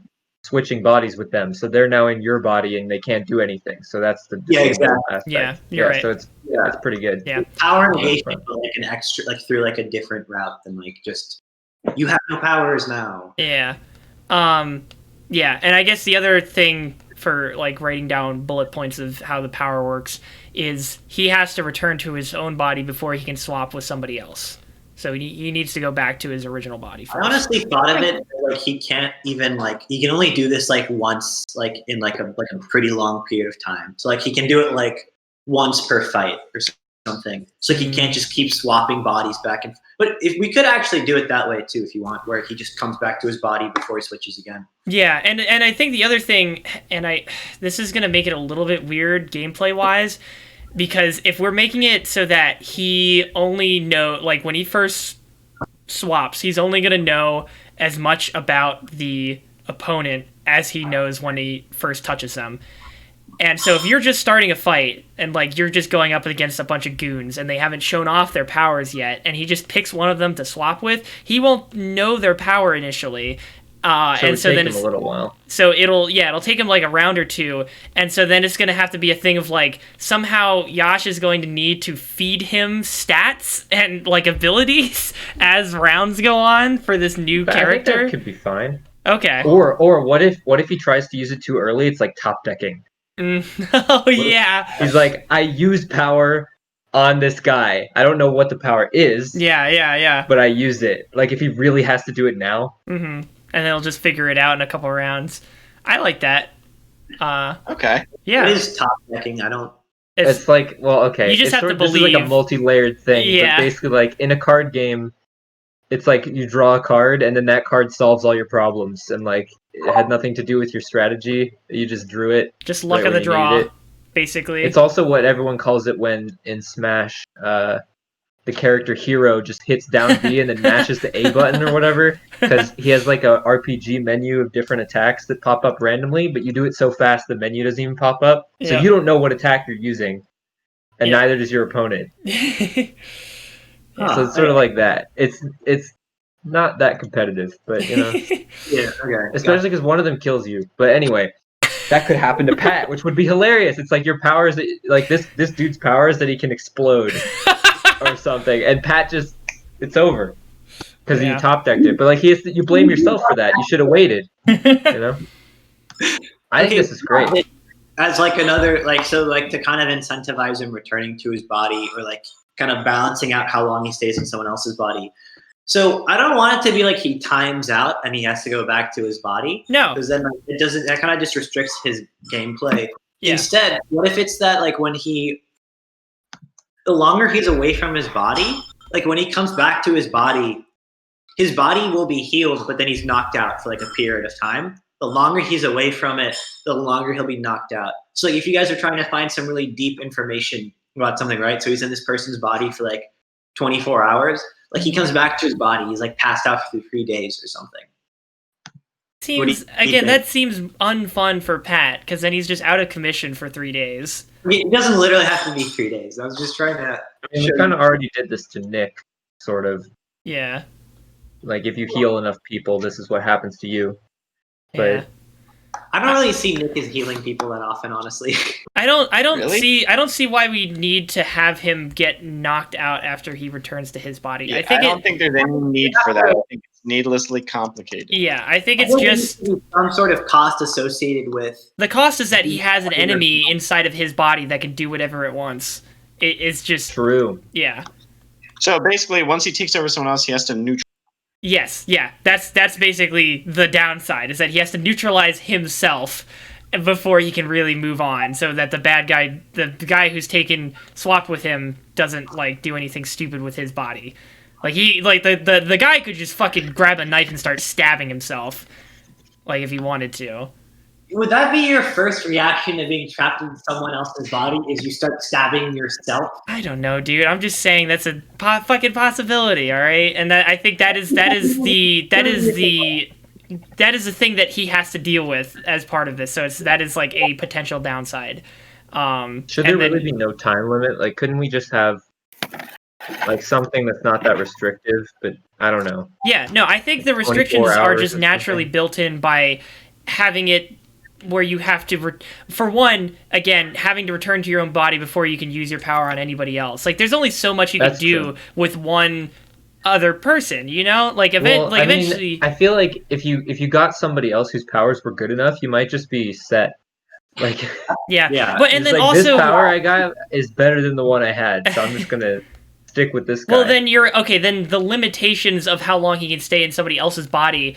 switching bodies with them, so they're now in your body and they can't do anything. So that's the Yeah, disabling exactly. aspect. Yeah, you're right. So it's pretty good. Yeah. Power Yeah. engagement, but like an extra, like through like a different route than like just you have no powers now. Yeah. Yeah, and I guess the other thing for like writing down bullet points of how the power works is he has to return to his own body before he can swap with somebody else. So he needs to go back to his original body first. I honestly thought of it like he can't even like he can only do this like once like in like a pretty long period of time. So like he can do it like once per fight or something. So he can't just keep swapping bodies back and. But if we could actually do it that way too, if you want, where he just comes back to his body before he switches again. Yeah, and I think the other thing, this is gonna make it a little bit weird gameplay wise. Because if we're making it so that he only like when he first swaps, he's only going to know as much about the opponent as he knows when he first touches them. And so if you're just starting a fight and like you're just going up against a bunch of goons and they haven't shown off their powers yet, and he just picks one of them to swap with, he won't know their power initially. And so then it's a little while. So it'll take him like a round or two, and so then it's gonna have to be a thing of like somehow Yash is going to need to feed him stats and like abilities as rounds go on for this new character. I think that could be fine. Okay. Or what if he tries to use it too early? It's like top decking. Oh yeah. He's like, I use power on this guy. I don't know what the power is. Yeah. But I used it. Like if he really has to do it now. Mm-hmm. And then he'll just figure it out in a couple rounds. I like that. Okay. Yeah. It is top decking. I don't. It's like, well, okay. You just have to believe. This is like a multi-layered thing. Yeah. But basically, like in a card game, it's like you draw a card and then that card solves all your problems, and like it had nothing to do with your strategy. You just drew it. Just luck of the draw, basically. It's also what everyone calls it when in Smash, the character hero just hits down B and then mashes the A button or whatever, because he has like a RPG menu of different attacks that pop up randomly, but you do it so fast the menu doesn't even pop up, so you don't know what attack you're using, and neither does your opponent. So it's sort of like that. It's not that competitive, but you know, yeah, okay. Especially because one of them kills you. But anyway, that could happen to Pat, which would be hilarious. It's like your powers, like this dude's powers that he can explode. Or something, and Pat just it's over because you top decked it. But like you blame yourself for that. You should have waited. You know. I think this is great. As like another to kind of incentivize him returning to his body, or like kind of balancing out how long he stays in someone else's body. So I don't want it to be like he times out and he has to go back to his body. No, because then it doesn't. That kind of just restricts his gameplay. Yeah. Instead, what if it's that like when the longer he's away from his body, like when he comes back to his body will be healed, but then he's knocked out for like a period of time. The longer he's away from it, the longer he'll be knocked out. So like if you guys are trying to find some really deep information about something, right? So he's in this person's body for like 24 hours. Like he comes back to his body, he's like passed out for 3 days or something. That seems unfun for Pat, because then he's just out of commission for 3 days. I mean, it doesn't literally have to be 3 days. I was just trying to. I mean, we kind of already did this to Nick, sort of. Yeah. Like if you heal enough people, this is what happens to you. But yeah. I don't really see Nick as healing people that often, honestly. I don't Really? see why we need to have him get knocked out after he returns to his body. Yeah, I don't think there's any need for that. I think it's needlessly complicated. Yeah, I think it's just some sort of cost associated with. The cost is that he has an enemy inside of his body that can do whatever it wants. It's just true. Yeah. So basically, once he takes over someone else, he has to neutralize. Yes, yeah. That's basically the downside, is that he has to neutralize himself before he can really move on, so that the bad guy, the guy who's swapped with him, doesn't like do anything stupid with his body. Like the guy could just fucking grab a knife and start stabbing himself, like if he wanted to. Would that be your first reaction to being trapped in someone else's body? Is you start stabbing yourself? I don't know, dude. I'm just saying that's a fucking possibility, all right? And I think that is the thing that he has to deal with as part of this. So that is like a potential downside. Should there really be no time limit? Like, couldn't we just have like something that's not that restrictive? But I don't know. Yeah, no, I think the restrictions are just naturally built in by having it where you have to, for one, again, having to return to your own body before you can use your power on anybody else. Like, there's only so much you can do with one other person, you know? Like, eventually... I feel like if you got somebody else whose powers were good enough, you might just be set. Like, yeah. But and then like, also, this power I got is better than the one I had, so I'm just gonna stick with this guy. Well, then you're okay. Then the limitations of how long he can stay in somebody else's body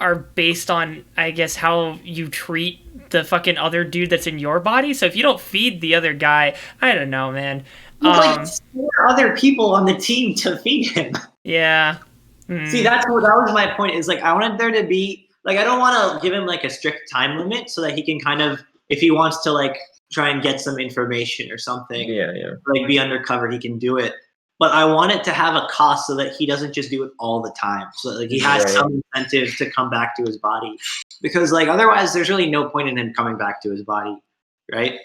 are based on, I guess, how you treat the fucking other dude that's in your body. So if you don't feed the other guy, I don't know, man. Like 4 other people on the team to feed him. Yeah. See, that was my point. Is like I wanted there to be like I don't want to give him like a strict time limit so that he can kind of, if he wants to like try and get some information or something, like be undercover, he can do it. But I want it to have a cost so that he doesn't just do it all the time. So that, like he has some incentive to come back to his body, because like otherwise there's really no point in him coming back to his body, right?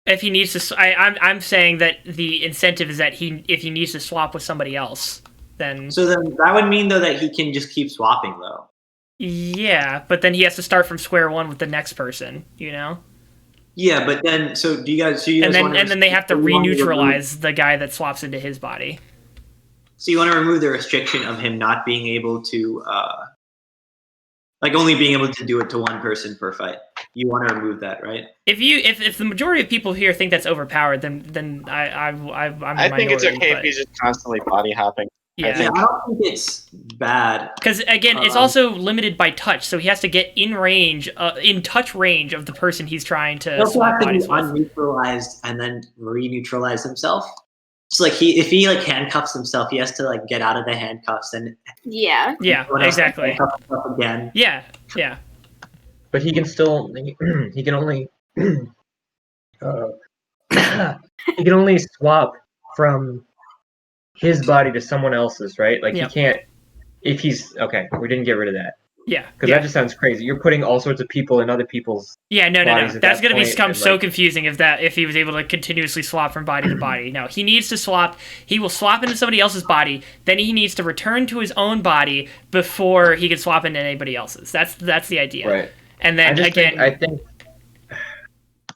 If he needs to, I'm saying that the incentive is that if he needs to swap with somebody else, then. So then that would mean though that he can just keep swapping though. Yeah, but then he has to start from square one with the next person, you know. Yeah, but then do you guys and then they have to re-neutralize the guy that swaps into his body. So you want to remove the restriction of him not being able to, like only being able to do it to one person per fight. You want to remove that, right? If the majority of people here think that's overpowered, then I'm I think it's okay if he's just constantly body hopping. Yeah, I don't think it's bad. Because again, it's also limited by touch, so he has to get in range, in touch range of the person he's trying to swap bodies with. Unneutralized and then re-neutralize himself. So like if he like handcuffs himself, he has to like get out of the handcuffs and yeah, exactly. Handcuff himself again. Yeah. But he can still he can only he can only swap from his body to someone else's, right? Like he can't, if he's okay. We didn't get rid of that. Yeah, because that just sounds crazy. You're putting all sorts of people in other people's. Yeah, no. That's gonna become so confusing if he was able to continuously swap from body to body. No, he needs to swap. He will swap into somebody else's body. Then he needs to return to his own body before he can swap into anybody else's. That's the idea. Right. And then I think.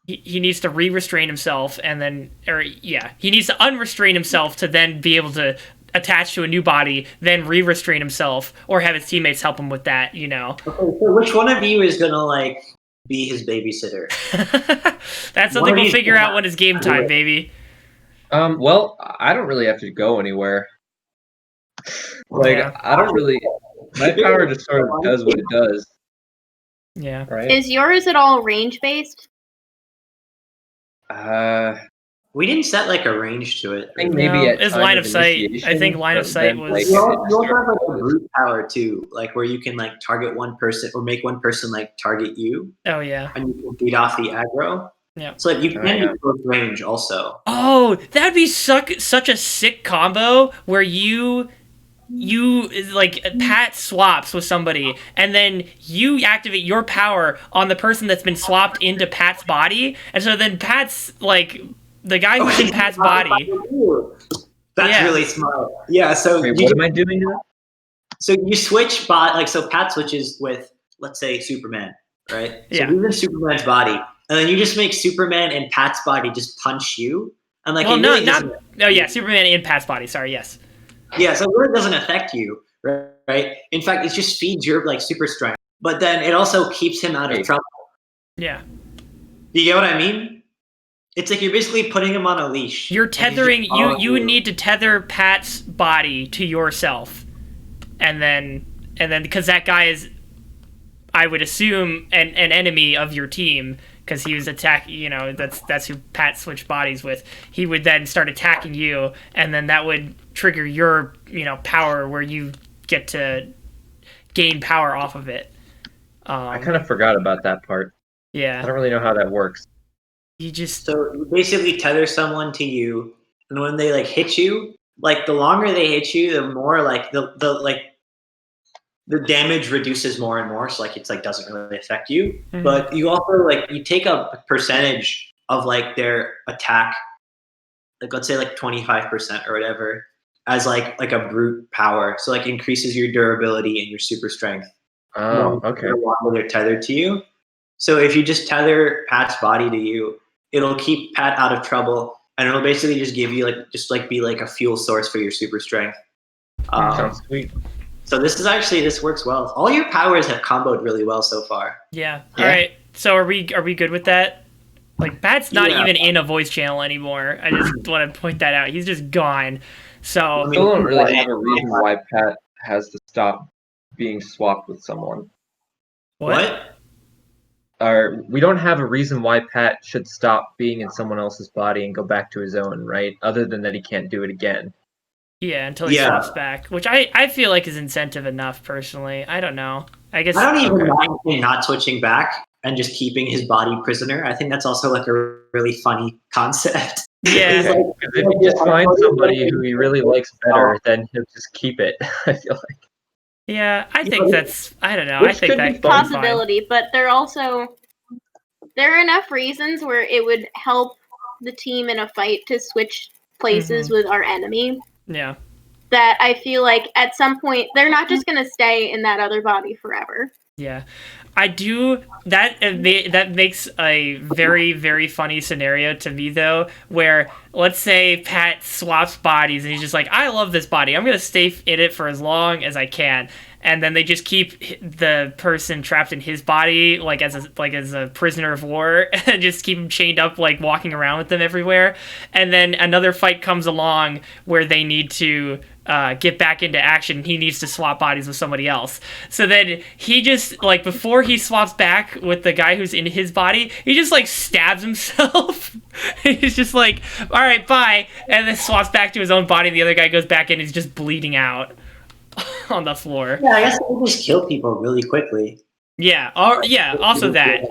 He needs to re-restrain himself, and then, he needs to unrestrain himself to then be able to attach to a new body, then re-restrain himself, or have his teammates help him with that, you know. Okay, so which one of you is gonna like be his babysitter? That's something we'll figure out when it's game time, baby. Well, I don't really have to go anywhere. Like, I don't really. My power just sort of does what it does. Yeah. Right. Is yours at all range based? We didn't set like a range to it. I think maybe it's line of sight. I think line of sight was. You also have like a brute power too, like where you can like target one person or make one person like target you. Oh yeah. And you can beat off the aggro. Yeah. So like you can do close range also. Oh, that'd be such a sick combo where you like Pat swaps with somebody and then you activate your power on the person that's been swapped into Pat's body, and so then Pat's like the guy who's in Pat's body. That's really smart. Yeah, so wait, what am I doing now? So you switch so Pat switches with, let's say, Superman, right? So you're in Superman's body, and then you just make Superman and Pat's body just punch you. And like Superman in Pat's body, sorry, yes. Yeah, so it really doesn't affect you, right? In fact, it just feeds your like super strength, but then it also keeps him out of trouble. Yeah. You get what I mean? It's like you're basically putting him on a leash. You're tethering. You would need to tether Pat's body to yourself, and then because that guy is, I would assume, an enemy of your team. Because he was attacking, you know, that's who Pat switched bodies with. He would then start attacking you, and then that would trigger your, power where you get to gain power off of it. I kind of forgot about that part. Yeah. I don't really know how that works. So you basically tether someone to you, and when they like hit you, like the longer they hit you, the more like the damage reduces more and more, so like it's like doesn't really affect you. Mm-hmm. But you also like you take a percentage of like their attack, like let's say like 25% or whatever, as like a brute power. So like increases your durability and your super strength. Oh, okay. The longer they're tethered to you. So if you just tether Pat's body to you, it'll keep Pat out of trouble, and it'll basically just give you be like a fuel source for your super strength. Sounds sweet. So this works well. All your powers have comboed really well so far. Yeah. All right. So are we good with that? Like Pat's not even in a voice channel anymore. I just want to point that out. He's just gone. So I still don't really have a reason why Pat has to stop being swapped with someone. What? Or we don't have a reason why Pat should stop being in someone else's body and go back to his own, right? Other than that he can't do it again. Yeah, until he swaps back, which I feel like is incentive enough, personally. I don't know. I guess I don't even mind him not switching back and just keeping his body prisoner. I think that's also like a really funny concept. Yeah. Okay. If he just finds somebody who he really likes better, then he'll just keep it. I feel like. Yeah, I think that's. I don't know. Which I think could be that fun. Possibility, but there are enough reasons where it would help the team in a fight to switch places with our enemy. Yeah. That I feel like at some point they're not just gonna stay in that other body forever. Yeah, I do that. That makes a very, very funny scenario to me, though, where let's say Pat swaps bodies and he's just like, I love this body. I'm gonna stay in it for as long as I can. And then they just keep the person trapped in his body, like as a prisoner of war, and just keep him chained up, like walking around with them everywhere. And then another fight comes along where they need to get back into action. He needs to swap bodies with somebody else. So then he just, like, before he swaps back with the guy who's in his body, he just, like, stabs himself. He's just like, all right, bye. And then swaps back to his own body. And the other guy goes back in and he's just bleeding out on the floor. Yeah, I guess they just kill people really quickly. Yeah. Also that.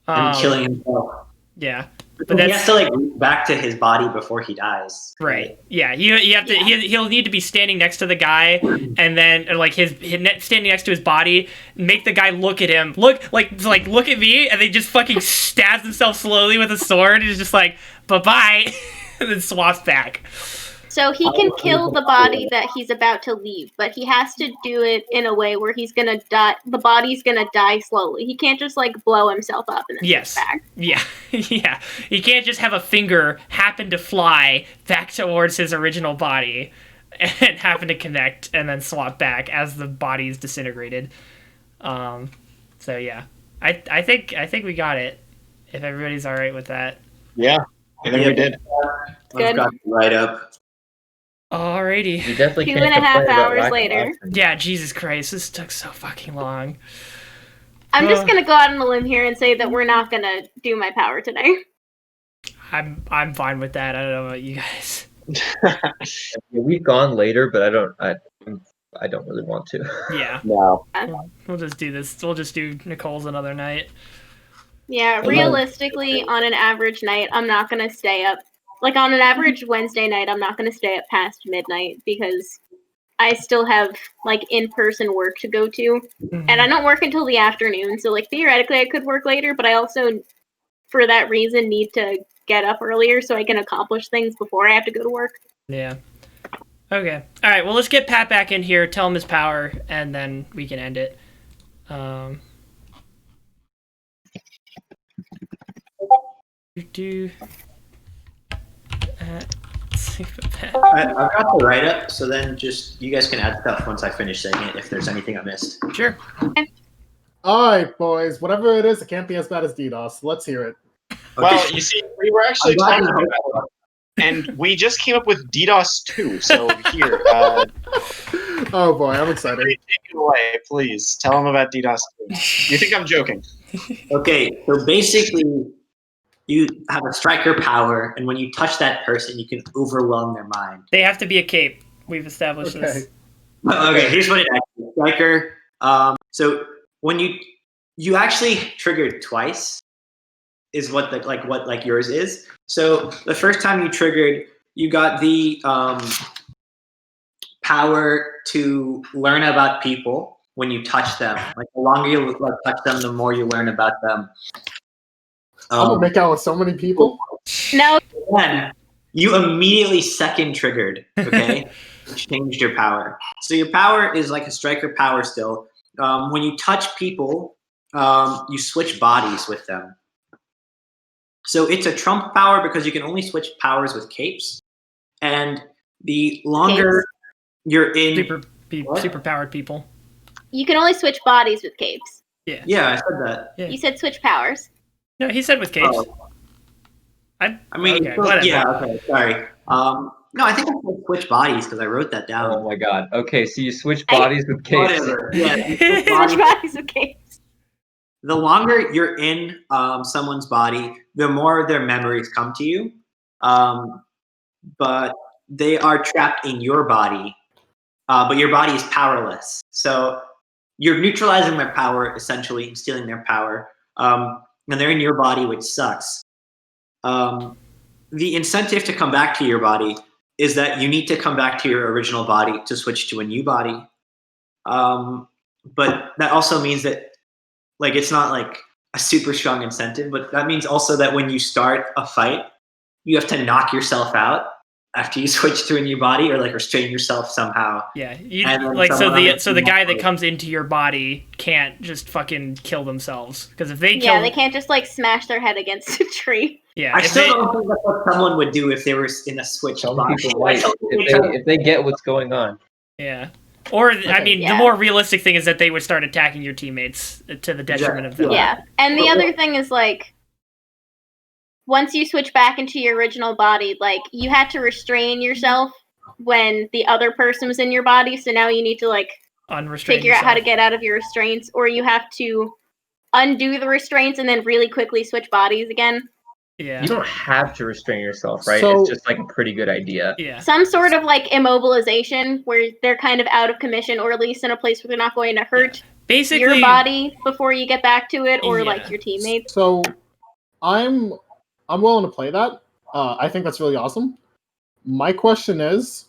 And killing himself. Yeah. But he has to like reach back to his body before he dies. Right. Yeah. You have to. He'll need to be standing next to the guy, and then like his standing next to his body. Make the guy look at him. Look at me, and then just fucking stabs himself slowly with a sword. And is just like bye, and then swaps back. So he can kill the body that he's about to leave, but he has to do it in a way where he's gonna die. The body's gonna die slowly. He can't just like blow himself up and then yes. back. Yeah. Yeah. He can't just have a finger happen to fly back towards his original body and happen to connect and then swap back as the body's disintegrated. So yeah, I think we got it. If everybody's all right with that. Yeah, I think we did. I've got it right up. Alrighty. You definitely 2.5 hours later. Yeah, Jesus Christ, this took so fucking long. I'm just gonna go out on a limb here and say that we're not gonna do my power today. I'm fine with that. I don't know about you guys. We've gone later, but I don't really want to. Yeah. No. We'll just do this. We'll just do Nicole's another night. Yeah, realistically, on an average night, I'm not gonna stay up. Like, on an average Wednesday night, I'm not going to stay up past midnight because I still have, like, in-person work to go to. And I don't work until the afternoon, so, like, theoretically I could work later, but I also, for that reason, need to get up earlier so I can accomplish things before I have to go to work. Yeah. Okay. All right, well, let's get Pat back in here, tell him his power, and then we can end it. I've got the write up, so then just you guys can add stuff once I finish saying it if there's anything I missed. Sure. All right, boys. Whatever it is, it can't be as bad as DDoS. Let's hear it. Okay. Well, you see, we were actually talking about it, and we just came up with DDoS 2. So here, oh boy, I'm excited. take it away, please. Tell them about DDoS 2. You think I'm joking? Okay, so basically, you have a striker power, and when you touch that person, you can overwhelm their mind. They have to be a cape. We've established this. Okay, here's what it actually is. Striker. So when you actually triggered twice, is what yours is. So the first time you triggered, you got the power to learn about people when you touch them. Like the longer you touch them, the more you learn about them. I'm gonna make out with so many people. No. Then you immediately second triggered. Okay, changed your power. So your power is like a striker power still. When you touch people, you switch bodies with them. So it's a trump power because you can only switch powers with capes. And the longer you're in super powered people. You can only switch bodies with capes. Yeah. Yeah, I said that. Yeah. You said switch powers. No, he said with capes. I mean, okay, whatever. yeah, okay, sorry. No, I think I said switch bodies because I wrote that down. Oh my god. Okay, so you switch bodies with capes. Whatever. Yeah. you switch Switch bodies. bodies, okay. The longer you're in someone's body, the more their memories come to you. But they are trapped in your body, but your body is powerless. So you're neutralizing their power, essentially, and stealing their power. And they're in your body, which sucks. The incentive to come back to your body is that you need to come back to your original body to switch to a new body. But that also means that, like, it's not like a super strong incentive, but that means also that when you start a fight, you have to knock yourself out after you switch to a new body, or like restrain yourself somehow. Yeah, like so the guy that comes into your body can't just fucking kill themselves, because if they kill, Yeah, they can't just like smash their head against a tree. Yeah, I still don't think that's what someone would do if they were in a switched Some body. people might if they get what's going on. Yeah. Or, I mean, Yeah. the more realistic thing is that they would start attacking your teammates to the detriment of them. Yeah, and the other thing is like, once you switch back into your original body, like you had to restrain yourself when the other person was in your body, so now you need to like Unrestrain figure out how to yourself. get out of your restraints, or you have to undo the restraints and then really quickly switch bodies again. Yeah. You don't have to restrain yourself, right? So- It's just like a pretty good idea. Yeah. Some sort of like immobilization where they're kind of out of commission, or at least in a place where they're not going to hurt Basically, your body before you get back to it, or Yeah. like your teammates. So, I'm willing to play that. I think that's really awesome. My question is,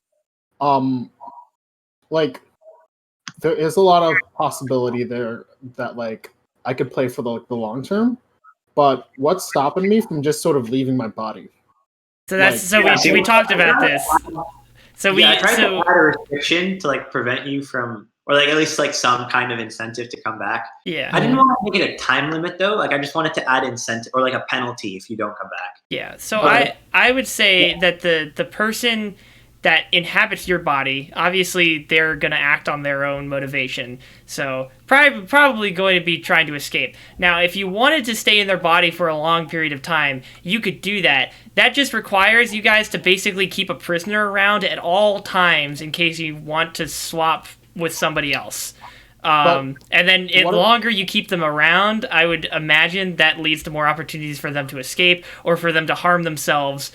like, there is a lot of possibility there that like I could play for the long term, but what's stopping me from just sort of leaving my body? so that's so we talked about this. So we I tried to so add a restriction to like prevent you from, or like at least like some kind of incentive to come back. yeah. I didn't want to make it a time limit though. Like I just wanted to add incentive or like a penalty if you don't come back. Yeah, so Okay. I would say that the person that inhabits your body, obviously they're going to act on their own motivation. So probably going to be trying to escape. Now, if you wanted to stay in their body for a long period of time, you could do that. That just requires you guys to basically keep a prisoner around at all times in case you want to swap with somebody else. And then the longer you keep them around, I would imagine that leads to more opportunities for them to escape or for them to harm themselves,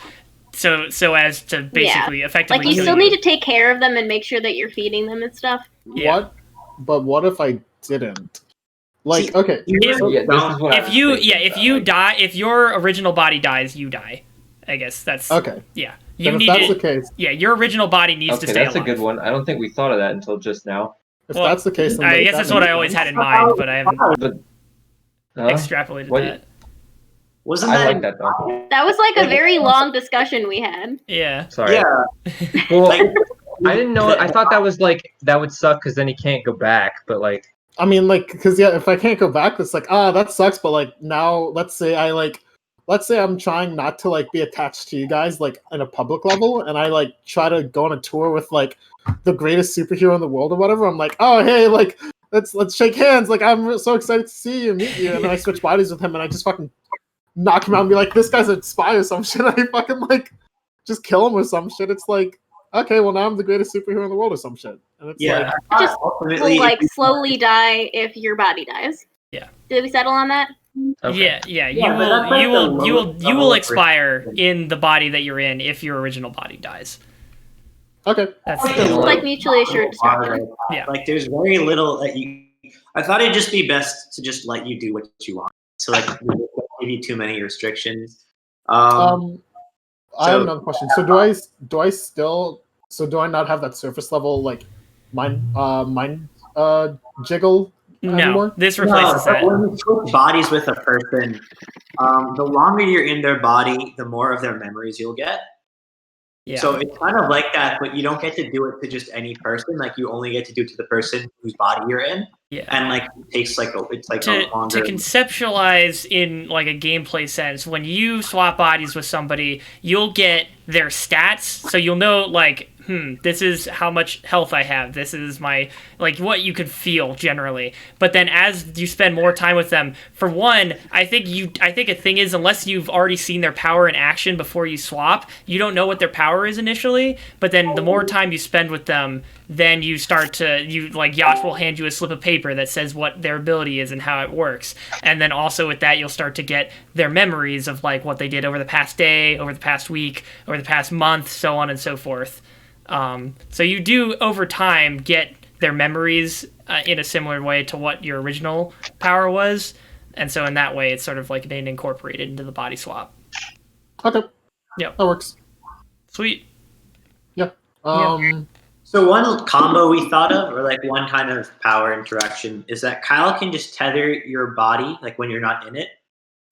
so as to basically effectively Like you kill still need to take care of them and make sure that you're feeding them and stuff. Yeah. What if I didn't? Like, See, okay, If- so- Yeah, this is what If you die, if your original body dies, you die. I guess that's okay. yeah. You Then if need that's to, the case, yeah. Your original body needs to Okay, stay that's alive. a good one. I don't think we thought of that until just now. if Well, that's the case, then I like, guess that that's what makes I always sense. had in mind, but I haven't But extrapolated What- that. Wasn't I that? like that though. That was like a very long discussion we had. Yeah. Sorry. Yeah. Well, Like, I didn't know. I thought that was like that would suck because then he can't go back. But like, I mean, like, because if I can't go back, it's like, that sucks. But like now, let's say I'm trying not to like be attached to you guys like in a public level, and I like try to go on a tour with like the greatest superhero in the world or whatever. I'm like, oh hey, like let's shake hands. Like I'm so excited to see you, meet you, and then I switch bodies with him, and I just fucking knock him out and be like, this guy's a spy or some shit. And I fucking like just kill him or some shit. It's like, okay, well now I'm the greatest superhero in the world or some shit. And it's yeah. like, I Just thought ultimately, Will like if you- slowly die if your body dies. Yeah. Did we settle on that? okay. Yeah. Yeah, but that's like You the lowest will level of expire restriction. in the body that you're in if your original body dies. okay, That's Like It's the like low- mutually assured destruction. Yeah. Like there's very little that you. I thought it'd just be best to just let you do what you want. So like, we don't give you too many restrictions. I have so- another question. So do I not have that surface level like mind jiggle no. anymore? This No, replaces but that. when you switch bodies with a person, the longer you're in their body, the more of their memories you'll get. Yeah. So it's kind of like that, but you don't get to do it to just any person. Like you only get to do it to the person whose body you're in, yeah. and like it takes like it's like to a longer. conceptualize in like a gameplay sense, when you swap bodies with somebody, you'll get their stats, so you'll know like this is how much health I have. This is my, like, what you could feel generally. But then as you spend more time with them, for one, I think a thing is, unless you've already seen their power in action before you swap, you don't know what their power is initially. But then the more time you spend with them, then you start to, like, Yash will hand you a slip of paper that says what their ability is and how it works. And then also with that, you'll start to get their memories of, like, what they did over the past day, over the past week, over the past month, so on and so forth. So you do, over time, get their memories in a similar way to what your original power was. And so in that way, it's sort of like being incorporated into the body swap. Okay. Yeah. That works. Sweet. Yeah. So one combo we thought of, or like one kind of power interaction, is that Kyle can just tether your body, like when you're not in it.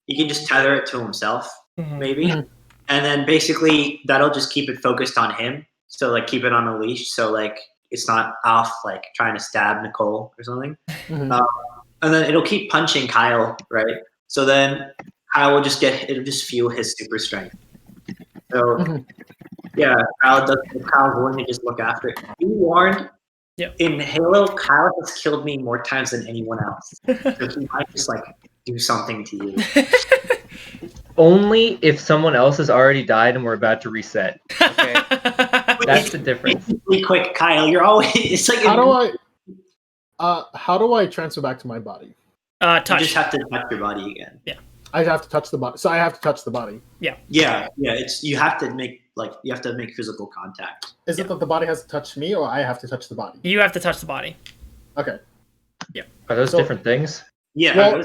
He can just tether it to himself, maybe. Mhm. And then basically that'll just keep it focused on him. So like keep it on a leash. So like it's not off like trying to stab Nicole or something. Mhm. And then it'll keep punching Kyle, right? So then Kyle will it'll just fuel his super strength. So Mhm. yeah, Kyle's willing to just look after it. Be warned, in Halo, Kyle has killed me more times than anyone else. So he might just like do something to you. Only if someone else has already died and we're about to reset. Okay, that's the difference. Really quick, Kyle, you're always. It's like how do I transfer back to my body? Touch. You just have to touch your body again. Yeah. I have to touch the body. So I have to touch the body. Yeah. It's you have to make physical contact. Is it that the body has to touch me, or I have to touch the body? You have to touch the body. Okay. Yeah. Are those different things? Yeah.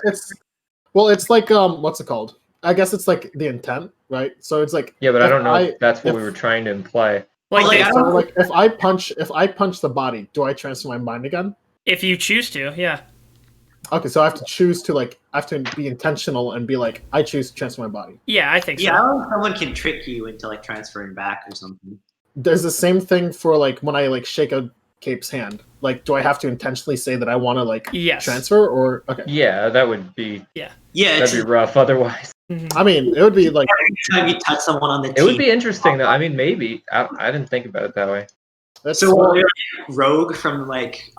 Well, it's like what's it called? I guess it's like the intent, right? So it's like Yeah, but I don't know if that's what we were trying to imply. Like, if I punch the body, do I transfer my mind again? if you choose to, yeah. Okay, so I have to choose to I have to be intentional and be like, I choose to transfer my body. Yeah, I think so. Yeah, I don't know if someone can trick you into like transferring back or something. There's the same thing for like when I like shake a Cape's hand. Like, do I have to intentionally say that I want to like transfer or okay? Yeah, that would be that'd be rough otherwise. I mean, it would be like every time you touch someone on the team. It would be interesting though. I mean, maybe I didn't think about it that way. So Rogue from like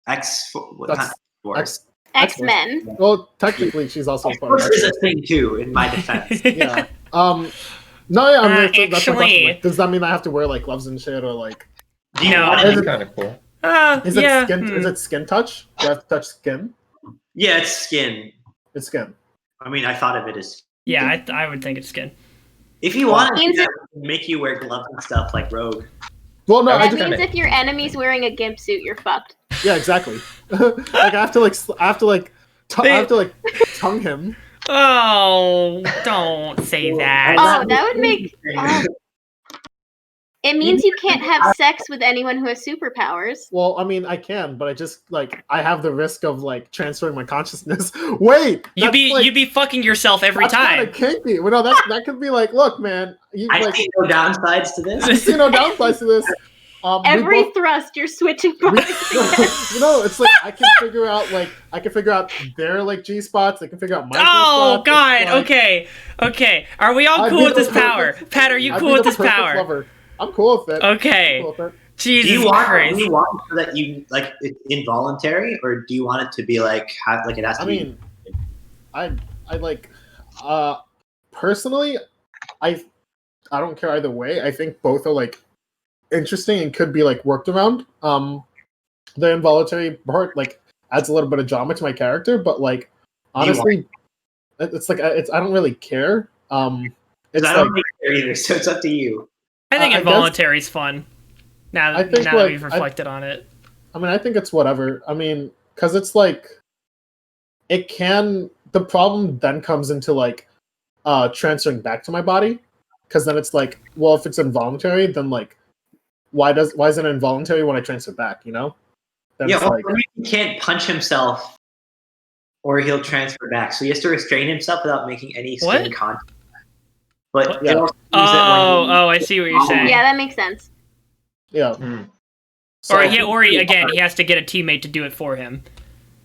X-Men. Well, technically, she's also of course is a thing too. In my defense, yeah. No, yeah. That's my question. Actually, Like, does that mean I have to wear like gloves and shit, or like? That'd be kind of cool. Is it skin? Is it skin touch? Do I have to touch skin? Yeah, it's skin. It's skin. I mean, I thought of it as. Yeah, I would think it's skin. If you want to make you wear gloves and stuff like Rogue. Well, no, that means if your enemy's wearing a gimp suit, you're fucked. Yeah, exactly. Like I have to tongue him. Oh, don't say that. Oh, that would make. It means you can't have sex with anyone who has superpowers. Well, I mean, I can, but I just I have the risk of like transferring my consciousness. Wait, you'd be fucking yourself every time. That's kinky. Well, no, that could be like, look, man. I see no downsides to this. I see no downsides to this. Every thrust, you're switching bodies. It's like I can figure out their like G spots. They can figure out my. Oh G spots. God! Okay. Are we all cool with this power? Pat, are you cool with this power? Lover. I'm cool with it. Okay. Jesus do you Christ. want that you like it's involuntary, or do you want it to be like it has to be? I mean, I like personally, I don't care either way. I think both are like interesting and could be like worked around. The involuntary part like adds a little bit of drama to my character, but like honestly, it's like I don't really care. It's I don't really care either, so it's up to you. I think involuntary is fun. Now that we've reflected on it. I mean, I think it's whatever. I mean, because it's like it can. The problem then comes into like transferring back to my body, because then it's like, well, if it's involuntary, then like why is it involuntary when I transfer back? You know? Then yeah, like, he can't punch himself, or he'll transfer back. So he has to restrain himself without making any skin contact. But I see what you're saying. Yeah, that makes sense. Yeah. So, or he has to get a teammate to do it for him.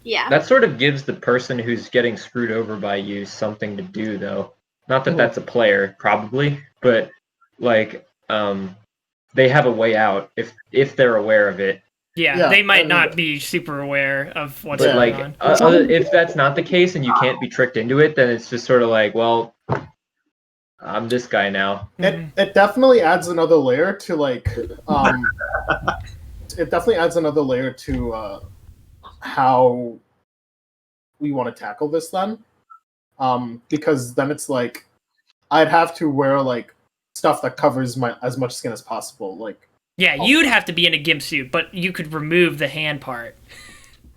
Yeah. That sort of gives the person who's getting screwed over by you something to do, though. Not that that's a player, probably, but like they have a way out if they're aware of it. Yeah, they might not be super aware of what's But going like, on. if that's not the case and you can't be tricked into it, then it's just sort of like, well, I'm this guy now. It definitely adds another layer to like it definitely adds another layer to how we want to tackle this then. Because then it's like I'd have to wear like stuff that covers my as much skin as possible. Like yeah, you'd have to be in a gimp suit, but you could remove the hand part.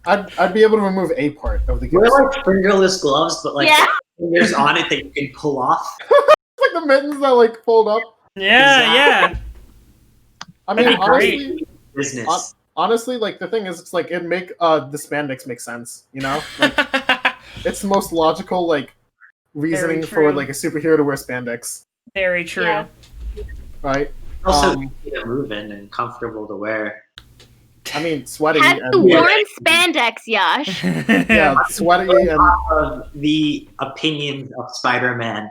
I'd be able to remove a part of the gimp We're suit. like fingerless gloves, but like fingers on it that you can pull off. Like the mittens that like fold up. Yeah. I mean, honestly, business. Honestly, like the thing is, it's like it make the spandex make sense. You know, like it's the most logical like reasoning for like a superhero to wear spandex. Very true. Yeah. Right. Also, moving and comfortable to wear. I mean, sweaty. Have and you worn spandex, Yash? yeah, sweaty and of the opinions of Spider-Man,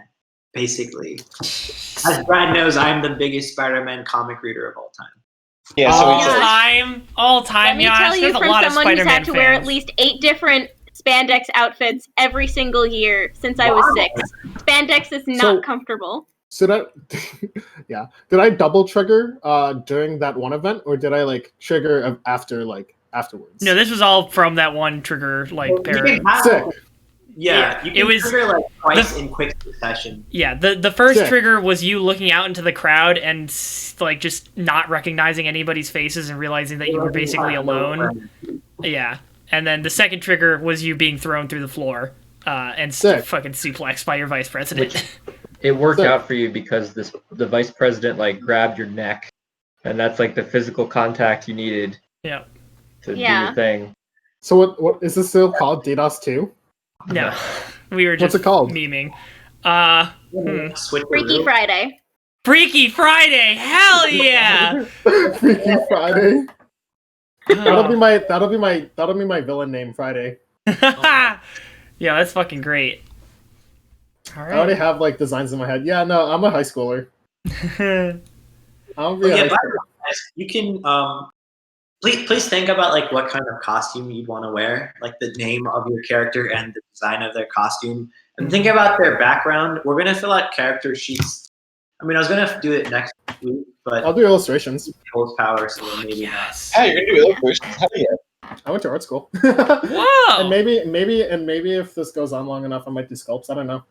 basically. As Brad knows, I'm the biggest Spider-Man comic reader of all time. Yeah, so all time. Let me Yeah, tell you there's a from lot of someone who's Spider-Man had to wear fans. at least 8 different spandex outfits every single year since I was 6. Spandex is not comfortable. So that, yeah. Did I double trigger during that one event, or did I like trigger afterwards? No, this was all from that one trigger parry. Sick. Yeah, you can it was trigger twice in quick succession. Yeah, the first trigger was you looking out into the crowd and just not recognizing anybody's faces and realizing that you were basically alone. Yeah, and then the second trigger was you being thrown through the floor and fucking suplexed by your vice president. It worked out for you because the vice president grabbed your neck, and that's like the physical contact you needed. Yeah. To do your thing. So what is this still called? DDoS 2? No, we were just what's it called? Memeing. Freaky Friday. Freaky Friday, hell yeah! Freaky Friday. That'll be my villain name, Friday. Yeah, that's fucking great. All right. I already have designs in my head. Yeah, no, I'm a high schooler. You can please think about what kind of costume you'd want to wear, like the name of your character and the design of their costume, and think about their background. We're gonna fill out character sheets. I mean, I was gonna do it next week, but I'll do illustrations. Power, so maybe yes. Hey, you're gonna do illustrations? Hell yeah! I went to art school. Whoa! And maybe if this goes on long enough, I might do sculpts. I don't know.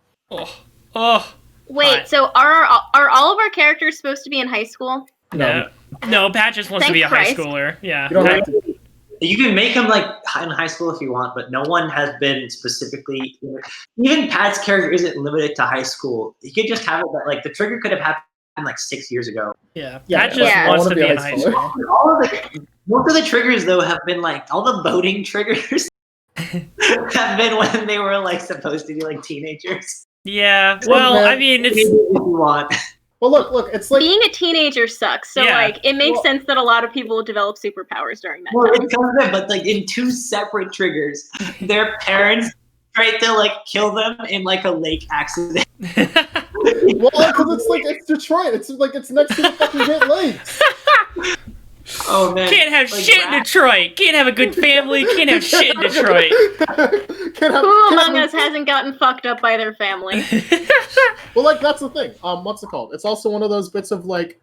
Oh. Wait, so are all of our characters supposed to be in high school? No, Pat just wants to be a high schooler. Yeah. You can make him in high school if you want, but no one has been specifically. Even Pat's character isn't limited to high school. He could just have it that the trigger could have happened 6 years ago. Yeah, Pat just wants to be in high school. Most of the triggers though have been all the voting triggers have been when they were supposed to be teenagers. Yeah. Well, I mean, it's. If you want. Well, look, it's like being a teenager sucks. So it makes sense that a lot of people develop superpowers during that time. It comes in, but in 2 separate triggers, their parents tried to kill them in a lake accident. Well, because it's Detroit. It's it's next to the fucking Great Lakes. Oh man! Can't have shit in Detroit. Can't have a good family. Can't have shit in Detroit. Who among us hasn't gotten fucked up by their family? Well, that's the thing. What's it called? It's also one of those bits of the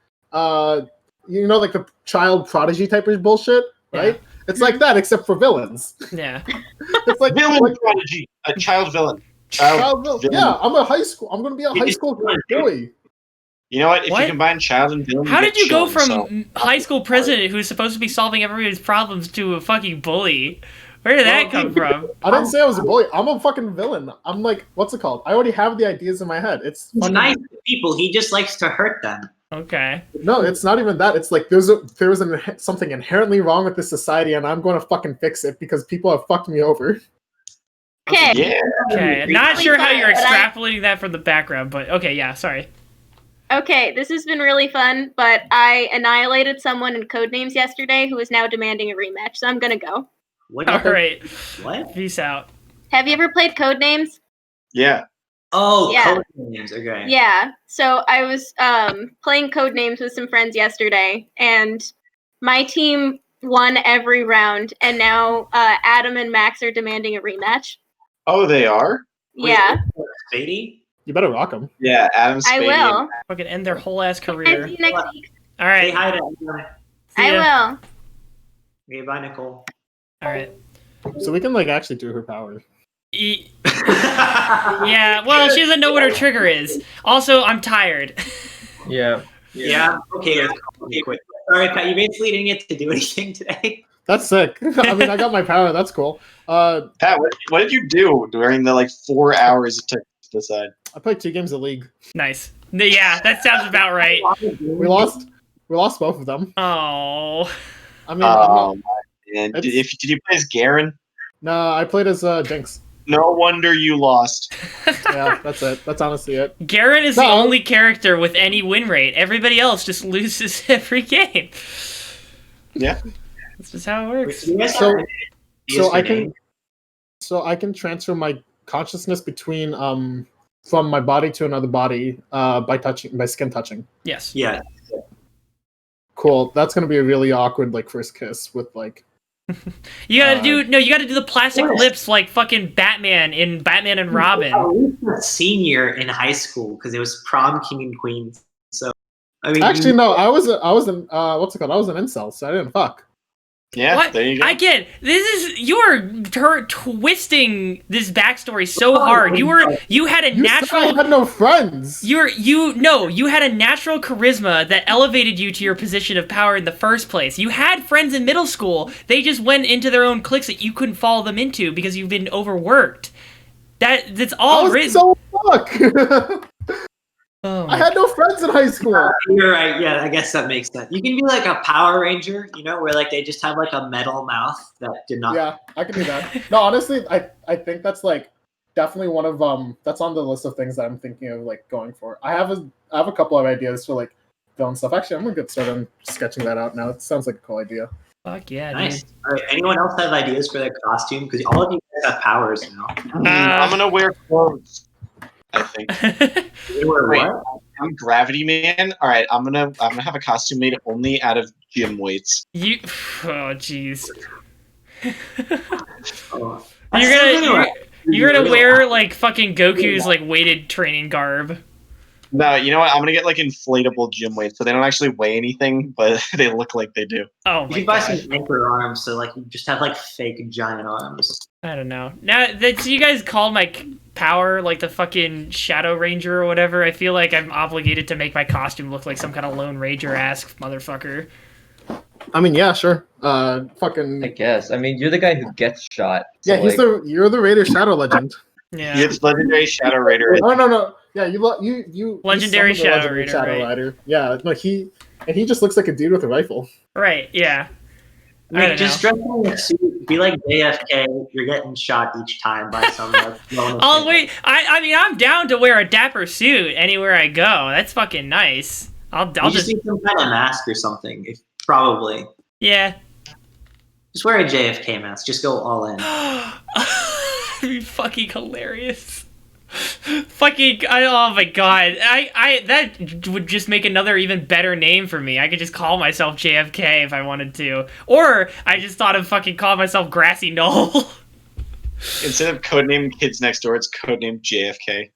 child prodigy type of bullshit, right? Yeah. It's like that, except for villains. Yeah. It's like villain prodigy, a child villain. Child villain. Yeah, I'm going to be a high school boy. You know what? If you combine child and villain, how did you go from high school president who's supposed to be solving everybody's problems to a fucking bully? Where did that come from? I didn't say I was a bully. I'm a fucking villain. I'm what's it called? I already have the ideas in my head. He's nice to people. He just likes to hurt them. Okay. No, it's not even that. It's there was something inherently wrong with this society, and I'm going to fucking fix it because people have fucked me over. Okay. Yeah. Okay. Not sure how you're extrapolating that from the background, but okay. Yeah. Sorry. Okay, this has been really fun, but I annihilated someone in Codenames yesterday who is now demanding a rematch, so I'm gonna go. What? All right. What? Peace out. Have you ever played Codenames? Yeah. Oh, Yeah. code names. Okay. Yeah. So I was playing Codenames with some friends yesterday, and my team won every round, and now Adam and Max are demanding a rematch. Oh, they are? Yeah, Spady? You better rock them. Yeah, Adam I Spady. will. Fucking end their whole ass And career. see you next week. All Say right. hi to everyone. See I ya. will. Okay, bye, Nicole. All right. So we can like actually do her power. Yeah, well, she doesn't know what her trigger is. Also, I'm tired. Yeah. Yeah, okay, let's quit. Sorry, Pat, you basically didn't get to do anything today. That's sick. I mean, I got my power. That's cool. Pat, what did you do during the like 4 hours it took to decide? I played 2 games of League. Nice. Yeah, that sounds about right. We lost both of them. Oh. I mean, I'm not, Man. Did It's- you play as Garen? no, I played as Jinx. No wonder you lost. Yeah, that's it. That's honestly it. Garen is the No. only character with any win rate. Everybody else just loses every game. Yeah. That's just how it works. You guys So- have any ideas So for I can, names? transfer my consciousness between from my body to another body by skin touching. Yes. Yeah. Cool. That's gonna be a really awkward like first kiss with like. You gotta do the plastic Yes. lips like fucking Batman in Batman and Robin. At least a senior in high school because it was prom king and queen. So I mean, Actually, no. I was an what's it called? I was an incel, so I didn't fuck. Yeah, What? there you go. I get you're twisting this backstory so hard. You had a You said I natural had no friends. you had a natural charisma that elevated you to your position of power in the first place. You had friends in middle school. They just went into their own cliques that you couldn't follow them into because you've been overworked. That's I all was written. so fuck. Oh I my had no friends in high school. You're right. Yeah, I guess that makes sense. You can be like a Power Ranger, where like they just have like a metal mouth that did not. Yeah, I can do that. No, honestly, I think that's like definitely one of that's on the list of things that I'm thinking of like going for. I have a couple of ideas for like villain stuff. Actually, I'm gonna get started on sketching that out now. It sounds like a cool idea. fuck yeah, Nice. dude. All right. Anyone else have ideas for their costume? Because all of you guys have powers now. I'm gonna wear clothes. I think. You were Wait. what? I'm Gravity Man. All right, I'm gonna have a costume made only out of gym weights. You oh jeez. Oh. You're gonna wear like fucking Goku's like weighted training garb. No, you know what? I'm gonna get like inflatable gym weights, so they don't actually weigh anything, but they look like they do. Oh You my should buy god. some anchor arms, so like you just have like fake giant arms. I don't know. Now that you guys called my power like the fucking Shadow Ranger or whatever, I feel like I'm obligated to make my costume look like some kind of Lone Ranger-esque motherfucker. I mean, yeah, sure. I Fucking guess. I mean, you're the guy who gets shot. So, yeah. You're the Raider Shadow Legend. Yeah. It's legendary Shadow Raider. Oh no. Yeah, you Legendary you summoned the Shadow Raider, right. Rider. Yeah, no, he just looks like a dude with a rifle. Right, yeah. I Like, don't just dress in a suit, be like JFK. You're getting shot each time by some. Like, Oh wait, I mean I'm down to wear a dapper suit anywhere I go. That's fucking nice. I'll You just just need some kind of mask or something. If probably yeah. just wear a JFK mask. Just go all in. That'd be fucking hilarious. Oh my god. I that would just make another even better name for me. I could just call myself JFK if I wanted to. Or I just thought of fucking calling myself Grassy Knoll. Instead of codename Kids Next Door, it's codename JFK.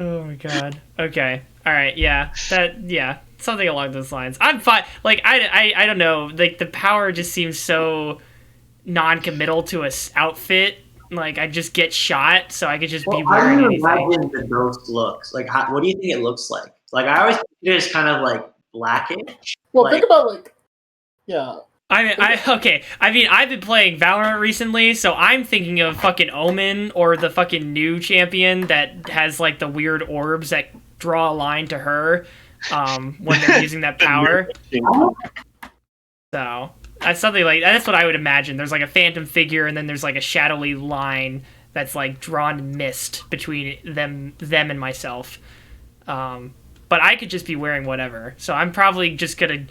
Oh my god. Okay. Alright, yeah. Something along those lines. I'm fine. Like I don't know. Like the power just seems so non-committal to a outfit. Like I just get shot, so I could just be How do wearing you anything. imagine the ghost looks? Like, what do you think it looks like? Like, I always think it is kind of like blackish. Well, Like- think about like, yeah. I mean, I've been playing Valorant recently, so I'm thinking of fucking Omen or the fucking new champion that has like the weird orbs that draw a line to her when they're using that power. So that's something like that's what I would imagine. There's like a phantom figure, and then there's like a shadowy line that's like drawn in mist between them and myself. But I could just be wearing whatever. So I'm probably just gonna.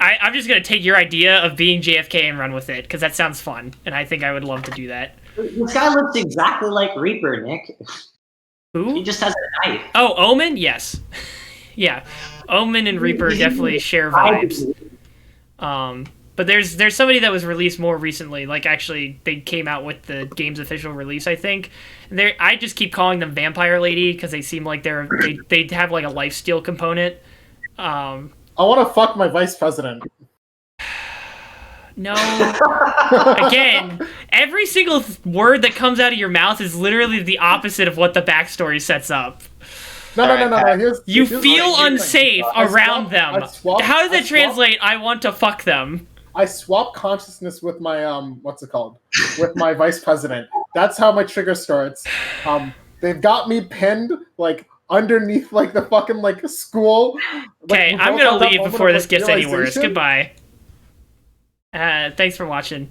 I'm just gonna take your idea of being JFK and run with it because that sounds fun, and I think I would love to do that. This guy looks exactly like Reaper, Nick. Who? He just has a knife. Oh, Omen? Yes. Yeah. Omen and Reaper definitely share vibes. But there's somebody that was released more recently. Like, actually, they came out with the game's official release, I think. I just keep calling them Vampire Lady because they seem like they have like a lifesteal component. I want to fuck my vice president. No. Again, every single word that comes out of your mouth is literally the opposite of what the backstory sets up. No. You feel unsafe around them. How does that translate? I want to fuck them. I swap consciousness with my what's it called? With my vice president. That's how my trigger starts. They've got me pinned like underneath like the fucking like school. Okay, I'm gonna leave before this gets any worse. Goodbye. Thanks for watching.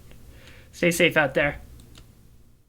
Stay safe out there.